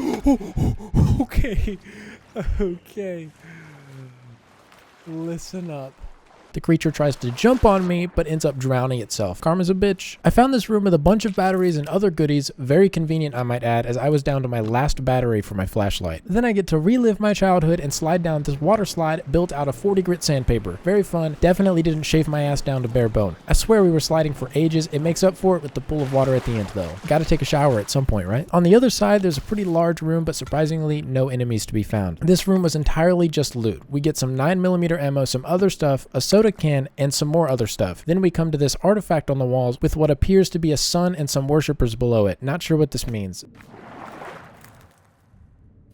okay, okay. Listen up. The creature tries to jump on me, but ends up drowning itself. Karma's a bitch. I found this room with a bunch of batteries and other goodies, very convenient I might add, as I was down to my last battery for my flashlight. Then I get to relive my childhood and slide down this water slide built out of 40 grit sandpaper. Very fun, definitely didn't shave my ass down to bare bone. I swear we were sliding for ages, it makes up for it with the pool of water at the end though. Gotta take a shower at some point, right? On the other side, there's a pretty large room, but surprisingly, no enemies to be found. This room was entirely just loot. We get some 9mm ammo, some other stuff, a soda can, and some more other stuff. Then we come to this artifact on the walls with what appears to be a sun and some worshippers below it. Not sure what this means.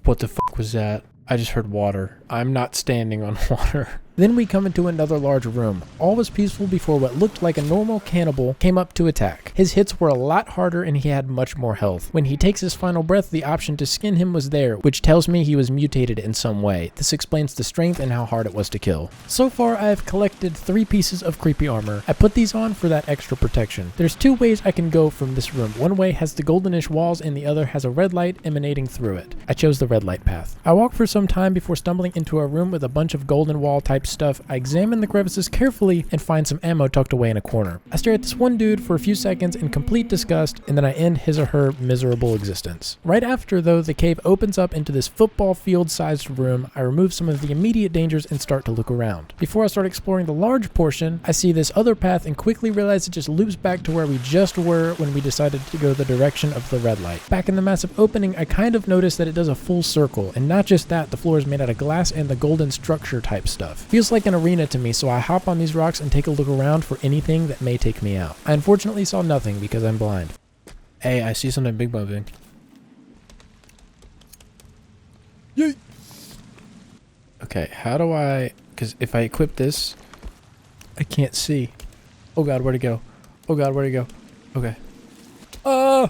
What the fuck was that? I just heard water. I'm not standing on water. Then we come into another large room. All was peaceful before what looked like a normal cannibal came up to attack. His hits were a lot harder and he had much more health. When he takes his final breath, the option to skin him was there, which tells me he was mutated in some way. This explains the strength and how hard it was to kill. So far, I have collected 3 pieces of creepy armor. I put these on for that extra protection. There's 2 ways I can go from this room. One way has the goldenish walls and the other has a red light emanating through it. I chose the red light path. I walked for some time before stumbling into a room with a bunch of golden wall type stuff. I examine the crevices carefully and find some ammo tucked away in a corner. I stare at this one dude for a few seconds in complete disgust, and then I end his or her miserable existence. Right after though, the cave opens up into this football field sized room. I remove some of the immediate dangers and start to look around. Before I start exploring the large portion, I see this other path and quickly realize it just loops back to where we just were when we decided to go the direction of the red light. Back in the massive opening, I kind of noticed that it does a full circle, and not just that, the floor is made out of glass and the golden structure type stuff. Feels like an arena to me, so I hop on these rocks and take a look around for anything that may take me out. I unfortunately saw nothing because I'm blind. Hey, I see something big moving. Yay! Okay, how do I... Because if I equip this, I can't see. Oh god, where'd it go? Oh god, where'd it go? Okay. How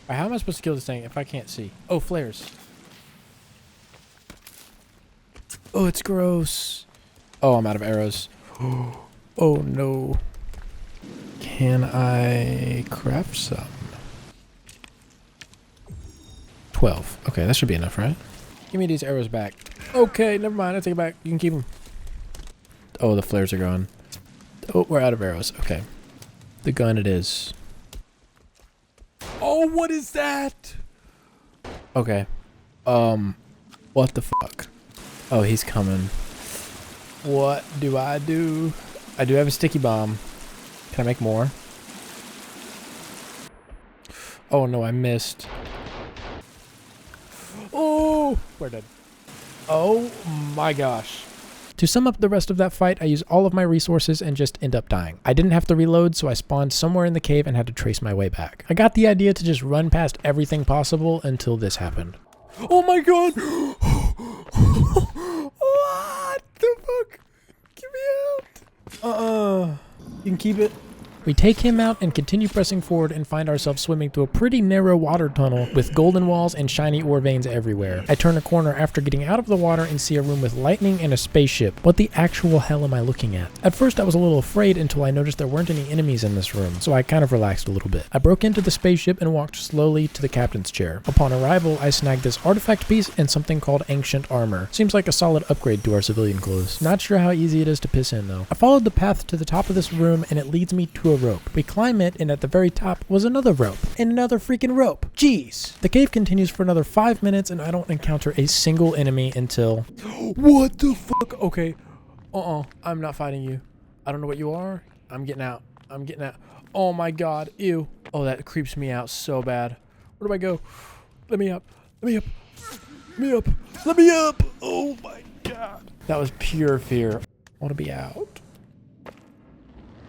am I supposed to kill this thing if I can't see? Oh, flares. Oh, it's gross. Oh, I'm out of arrows. Oh no. Can I craft some? 12. Okay, that should be enough, right? Give me these arrows back. Okay, never mind. I take it back. You can keep them. Oh, the flares are gone. Oh, we're out of arrows. Okay. The gun it is. Oh, what is that? Okay. What the fuck? Oh, he's coming. What do? I do have a sticky bomb. Can I make more? Oh no, I missed. Oh, we're dead. Oh my gosh. To sum up the rest of that fight, I used all of my resources and just end up dying. I didn't have to reload, so I spawned somewhere in the cave and had to trace my way back. I got the idea to just run past everything possible until this happened. Oh my god! What the fuck? Get me out! You can keep it. We take him out and continue pressing forward and find ourselves swimming through a pretty narrow water tunnel with golden walls and shiny ore veins everywhere. I turn a corner after getting out of the water and see a room with lightning and a spaceship. What the actual hell am I looking at? At first I was a little afraid until I noticed there weren't any enemies in this room, so I kind of relaxed a little bit. I broke into the spaceship and walked slowly to the captain's chair. Upon arrival, I snagged this artifact piece and something called ancient armor. Seems like a solid upgrade to our civilian clothes. Not sure how easy it is to piss in though. I followed the path to the top of this room and it leads me to a rope. We climb it and at the very top was another rope and another freaking rope. Jeez. The cave continues for another 5 minutes and I don't encounter a single enemy until... What the fuck? Okay. I'm not fighting you. I don't know what you are. I'm getting out. I'm getting out. Oh my god. Ew. Oh, that creeps me out so bad. Where do I go? Let me up. Let me up. Let me up. Let me up. Oh my god. That was pure fear. I want to be out.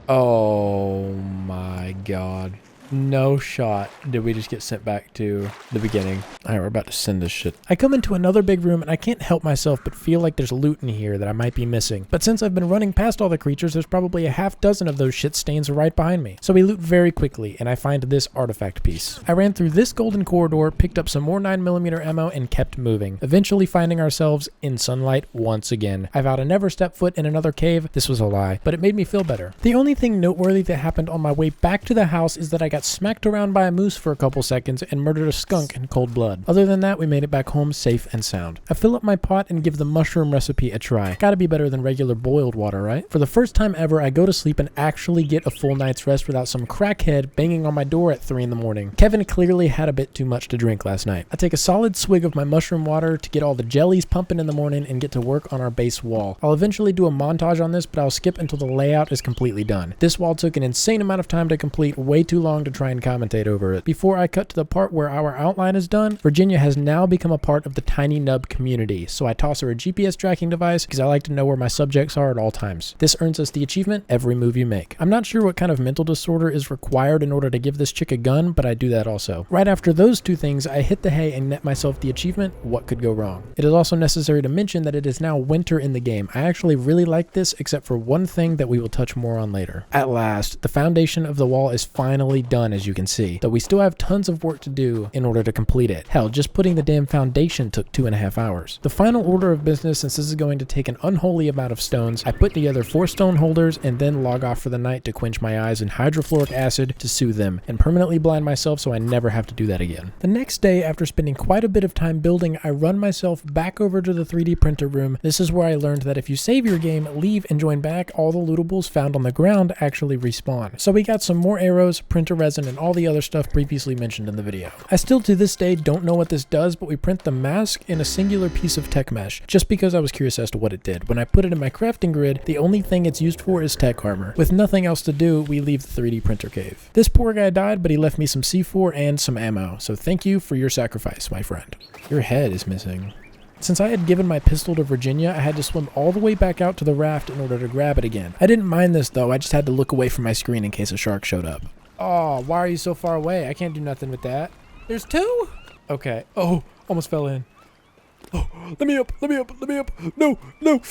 Oh my god. No shot did we just get sent back to the beginning. All right, we're about to send this shit. I come into another big room and I can't help myself but feel like there's loot in here that I might be missing. But since I've been running past all the creatures, there's probably a half dozen of those shit stains right behind me. So we loot very quickly and I find this artifact piece. I ran through this golden corridor, picked up some more 9mm ammo and kept moving, eventually finding ourselves in sunlight once again. I vowed to never step foot in another cave. This was a lie, but it made me feel better. The only thing noteworthy that happened on my way back to the house is that I got smacked around by a moose for a couple seconds and murdered a skunk in cold blood. Other than that, we made it back home safe and sound. I fill up my pot and give the mushroom recipe a try. Gotta be better than regular boiled water, right? For the first time ever, I go to sleep and actually get a full night's rest without some crackhead banging on my door at 3 in the morning. Kevin clearly had a bit too much to drink last night. I take a solid swig of my mushroom water to get all the jellies pumping in the morning and get to work on our base wall. I'll eventually do a montage on this, but I'll skip until the layout is completely done. This wall took an insane amount of time to complete, way too long to try and commentate over it. Before I cut to the part where our outline is done, Virginia has now become a part of the Tiny Nub community, so I toss her a GPS tracking device because I like to know where my subjects are at all times. This earns us the achievement, Every Move You Make. I'm not sure what kind of mental disorder is required in order to give this chick a gun, but I do that also. Right after those two things, I hit the hay and net myself the achievement, What Could Go Wrong. It is also necessary to mention that it is now winter in the game. I actually really like this, except for one thing that we will touch more on later. At last, the foundation of the wall is finally done, as you can see, though we still have tons of work to do in order to complete it. Hell, just putting the damn foundation took 2.5 hours. The final order of business, since this is going to take an unholy amount of stones, I put together 4 stone holders and then log off for the night to quench my eyes in hydrofluoric acid to soothe them and permanently blind myself so I never have to do that again. The next day, after spending quite a bit of time building, I run myself back over to the 3D printer room. This is where I learned that if you save your game, leave and join back, all the lootables found on the ground actually respawn. So we got some more arrows, printer resin, and all the other stuff previously mentioned in the video. I still to this day don't know what this does, but we print the mask in a singular piece of tech mesh, just because I was curious as to what it did. When I put it in my crafting grid, the only thing it's used for is tech armor. With nothing else to do, we leave the 3D printer cave. This poor guy died, but he left me some C4 and some ammo, so thank you for your sacrifice, my friend. Your head is missing. Since I had given my pistol to Virginia, I had to swim all the way back out to the raft in order to grab it again. I didn't mind this though, I just had to look away from my screen in case a shark showed up. Oh, why are you so far away? I can't do nothing with that. There's 2? Okay. Oh, almost fell in. Oh, let me up. No.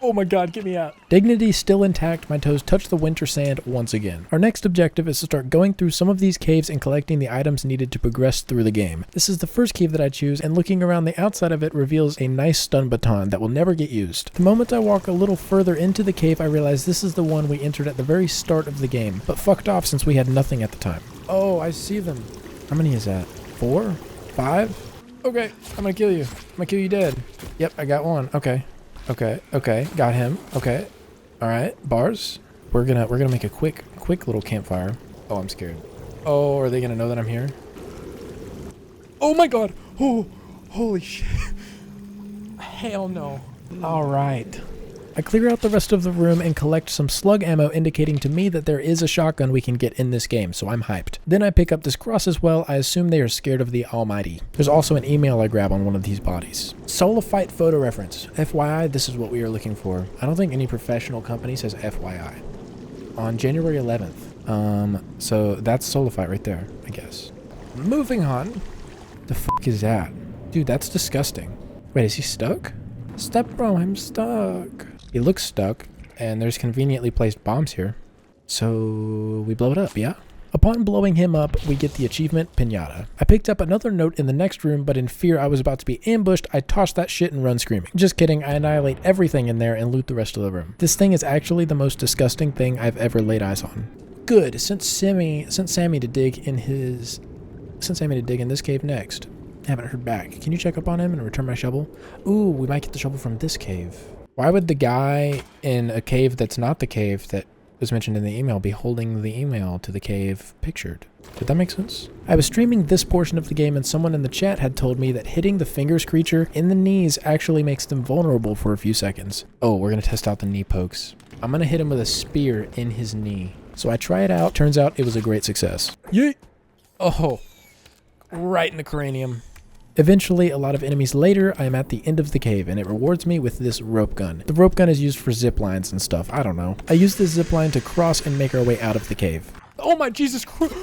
Oh my god, get me out. Dignity still intact, my toes touch the winter sand once again. Our next objective is to start going through some of these caves and collecting the items needed to progress through the game. This is the first cave that I choose, and looking around the outside of it reveals a nice stun baton that will never get used. The moment I walk a little further into the cave, I realize this is the one we entered at the very start of the game, but fucked off since we had nothing at the time. Oh, I see them. How many is that? 4? 5? Okay, I'm gonna kill you. I'm gonna kill you dead. Yep, I got one. Okay, got him. Okay, all right, bars. We're gonna make a quick little campfire. Oh, I'm scared. Oh, are they gonna know that I'm here? Oh my god! Oh, holy shit! Hell no! All right. I clear out the rest of the room and collect some slug ammo, indicating to me that there is a shotgun we can get in this game, so I'm hyped. Then I pick up this cross as well. I assume they are scared of the Almighty. There's also an email I grab on one of these bodies. Solar Fight photo reference. FYI, this is what we are looking for. I don't think any professional company says FYI. On January 11th. So that's Solar Fight right there, I guess. Moving on. The fuck is that? Dude, that's disgusting. Wait, is he stuck? Step bro, I'm stuck. He looks stuck, and there's conveniently placed bombs here. So we blow it up, yeah? Upon blowing him up, we get the achievement Pinata. I picked up another note in the next room, but in fear I was about to be ambushed, I toss that shit and run screaming. Just kidding, I annihilate everything in there and loot the rest of the room. This thing is actually the most disgusting thing I've ever laid eyes on. Good, sent Sammy to dig in this cave next. Haven't heard back. Can you check up on him and return my shovel? Ooh, we might get the shovel from this cave. Why would the guy in a cave that's not the cave that was mentioned in the email be holding the email to the cave pictured? Did that make sense? I was streaming this portion of the game and someone in the chat had told me that hitting the fingers creature in the knees actually makes them vulnerable for a few seconds. Oh, we're gonna test out the knee pokes. I'm gonna hit him with a spear in his knee. So I try it out. Turns out it was a great success. Yeet! Oh, right in the cranium. Eventually, a lot of enemies later, I am at the end of the cave, and it rewards me with this rope gun. The rope gun is used for zip lines and stuff, I don't know. I use this zip line to cross and make our way out of the cave. Oh my Jesus Christ.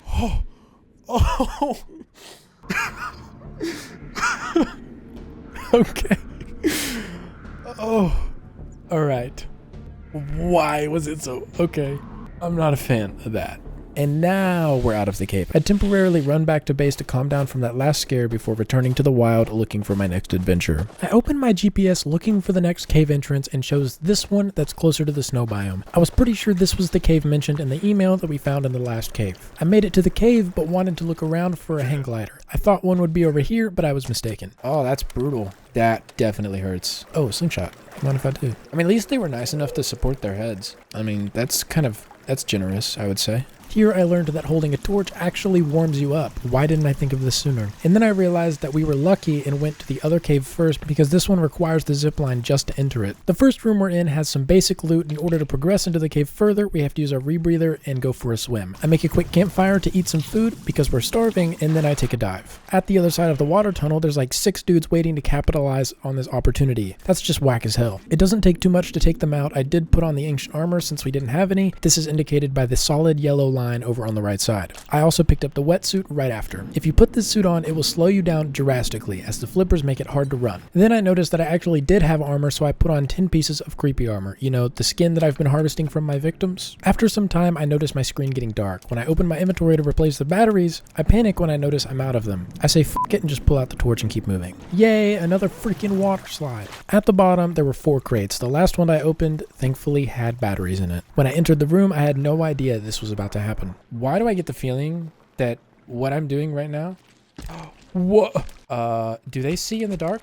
Oh. Oh. Okay. Oh. All right. Why was it so... Okay. I'm not a fan of that. And now we're out of the cave. I temporarily run back to base to calm down from that last scare before returning to the wild looking for my next adventure. I open my GPS looking for the next cave entrance and shows this one that's closer to the snow biome. I was pretty sure this was the cave mentioned in the email that we found in the last cave. I made it to the cave but wanted to look around for a hang glider. I thought one would be over here, but I was mistaken. Oh, that's brutal. That definitely hurts. Oh, slingshot. Mind if I do? I mean, at least they were nice enough to support their heads. I mean, that's generous, I would say. Here I learned that holding a torch actually warms you up. Why didn't I think of this sooner? And then I realized that we were lucky and went to the other cave first because this one requires the zipline just to enter it. The first room we're in has some basic loot. In order to progress into the cave further, we have to use our rebreather and go for a swim. I make a quick campfire to eat some food because we're starving, and then I take a dive. At the other side of the water tunnel, there's like 6 dudes waiting to capitalize on this opportunity. That's just whack as hell. It doesn't take too much to take them out. I did put on the ancient armor since we didn't have any. This is indicated by the solid yellow line over on the right side. I also picked up the wetsuit right after. If you put this suit on, it will slow you down drastically as the flippers make it hard to run. Then I noticed that I actually did have armor, so I put on 10 pieces of creepy armor. You know, the skin that I've been harvesting from my victims. After some time, I noticed my screen getting dark. When I open my inventory to replace the batteries, I panic when I notice I'm out of them. I say f it and just pull out the torch and keep moving. Yay, another freaking water slide. At the bottom, there were 4 crates. The last one I opened, thankfully, had batteries in it. When I entered the room, I had no idea this was about to happen. Why do I get the feeling that what I'm doing right now... What? Do they see in the dark?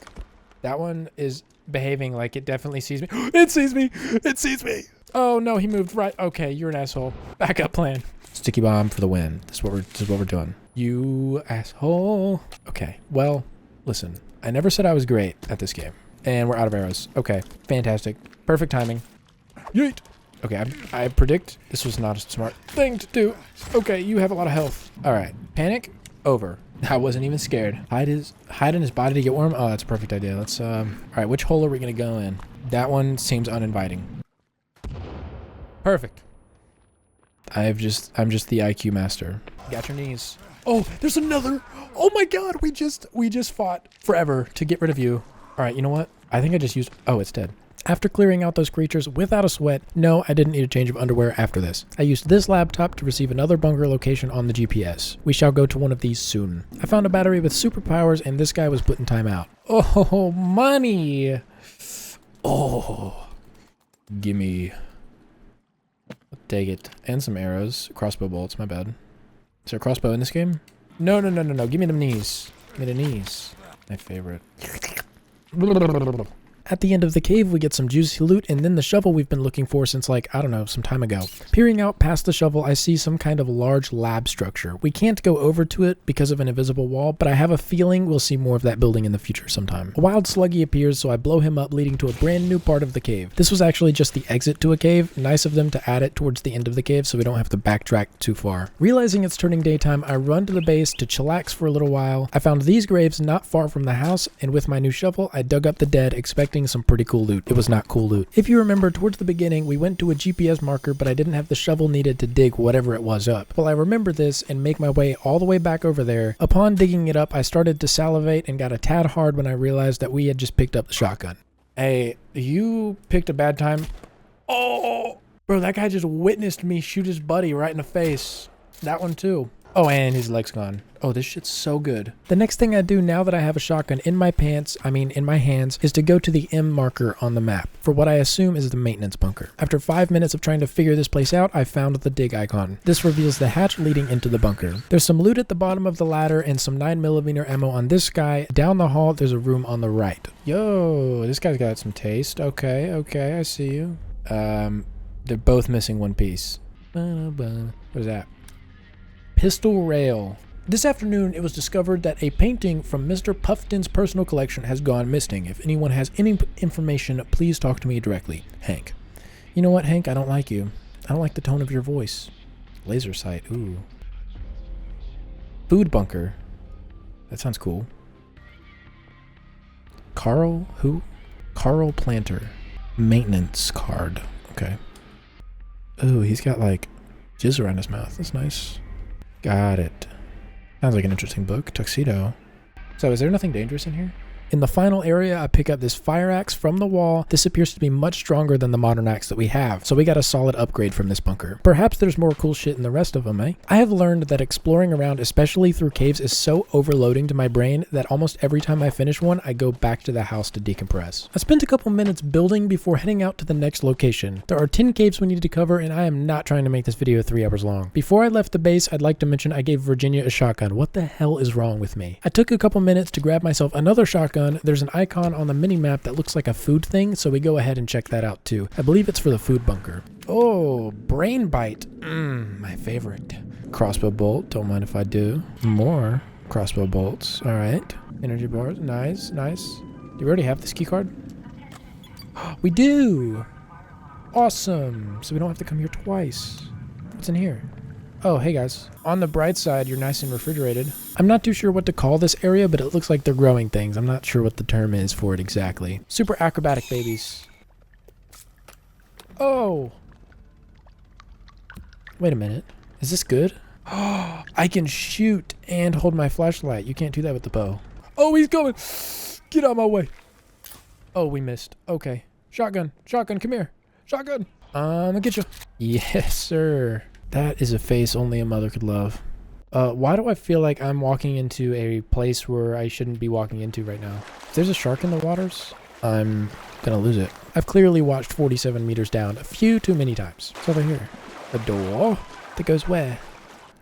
That one is behaving like it definitely sees me. It sees me! It sees me! Oh no, he moved right. Okay, you're an asshole. Backup plan. Sticky bomb for the win. This is what we're doing. You asshole. Okay, well, listen. I never said I was great at this game. And we're out of arrows. Okay, fantastic. Perfect timing. Yeet! Okay, I predict this was not a smart thing to do. Okay, you have a lot of health. All right, panic over. I wasn't even scared. Hide in his body to get warm. Oh, that's a perfect idea. Let's all right, which hole are we gonna go in? That one seems uninviting. Perfect. I'm just the IQ master. Got your knees. Oh, there's another. Oh my God, we just fought forever to get rid of you. All right, you know what? I think I just used. Oh, it's dead. After clearing out those creatures without a sweat, no, I didn't need a change of underwear after this. I used this laptop to receive another bunker location on the GPS. We shall go to one of these soon. I found a battery with superpowers and this guy was put in timeout. Oh, money! Oh, gimme. Take it. And some arrows. Crossbow bolts, my bad. Is there a crossbow in this game? No. Give me them knees. Give me the knees. My favorite. At the end of the cave, we get some juicy loot and then the shovel we've been looking for since like, I don't know, some time ago. Peering out past the shovel, I see some kind of large lab structure. We can't go over to it because of an invisible wall, but I have a feeling we'll see more of that building in the future sometime. A wild sluggy appears, so I blow him up, leading to a brand new part of the cave. This was actually just the exit to a cave. Nice of them to add it towards the end of the cave so we don't have to backtrack too far. Realizing it's turning daytime, I run to the base to chillax for a little while. I found these graves not far from the house, and with my new shovel, I dug up the dead, expecting some pretty cool loot. It was not cool loot. If you remember, towards the beginning, we went to a GPS marker, but I didn't have the shovel needed to dig whatever it was up. Well, I remember this and make my way all the way back over there. Upon digging it up, I started to salivate and got a tad hard when I realized that we had just picked up the shotgun. Hey, you picked a bad time. Oh, bro, that guy just witnessed me shoot his buddy right in the face. That one too. Oh, and his leg's gone. Oh, this shit's so good. The next thing I do now that I have a shotgun in my hands, is to go to the M marker on the map for what I assume is the maintenance bunker. After 5 minutes of trying to figure this place out, I found the dig icon. This reveals the hatch leading into the bunker. There's some loot at the bottom of the ladder and some 9mm ammo on this guy. Down the hall, there's a room on the right. Yo, this guy's got some taste. Okay, I see you. They're both missing one piece. What is that? Pistol rail. This afternoon, it was discovered that a painting from Mr. Puffton's personal collection has gone missing. If anyone has any information, please talk to me directly. Hank. You know what, Hank? I don't like you. I don't like the tone of your voice. Laser sight. Ooh. Food bunker. That sounds cool. Carl? Who? Carl Planter. Maintenance card. Okay. Ooh, he's got like Jizz around his mouth. That's nice. Got it. Sounds like an interesting book. Tuxedo. So is there nothing dangerous in here? In the final area, I pick up this fire axe from the wall. This appears to be much stronger than the modern axe that we have, so we got a solid upgrade from this bunker. Perhaps there's more cool shit in the rest of them, eh? I have learned that exploring around, especially through caves, is so overloading to my brain that almost every time I finish one, I go back to the house to decompress. I spent a couple minutes building before heading out to the next location. There are 10 caves we need to cover, and I am not trying to make this video 3 hours long. Before I left the base, I'd like to mention I gave Virginia a shotgun. What the hell is wrong with me? I took a couple minutes to grab myself another shotgun. There's an icon on the mini-map that looks like a food thing, so we go ahead and check that out too. I believe it's for the food bunker. Oh, brain bite. My favorite. Crossbow bolt, don't mind if I do. More crossbow bolts, all right. Energy bars, nice, nice. Do we already have this key card? We do! Awesome, so we don't have to come here twice. What's in here? Oh, hey guys. On the bright side, you're nice and refrigerated. I'm not too sure what to call this area, but it looks like they're growing things. I'm not sure what the term is for it exactly. Super acrobatic babies. Oh! Wait a minute. Is this good? Oh, I can shoot and hold my flashlight. You can't do that with the bow. Oh, he's coming! Get out of my way. Oh, we missed. Okay. Shotgun. Shotgun, come here. Shotgun. I'm gonna get you. Yes, sir. That is a face only a mother could love. Why do I feel like I'm walking into a place where I shouldn't be walking into right now? If there's a shark in the waters, I'm gonna lose it. I've clearly watched 47 meters down a few too many times. It's over here. A door that goes where?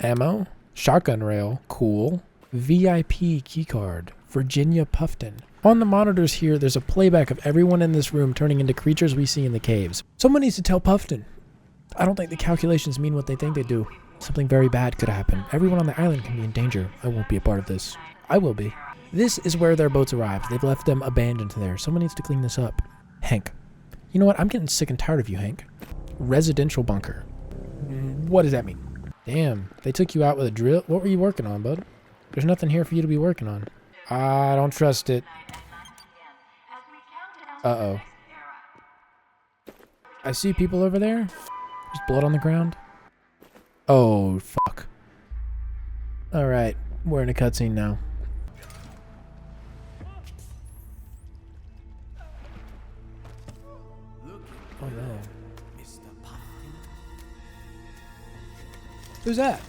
Ammo. Shotgun rail. Cool. VIP keycard. Virginia Puffton. On the monitors here, there's a playback of everyone in this room turning into creatures we see in the caves. Someone needs to tell Puffton. I don't think the calculations mean what they think they do. Something very bad could happen. Everyone on the island can be in danger. I won't be a part of this. I will be. This is where their boats arrived. They've left them abandoned there. Someone needs to clean this up. Hank. You know what? I'm getting sick and tired of you, Hank. Residential bunker. What does that mean? Damn. They took you out with a drill. What were you working on, bud? There's nothing here for you to be working on. I don't trust it. Uh-oh. I see people over there. There's blood on the ground. Oh, fuck. Alright, we're in a cutscene now. Oh no. Who's that?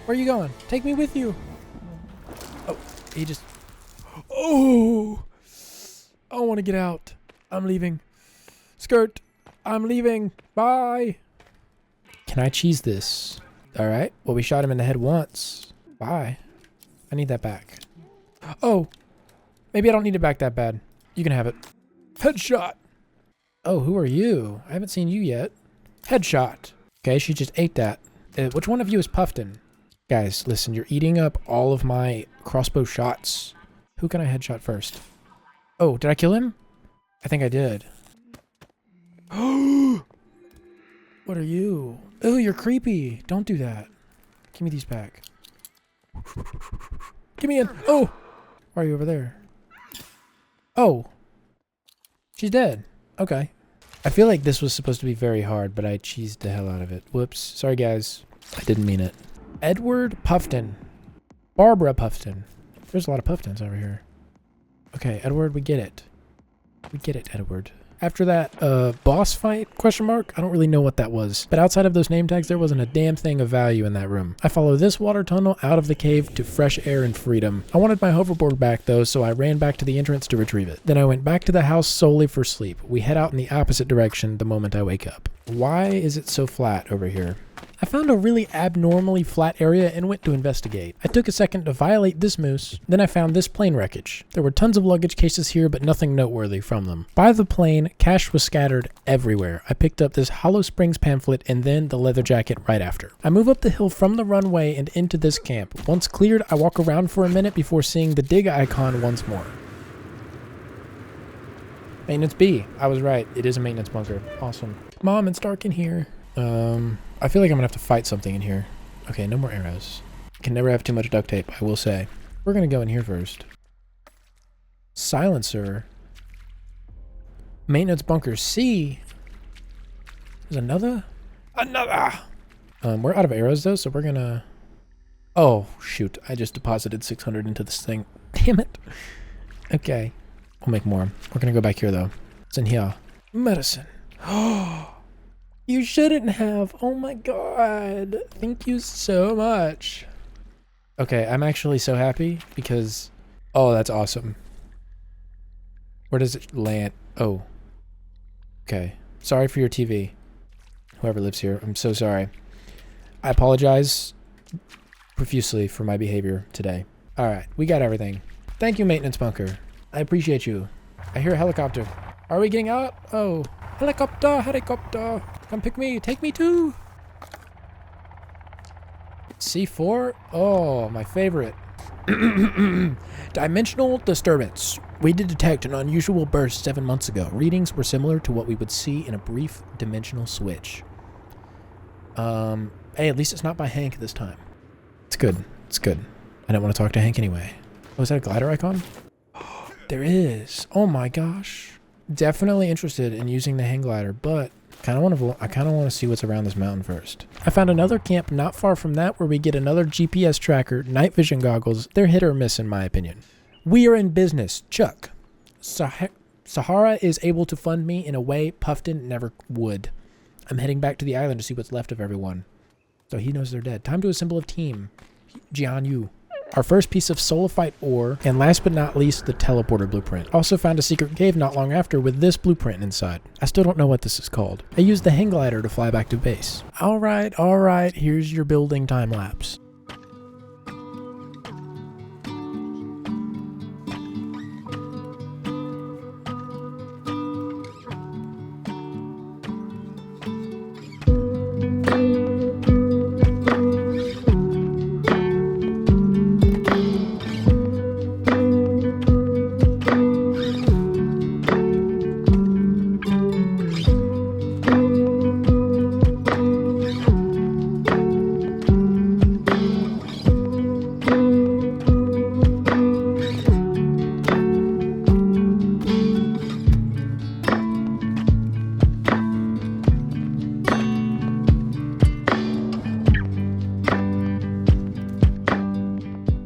Where are you going? Take me with you. Oh, he just... Oh! I want to get out. I'm leaving. Skirt. I'm leaving. Bye. Can I cheese this? Alright. Well, we shot him in the head once. Bye. I need that back. Oh. Maybe I don't need it back that bad. You can have it. Headshot. Oh, who are you? I haven't seen you yet. Headshot. Okay, she just ate that. Which one of you is Puffton? Guys, listen. You're eating up all of my crossbow shots. Who can I headshot first? Oh, did I kill him? I think I did. What are you? Oh, you're creepy. Don't do that. Give me these back. Give me in. Oh! Why are you over there? Oh. She's dead. Okay. I feel like this was supposed to be very hard, but I cheesed the hell out of it. Whoops. Sorry, guys. I didn't mean it. Edward Puffton. Barbara Puffton. There's a lot of Puftons over here. Okay, Edward, we get it. We get it, Edward. After that boss fight, question mark, I don't really know what that was. But outside of those name tags, there wasn't a damn thing of value in that room. I follow this water tunnel out of the cave to fresh air and freedom. I wanted my hoverboard back though, so I ran back to the entrance to retrieve it. Then I went back to the house solely for sleep. We head out in the opposite direction the moment I wake up. Why is it so flat over here? I found a really abnormally flat area and went to investigate. I took a second to violate this moose, then I found this plane wreckage. There were tons of luggage cases here, but nothing noteworthy from them. By the plane, cash was scattered everywhere. I picked up this Hollow Springs pamphlet and then the leather jacket right after. I move up the hill from the runway and into this camp. Once cleared, I walk around for a minute before seeing the dig icon once more. Maintenance B. I was right. It is a maintenance bunker. Awesome. Mom, it's dark in here. I feel like I'm gonna have to fight something in here. Okay, no more arrows. Can never have too much duct tape, I will say. We're gonna go in here first. Silencer. Maintenance bunker C. There's another? Another. We're out of arrows though, so we're gonna... Oh, shoot. I just deposited 600 into this thing. Damn it. Okay. We'll make more. We're gonna go back here though. It's in here. Medicine. Oh, you shouldn't have. Oh my god. Thank you so much. Okay, I'm actually so happy because... Oh, that's awesome. Where does it land? Oh. Okay. Sorry for your TV. Whoever lives here. I'm so sorry. I apologize profusely for my behavior today. Alright, we got everything. Thank you, maintenance bunker. I appreciate you. I hear a helicopter. Are we getting out? Oh. Helicopter, helicopter. Come pick me. Take me too. C4? Oh, my favorite. Dimensional disturbance. We did detect an unusual burst 7 months ago. Readings were similar to what we would see in a brief dimensional switch. Hey, at least it's not by Hank this time. It's good. It's good. I don't want to talk to Hank anyway. Oh, is that a glider icon? There is. Oh my gosh. Definitely interested in using the hang glider, but I kind of want to see what's around this mountain first. I found another camp not far from that where we get another GPS tracker, night vision goggles. They're hit or miss in my opinion. We are in business. Chuck. Sahara is able to fund me in a way Puffton never would. I'm heading back to the island to see what's left of everyone. So he knows they're dead. Time to assemble a team. Jian Yu. Our first piece of solifite ore, and last but not least, the teleporter blueprint. Also found a secret cave not long after with this blueprint inside. I still don't know what this is called. I used the hang glider to fly back to base. Alright, here's your building time lapse.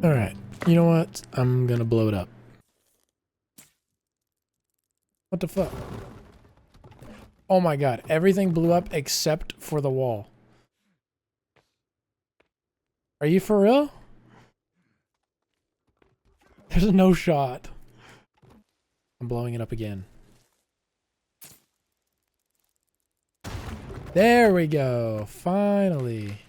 Alright, you know what? I'm gonna blow it up. What the fuck? Oh my god, everything blew up except for the wall. Are you for real? There's no shot. I'm blowing it up again. There we go, finally.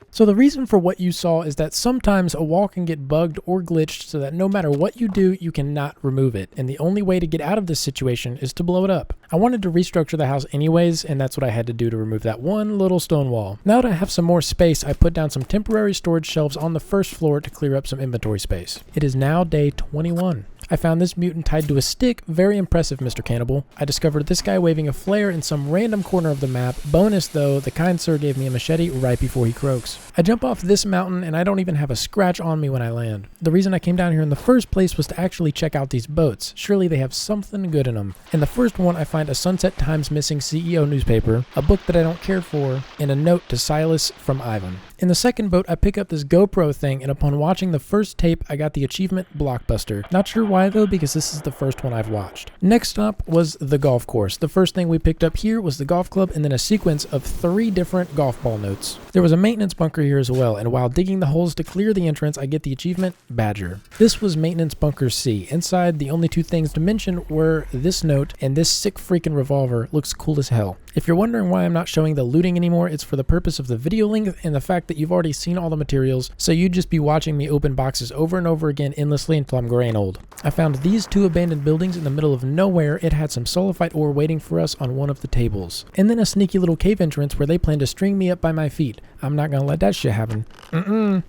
So the reason for what you saw is that sometimes a wall can get bugged or glitched so that no matter what you do, you cannot remove it. And the only way to get out of this situation is to blow it up. I wanted to restructure the house anyways, and that's what I had to do to remove that one little stone wall. Now that I have some more space, I put down some temporary storage shelves on the first floor to clear up some inventory space. It is now day 21. I found this mutant tied to a stick. Very impressive, Mr. Cannibal. I discovered this guy waving a flare in some random corner of the map. Bonus though, the kind sir gave me a machete right before he croaks. I jump off this mountain and I don't even have a scratch on me when I land. The reason I came down here in the first place was to actually check out these boats. Surely they have something good in them. In the first one, I find a Sunset Times missing CEO newspaper, a book that I don't care for, and a note to Silas from Ivan. In the second boat, I pick up this GoPro thing, and upon watching the first tape, I got the achievement Blockbuster. Not sure why though, because this is the first one I've watched. Next up was the golf course. The first thing we picked up here was the golf club and then a sequence of 3 different golf ball notes. There was a maintenance bunker here as well, and while digging the holes to clear the entrance, I get the achievement Badger. This was maintenance bunker C. Inside, the only 2 things to mention were this note and this sick freaking revolver. Looks cool as hell. If you're wondering why I'm not showing the looting anymore, it's for the purpose of the video length and the fact that you've already seen all the materials, so you'd just be watching me open boxes over and over again endlessly until I'm gray and old. I found these 2 abandoned buildings in the middle of nowhere. It had some sulfite ore waiting for us on one of the tables. And then a sneaky little cave entrance where they plan to string me up by my feet. I'm not gonna let that shit happen.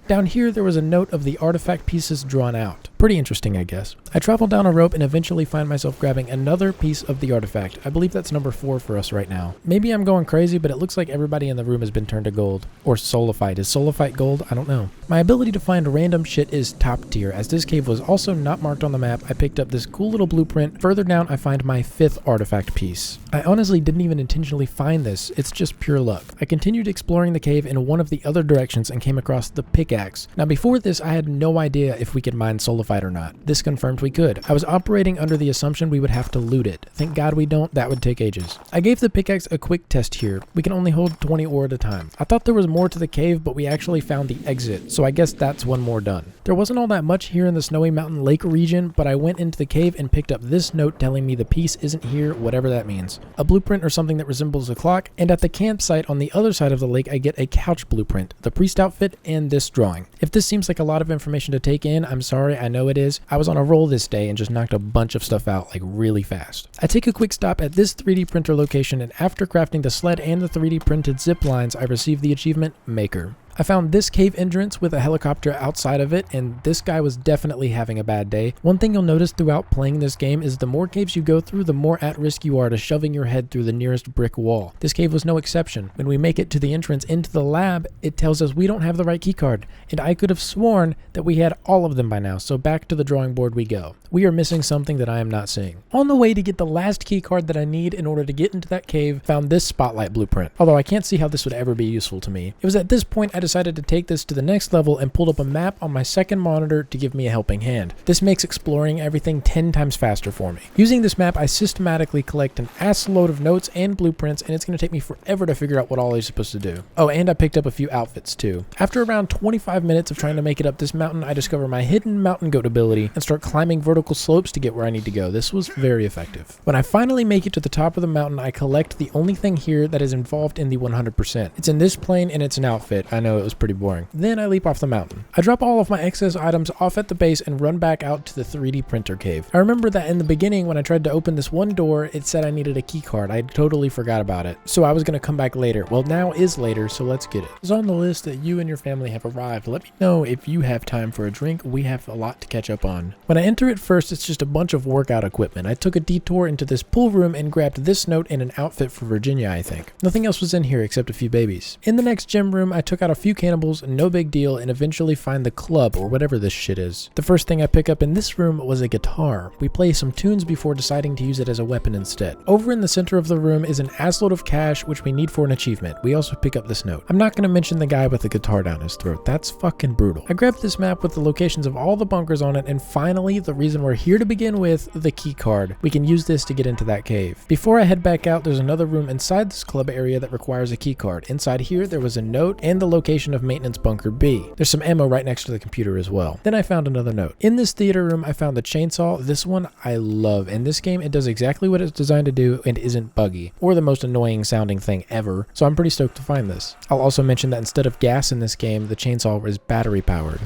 Down here, there was a note of the artifact pieces drawn out. Pretty interesting, I guess. I travel down a rope and eventually find myself grabbing another piece of the artifact. I believe that's number 4 for us right now. Maybe I'm going crazy, but it looks like everybody in the room has been turned to gold. Or Soulifite. Is Soulifite gold? I don't know. My ability to find random shit is top tier. As this cave was also not marked on the map, I picked up this cool little blueprint. Further down, I find my 5th artifact piece. I honestly didn't even intentionally find this. It's just pure luck. I continued exploring the cave in one of the other directions and came across the pickaxe. Now before this, I had no idea if we could mine Soulifite or not. This confirmed we could. I was operating under the assumption we would have to loot it. Thank God we don't. That would take ages. I gave the pickaxe a quick test here. We can only hold 20 ore at a time. I thought there was more to the cave, but we actually found the exit, so I guess that's one more done. There wasn't all that much here in the Snowy Mountain Lake region, but I went into the cave and picked up this note telling me the piece isn't here, whatever that means. A blueprint or something that resembles a clock, and at the campsite on the other side of the lake I get a couch blueprint, the priest outfit, and this drawing. If this seems like a lot of information to take in, I'm sorry, I know it is. I was on a roll this day and just knocked a bunch of stuff out like really fast. I take a quick stop at this 3D printer location, and after crafting the sled and the 3D printed zip lines, I received the achievement Maker. I found this cave entrance with a helicopter outside of it, and this guy was definitely having a bad day. One thing you'll notice throughout playing this game is the more caves you go through, the more at risk you are to shoving your head through the nearest brick wall. This cave was no exception. When we make it to the entrance into the lab, it tells us we don't have the right keycard, and I could have sworn that we had all of them by now, so back to the drawing board we go. We are missing something that I am not seeing. On the way to get the last keycard that I need in order to get into that cave, found this spotlight blueprint, although I can't see how this would ever be useful to me. It was at this point I decided to take this to the next level and pulled up a map on my second monitor to give me a helping hand. This makes exploring everything 10 times faster for me. Using this map, I systematically collect an ass load of notes and blueprints, and it's going to take me forever to figure out what all I'm supposed to do. Oh, and I picked up a few outfits too. After around 25 minutes of trying to make it up this mountain, I discover my hidden mountain goat ability and start climbing vertical slopes to get where I need to go. This was very effective. When I finally make it to the top of the mountain, I collect the only thing here that is involved in the 100%. It's in this plane and it's an outfit. I know it was pretty boring. Then I leap off the mountain. I drop all of my excess items off at the base and run back out to the 3D printer cave. I remember that in the beginning when I tried to open this one door, it said I needed a key card. I totally forgot about it. So I was going to come back later. Well, now is later, so let's get it. It's on the list that you and your family have arrived. Let me know if you have time for a drink. We have a lot to catch up on. When I enter it first, it's just a bunch of workout equipment. I took a detour into this pool room and grabbed this note and an outfit for Virginia, I think. Nothing else was in here except a few babies. In the next gym room, I took out a few cannibals, no big deal, and eventually find the club or whatever this shit is. The first thing I pick up in this room was a guitar. We play some tunes before deciding to use it as a weapon instead. Over in the center of the room is an assload of cash, which we need for an achievement. We also pick up this note. I'm not going to mention the guy with the guitar down his throat. That's fucking brutal. I grabbed this map with the locations of all the bunkers on it, and finally, the reason we're here to begin with, the key card. We can use this to get into that cave. Before I head back out, there's another room inside this club area that requires a key card. Inside here, there was a note and the location of maintenance bunker B. There's some ammo right next to the computer as well. Then I found another note. In this theater room, I found the chainsaw. This one I love. In this game, it does exactly what it's designed to do and isn't buggy or the most annoying sounding thing ever. So I'm pretty stoked to find this. I'll also mention that instead of gas in this game, the chainsaw is battery powered.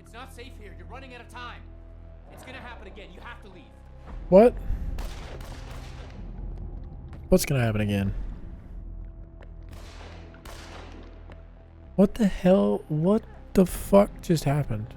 It's not safe here. You're running out of time. It's gonna happen again. You have to leave. What? What's gonna happen again? What the hell? What the fuck just happened?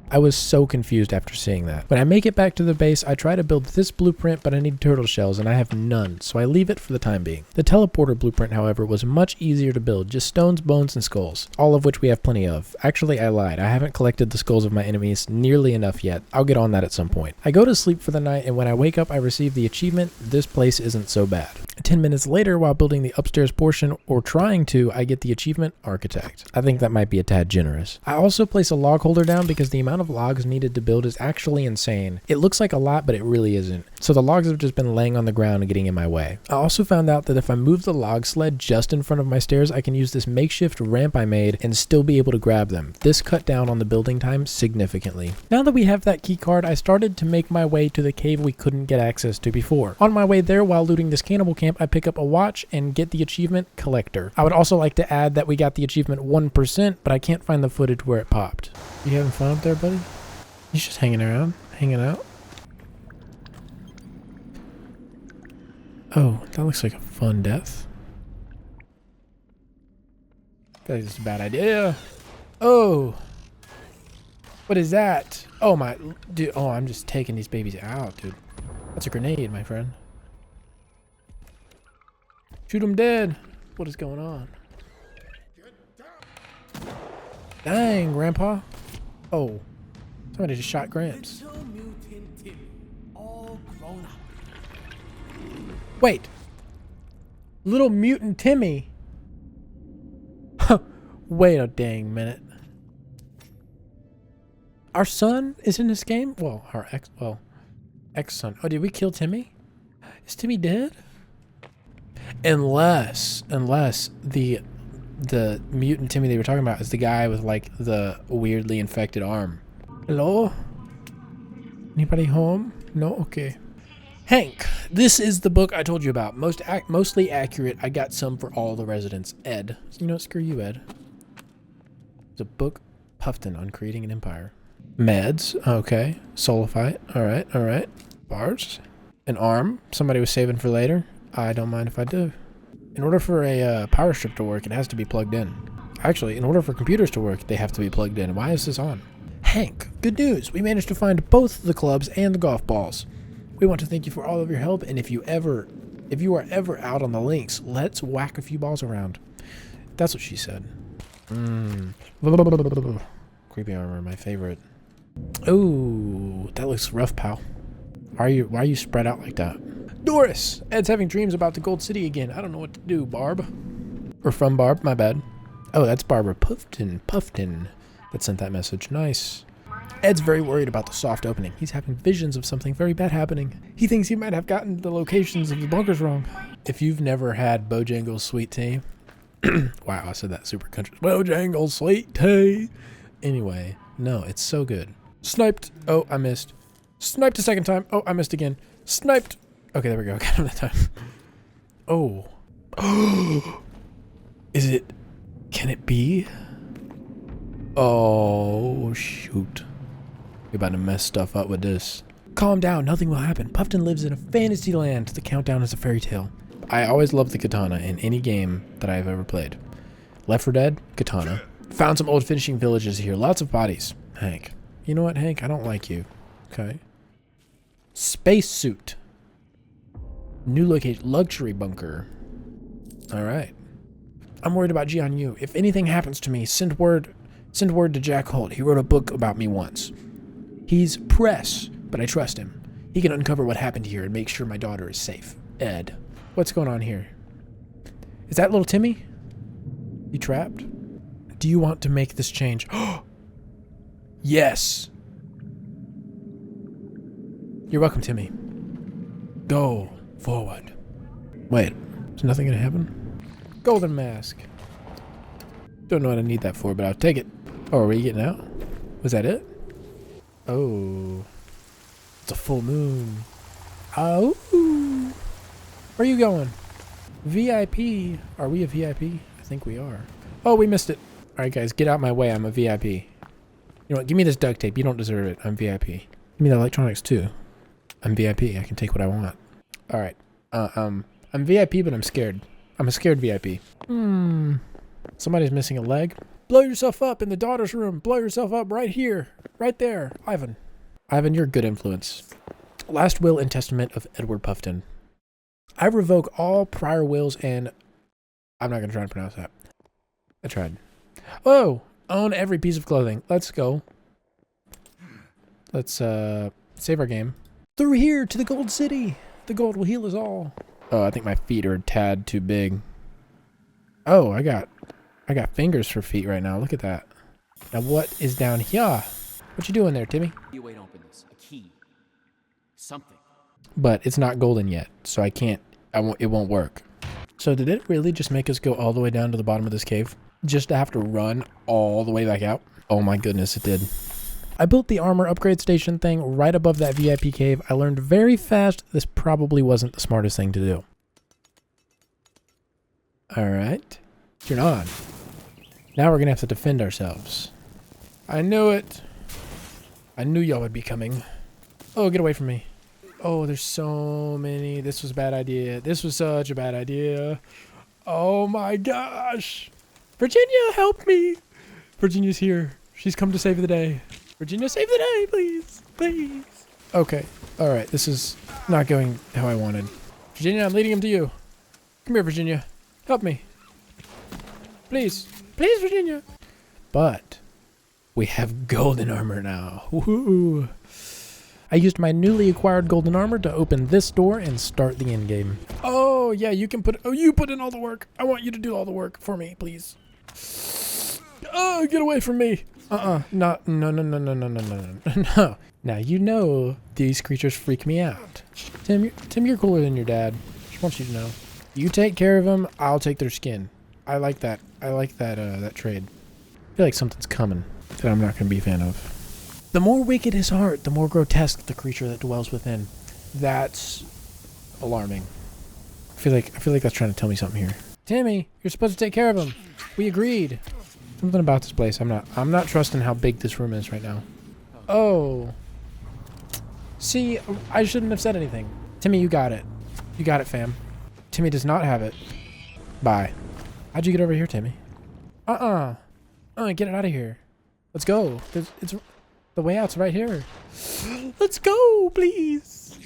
I was so confused after seeing that. When I make it back to the base, I try to build this blueprint, but I need turtle shells and I have none, so I leave it for the time being. The teleporter blueprint, however, was much easier to build, just stones, bones, and skulls, all of which we have plenty of. Actually, I lied. I haven't collected the skulls of my enemies nearly enough yet. I'll get on that at some point. I go to sleep for the night, and when I wake up, I receive the achievement, This Place Isn't So Bad. 10 minutes later, while building the upstairs portion, or trying to, I get the achievement, Architect. I think that might be a tad generous. I also place a log holder down because the amount of logs needed to build is actually insane. It looks like a lot, but it really isn't. So the logs have just been laying on the ground and getting in my way. I also found out that if I move the log sled just in front of my stairs, I can use this makeshift ramp I made and still be able to grab them. This cut down on the building time significantly. Now that we have that key card, I started to make my way to the cave we couldn't get access to before. On my way there, while looting this cannibal camp, I pick up a watch and get the achievement Collector. I would also like to add that we got the achievement 1%, but I can't find the footage where it popped. You having fun up there, buddy? He's just hanging around, hanging out. Oh, that looks like a fun death. That is a bad idea. Oh. What is that? Oh my, dude. Oh, I'm just taking these babies out, dude. That's a grenade, my friend. Shoot them dead. What is going on? Dang, Grandpa. Oh. Somebody just shot Gramps. Wait. Little mutant Timmy. Wait a dang minute. Our son is in this game? Well, our ex-son. Oh, did we kill Timmy? Is Timmy dead? Unless the mutant Timmy they were talking about is the guy with like the weirdly infected arm. Hello? Anybody home? No? Okay. Hank, this is the book I told you about. Mostly accurate. I got some for all the residents. Ed. You know what? Screw you, Ed. It's a book, Puffton, on creating an empire. Meds. Okay. Solify. Alright, alright. Bars. An arm. Somebody was saving for later. I don't mind if I do. In order for a power strip to work, it has to be plugged in. Actually, in order for computers to work, they have to be plugged in. Why is this on? Hank, good news. We managed to find both the clubs and the golf balls. We want to thank you for all of your help, and if you are ever out on the links, let's whack a few balls around. That's what she said. Creepy armor, my favorite. Ooh, that looks rough, pal. Why are you spread out like that? Doris! Ed's having dreams about the Gold City again. I don't know what to do, Barb. Or from Barb, my bad. Oh, that's Barbara Puffton that sent that message. Nice. Ed's very worried about the soft opening. He's having visions of something very bad happening. He thinks he might have gotten the locations of the bunkers wrong. If you've never had Bojangles sweet tea. Wow, I said that super country. Bojangles sweet tea. Anyway, no, it's so good. Sniped. Oh, I missed. Sniped a second time. Oh, I missed again. Sniped. Okay, there we go. Got him that time. Oh. Is it? Can it be? Oh, shoot. We're about to mess stuff up with this. Calm down. Nothing will happen. Puffton lives in a fantasy land. The countdown is a fairy tale. I always loved the katana in any game that I've ever played. Left 4 Dead, katana. Found some old fishing villages here. Lots of bodies. Hank. You know what, Hank? I don't like you. Okay. Spacesuit. New location. Luxury bunker. Alright. I'm worried about Jian-Yu. If anything happens to me, send word to Jack Holt. He wrote a book about me once. He's press, but I trust him. He can uncover what happened here and make sure my daughter is safe. Ed. What's going on here? Is that little Timmy? You trapped? Do you want to make this change? Yes. You're welcome, Timmy. Go forward. Wait, is nothing gonna happen? Golden mask. Don't know what I need that for, but I'll take it. Oh, are we getting out? Was that it? Oh. It's a full moon. Oh. Where are you going? VIP. Are we a VIP? I think we are. Oh, we missed it. Alright, guys, get out my way. I'm a VIP. You know what? Give me this duct tape. You don't deserve it. I'm VIP. Give me the electronics, too. I'm VIP. I can take what I want. Alright. I'm VIP, but I'm scared. I'm a scared VIP. Somebody's missing a leg. Blow yourself up in the daughter's room. Blow yourself up right here. Right there. Ivan. Ivan, you're a good influence. Last will and testament of Edward Puffton. I revoke all prior wills and... I'm not going to try and pronounce that. I tried. Oh! Own every piece of clothing. Let's go. Let's save our game. Through here to the Gold City. The gold will heal us all. Oh, I think my feet are a tad too big. Oh, I got fingers for feet right now. Look at that. Now what is down here? What you doing there, Timmy? You wait, open this. A key. Something. But it's not golden yet, so I can't. It won't work. So did it really just make us go all the way down to the bottom of this cave? Just to have to run all the way back out? Oh my goodness, it did. I built the armor upgrade station thing right above that VIP cave. I learned very fast this probably wasn't the smartest thing to do. Alright. Turn on. Now we're gonna have to defend ourselves. I knew it. I knew y'all would be coming. Oh, get away from me. Oh, there's so many. This was a bad idea. This was such a bad idea. Oh my gosh. Virginia, help me. Virginia's here. She's come to save the day. Virginia, save the day, please. Please. Okay. All right. This is not going how I wanted. Virginia, I'm leading him to you. Come here, Virginia. Help me. Please. Please, Virginia. But we have golden armor now. Woohoo. I used my newly acquired golden armor to open this door and start the endgame. Oh, yeah, you can you put in all the work. I want you to do all the work for me, please. Oh, get away from me. No. Now, you know these creatures freak me out. Tim, you're cooler than your dad. Just want you to know. You take care of them, I'll take their skin. I like that. I like that trade. I feel like something's coming that I'm not going to be a fan of. The more wicked his heart, the more grotesque the creature that dwells within. That's alarming. I feel like that's trying to tell me something here. Timmy, you're supposed to take care of him. We agreed. Something about this place. I'm not trusting how big this room is right now. Oh. See, I shouldn't have said anything. Timmy, you got it. You got it, fam. Timmy does not have it. Bye. How'd you get over here, Timmy? Get it out of here. Let's go. It's the way out's right here. Let's go, please.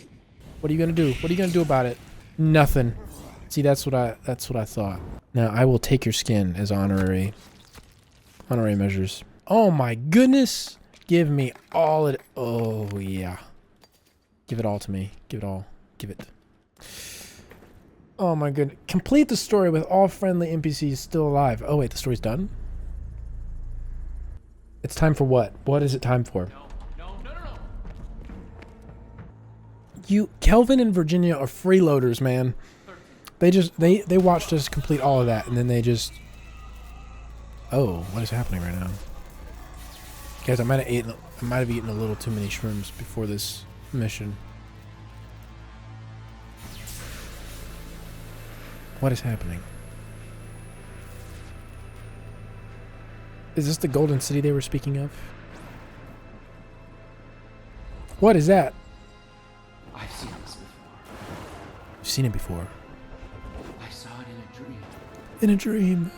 What are you gonna do? What are you gonna do about it? Nothing. See, that's what I thought. Now I will take your skin as honorary measures. Oh my goodness! Give me all it. Oh yeah. Give it all to me. Give it all. Give it. Oh my goodness. Complete the story with all friendly NPCs still alive. Oh wait, the story's done? It's time for what? What is it time for? No. Kelvin and Virginia are freeloaders, man. They watched us complete all of that, and then they just... Oh, what is happening right now? Guys, I might have eaten a little too many shrooms before this mission. What is happening? Is this the golden city they were speaking of? What is that? I've seen this before. You've seen it before. I saw it in a dream. In a dream.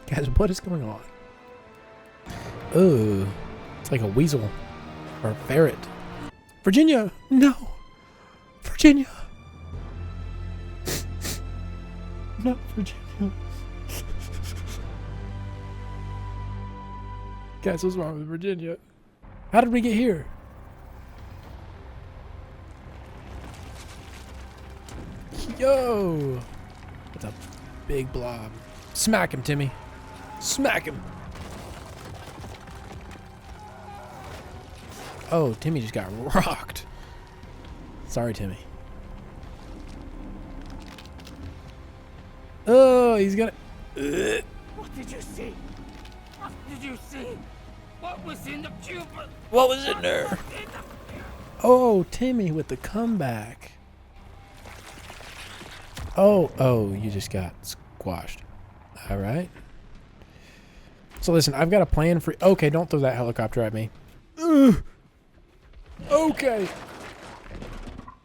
Guys, what is going on? Oh, it's like a weasel or a ferret. Virginia, no. Virginia. Not Virginia. Guys, what's wrong with Virginia? How did we get here? Yo! It's a big blob. Smack him, Timmy. Smack him. Oh, Timmy just got rocked. Sorry, Timmy. Oh, he's gonna... What did you see? What did you see? What was in the cube? What was in there? Oh, Timmy with the comeback. Oh, you just got squashed. All right. So listen, I've got a plan for... Okay, don't throw that helicopter at me. Ugh. Okay.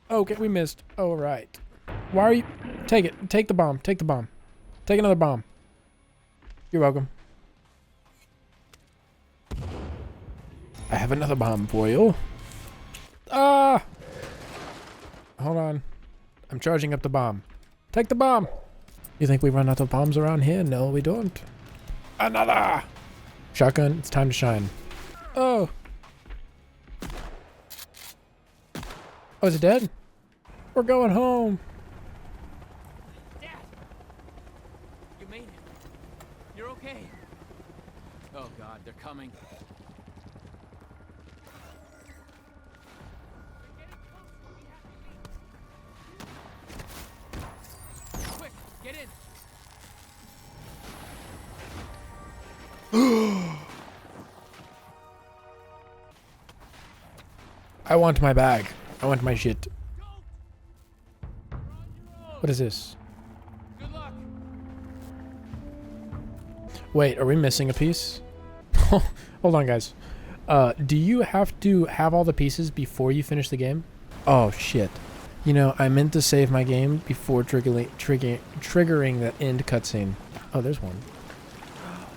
Okay, we missed. All right. Why are you... Take it. Take the bomb. Take the bomb. Take another bomb. You're welcome. I have another bomb for you. Ah! Hold on. I'm charging up the bomb. Take the bomb. You think we run out of bombs around here? No, we don't. Another! Shotgun, it's time to shine. Oh. Oh, is it dead? We're going home. Dad! You made it. You're okay. Oh God, they're coming. Quick, get in. I want my bag. I want my shit. What is this? Good luck. Wait, are we missing a piece? Hold on, guys. Do you have to have all the pieces before you finish the game? Oh, shit. You know, I meant to save my game before triggering that end cutscene. Oh, there's one.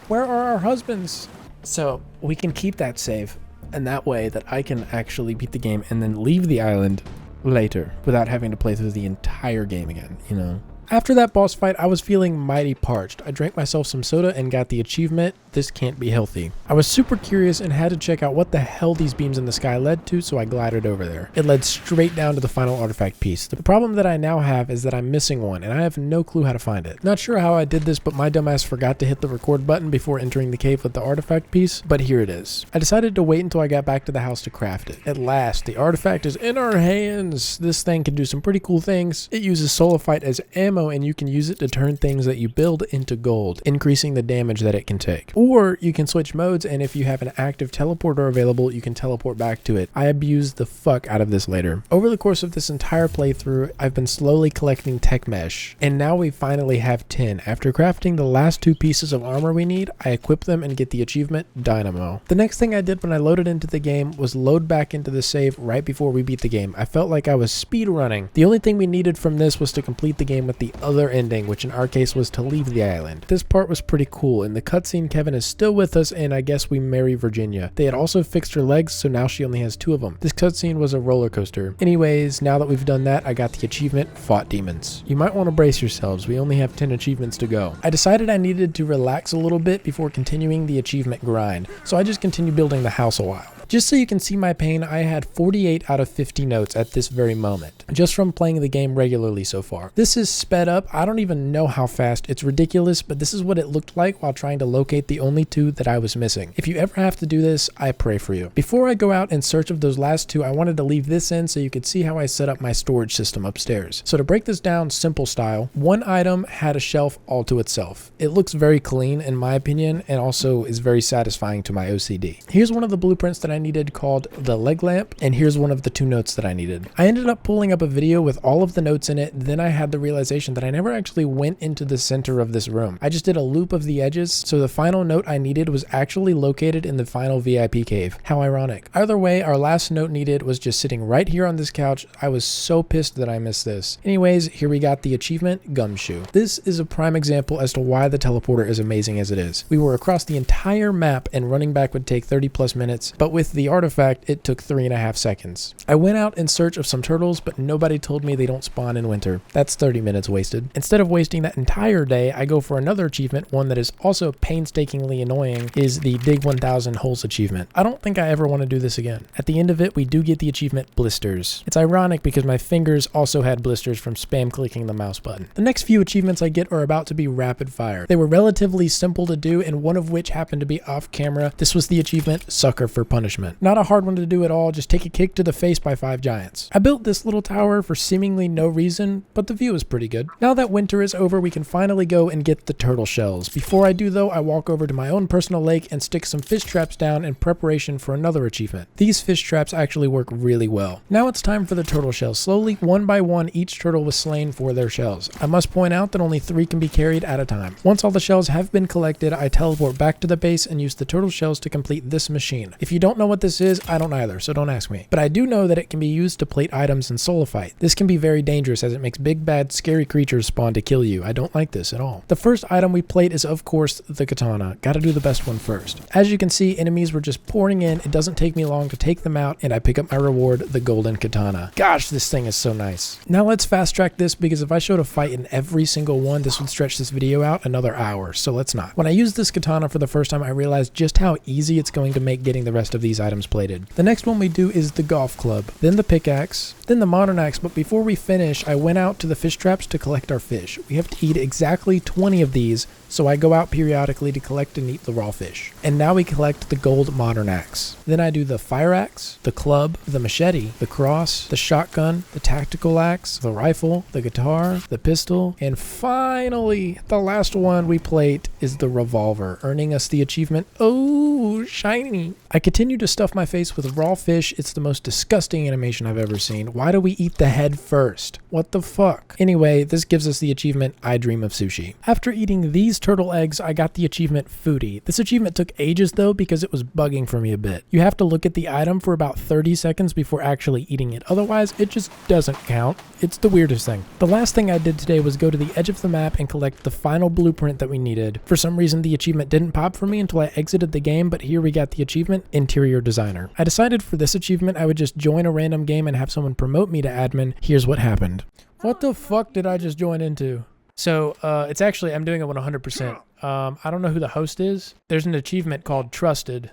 Where are our husbands? So we can keep that save, and that way that I can actually beat the game and then leave the island later without having to play through the entire game again, you know? After that boss fight, I was feeling mighty parched. I drank myself some soda and got the achievement, "This can't be healthy." I was super curious and had to check out what the hell these beams in the sky led to, so I glided over there. It led straight down to the final artifact piece. The problem that I now have is that I'm missing one, and I have no clue how to find it. Not sure how I did this, but my dumbass forgot to hit the record button before entering the cave with the artifact piece, but here it is. I decided to wait until I got back to the house to craft it. At last, the artifact is in our hands. This thing can do some pretty cool things. It uses sulfite as ammo, and you can use it to turn things that you build into gold, increasing the damage that it can take. Or you can switch modes, and if you have an active teleporter available, you can teleport back to it. I abused the fuck out of this later. Over the course of this entire playthrough, I've been slowly collecting tech mesh, and now we finally have 10. After crafting the last 2 pieces of armor we need, I equip them and get the achievement Dynamo. The next thing I did when I loaded into the game was load back into the save right before we beat the game. I felt like I was speed running. The only thing we needed from this was to complete the game with the other ending, which in our case was to leave the island. This part was pretty cool. In the cutscene, Kevin is still with us, and I guess we marry Virginia. They had also fixed her legs, so now she only has 2 of them. This cutscene was a roller coaster. Anyways, now that we've done that, I got the achievement Fought Demons. You might want to brace yourselves. We only have 10 achievements to go. I decided I needed to relax a little bit before continuing the achievement grind, so I just continued building the house a while. Just so you can see my pain, I had 48 out of 50 notes at this very moment, just from playing the game regularly so far. This is sped up. I don't even know how fast. It's ridiculous, but this is what it looked like while trying to locate the only 2 that I was missing. If you ever have to do this, I pray for you. Before I go out in search of those last 2, I wanted to leave this in so you could see how I set up my storage system upstairs. So to break this down simple style, one item had a shelf all to itself. It looks very clean in my opinion, and also is very satisfying to my OCD. Here's one of the blueprints that I needed called the leg lamp, and here's one of the 2 notes that I needed. I ended up pulling up a video with all of the notes in it. Then I had the realization that I never actually went into the center of this room. I just did a loop of the edges, so the final note I needed was actually located in the final VIP cave. How ironic. Either way, our last note needed was just sitting right here on this couch. I was so pissed that I missed this. Anyways, here we got the achievement Gumshoe. This is a prime example as to why the teleporter is amazing as it is. We were across the entire map, and running back would take 30+ minutes, but with the artifact, it took 3.5 seconds. I went out in search of some turtles, but nobody told me they don't spawn in winter. That's 30 minutes wasted. Instead of wasting that entire day, I go for another achievement, one that is also painstakingly annoying, is the Dig 1000 Holes achievement. I don't think I ever want to do this again. At the end of it, we do get the achievement Blisters. It's ironic because my fingers also had blisters from spam clicking the mouse button. The next few achievements I get are about to be rapid fire. They were relatively simple to do, and one of which happened to be off camera. This was the achievement Sucker for Punishment. Not a hard one to do at all, just take a kick to the face by 5 giants. I built this little tower for seemingly no reason, but the view is pretty good. Now that winter is over, we can finally go and get the turtle shells. Before I do though, I walk over to my own personal lake and stick some fish traps down in preparation for another achievement. These fish traps actually work really well. Now it's time for the turtle shells. Slowly, one by one, each turtle was slain for their shells. I must point out that only 3 can be carried at a time. Once all the shells have been collected, I teleport back to the base and use the turtle shells to complete this machine. If you don't know what this is, I don't either, so don't ask me. But I do know that it can be used to plate items in solo fight. This can be very dangerous as it makes big bad scary creatures spawn to kill you. I don't like this at all. The first item we plate is of course the katana. Gotta do the best one first. As you can see, enemies were just pouring in. It doesn't take me long to take them out, and I pick up my reward, the golden katana. Gosh, this thing is so nice. Now let's fast track this, because if I showed a fight in every single one, this would stretch this video out another hour, so let's not. When I used this katana for the first time, I realized just how easy it's going to make getting the rest of these items plated. The next one we do is the golf club, then the pickaxe, then the modern axe, but before we finish, I went out to the fish traps to collect our fish. We have to eat exactly 20 of these, so I go out periodically to collect and eat the raw fish. And now we collect the gold modern axe. Then I do the fire axe, the club, the machete, the cross, the shotgun, the tactical axe, the rifle, the guitar, the pistol, and finally, the last one we plate is the revolver, earning us the achievement, oh, shiny. I continue to stuff my face with raw fish. It's the most disgusting animation I've ever seen. Why do we eat the head first? What the fuck? Anyway, this gives us the achievement, I dream of sushi. After eating these these turtle eggs, I got the achievement Foodie. This achievement took ages though because it was bugging for me a bit. You have to look at the item for about 30 seconds before actually eating it. Otherwise, it just doesn't count. It's the weirdest thing. The last thing I did today was go to the edge of the map and collect the final blueprint that we needed. For some reason, the achievement didn't pop for me until I exited the game, but here we got the achievement, Interior Designer. I decided for this achievement, I would just join a random game and have someone promote me to admin. Here's what happened. What the fuck did I just join into? So it's actually, I'm doing it 100%. I don't know who the host is. There's an achievement called Trusted.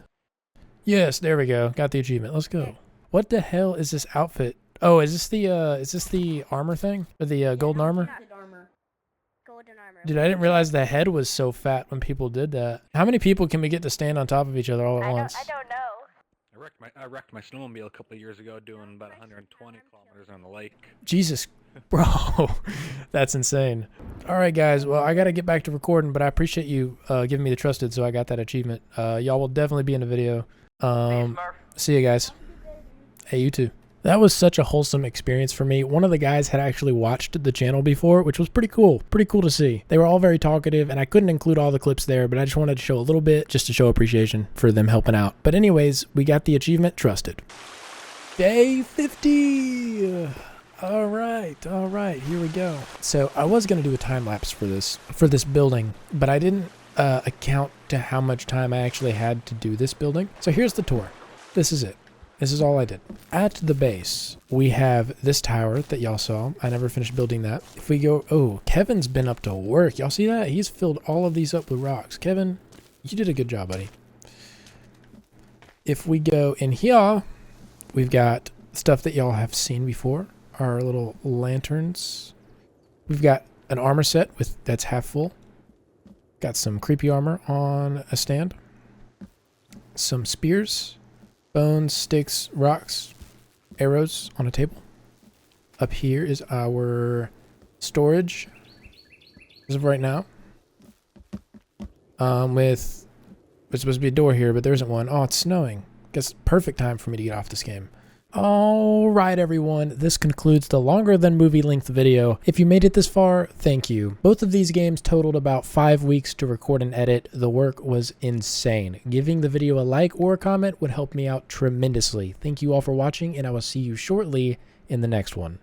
Yes, there we go. Got the achievement. Let's go. What the hell is this outfit? Oh, is this the armor thing? Or the golden armor? Golden armor. Dude, I didn't realize the head was so fat when people did that. How many people can we get to stand on top of each other all at once? I don't know. I wrecked my snowmobile a couple of years ago doing about 120 kilometers on the lake. Jesus, bro, that's insane. All right, guys. Well, I got to get back to recording, but I appreciate you giving me the trusted, so I got that achievement. Y'all will definitely be in the video. See you guys. Hey, you too. That was such a wholesome experience for me. One of the guys had actually watched the channel before, which was pretty cool. Pretty cool to see. They were all very talkative, and I couldn't include all the clips there, but I just wanted to show a little bit just to show appreciation for them helping out. But anyways, we got the achievement Trusted. Day 50! All right, here we go. So I was going to do a time lapse for this building, but I didn't account to how much time I actually had to do this building. So here's the tour. This is it. This is all I did. At the base, we have this tower that y'all saw. I never finished building that. If we go, oh, Kevin's been up to work. Y'all see that? He's filled all of these up with rocks. Kevin, you did a good job, buddy. If we go in here, we've got stuff that y'all have seen before. Our little lanterns. We've got an armor set that's half full. Got some creepy armor on a stand. Some spears. Bones, sticks, rocks, arrows on a table. Up here is our storage as of right now. There's supposed to be a door here, but there isn't one. Oh, it's snowing. Guess perfect time for me to get off this game. All right, everyone. This concludes the longer than movie length video. If you made it this far, thank you. Both of these games totaled about 5 weeks to record and edit. The work was insane. Giving the video a like or a comment would help me out tremendously. Thank you all for watching, and I will see you shortly in the next one.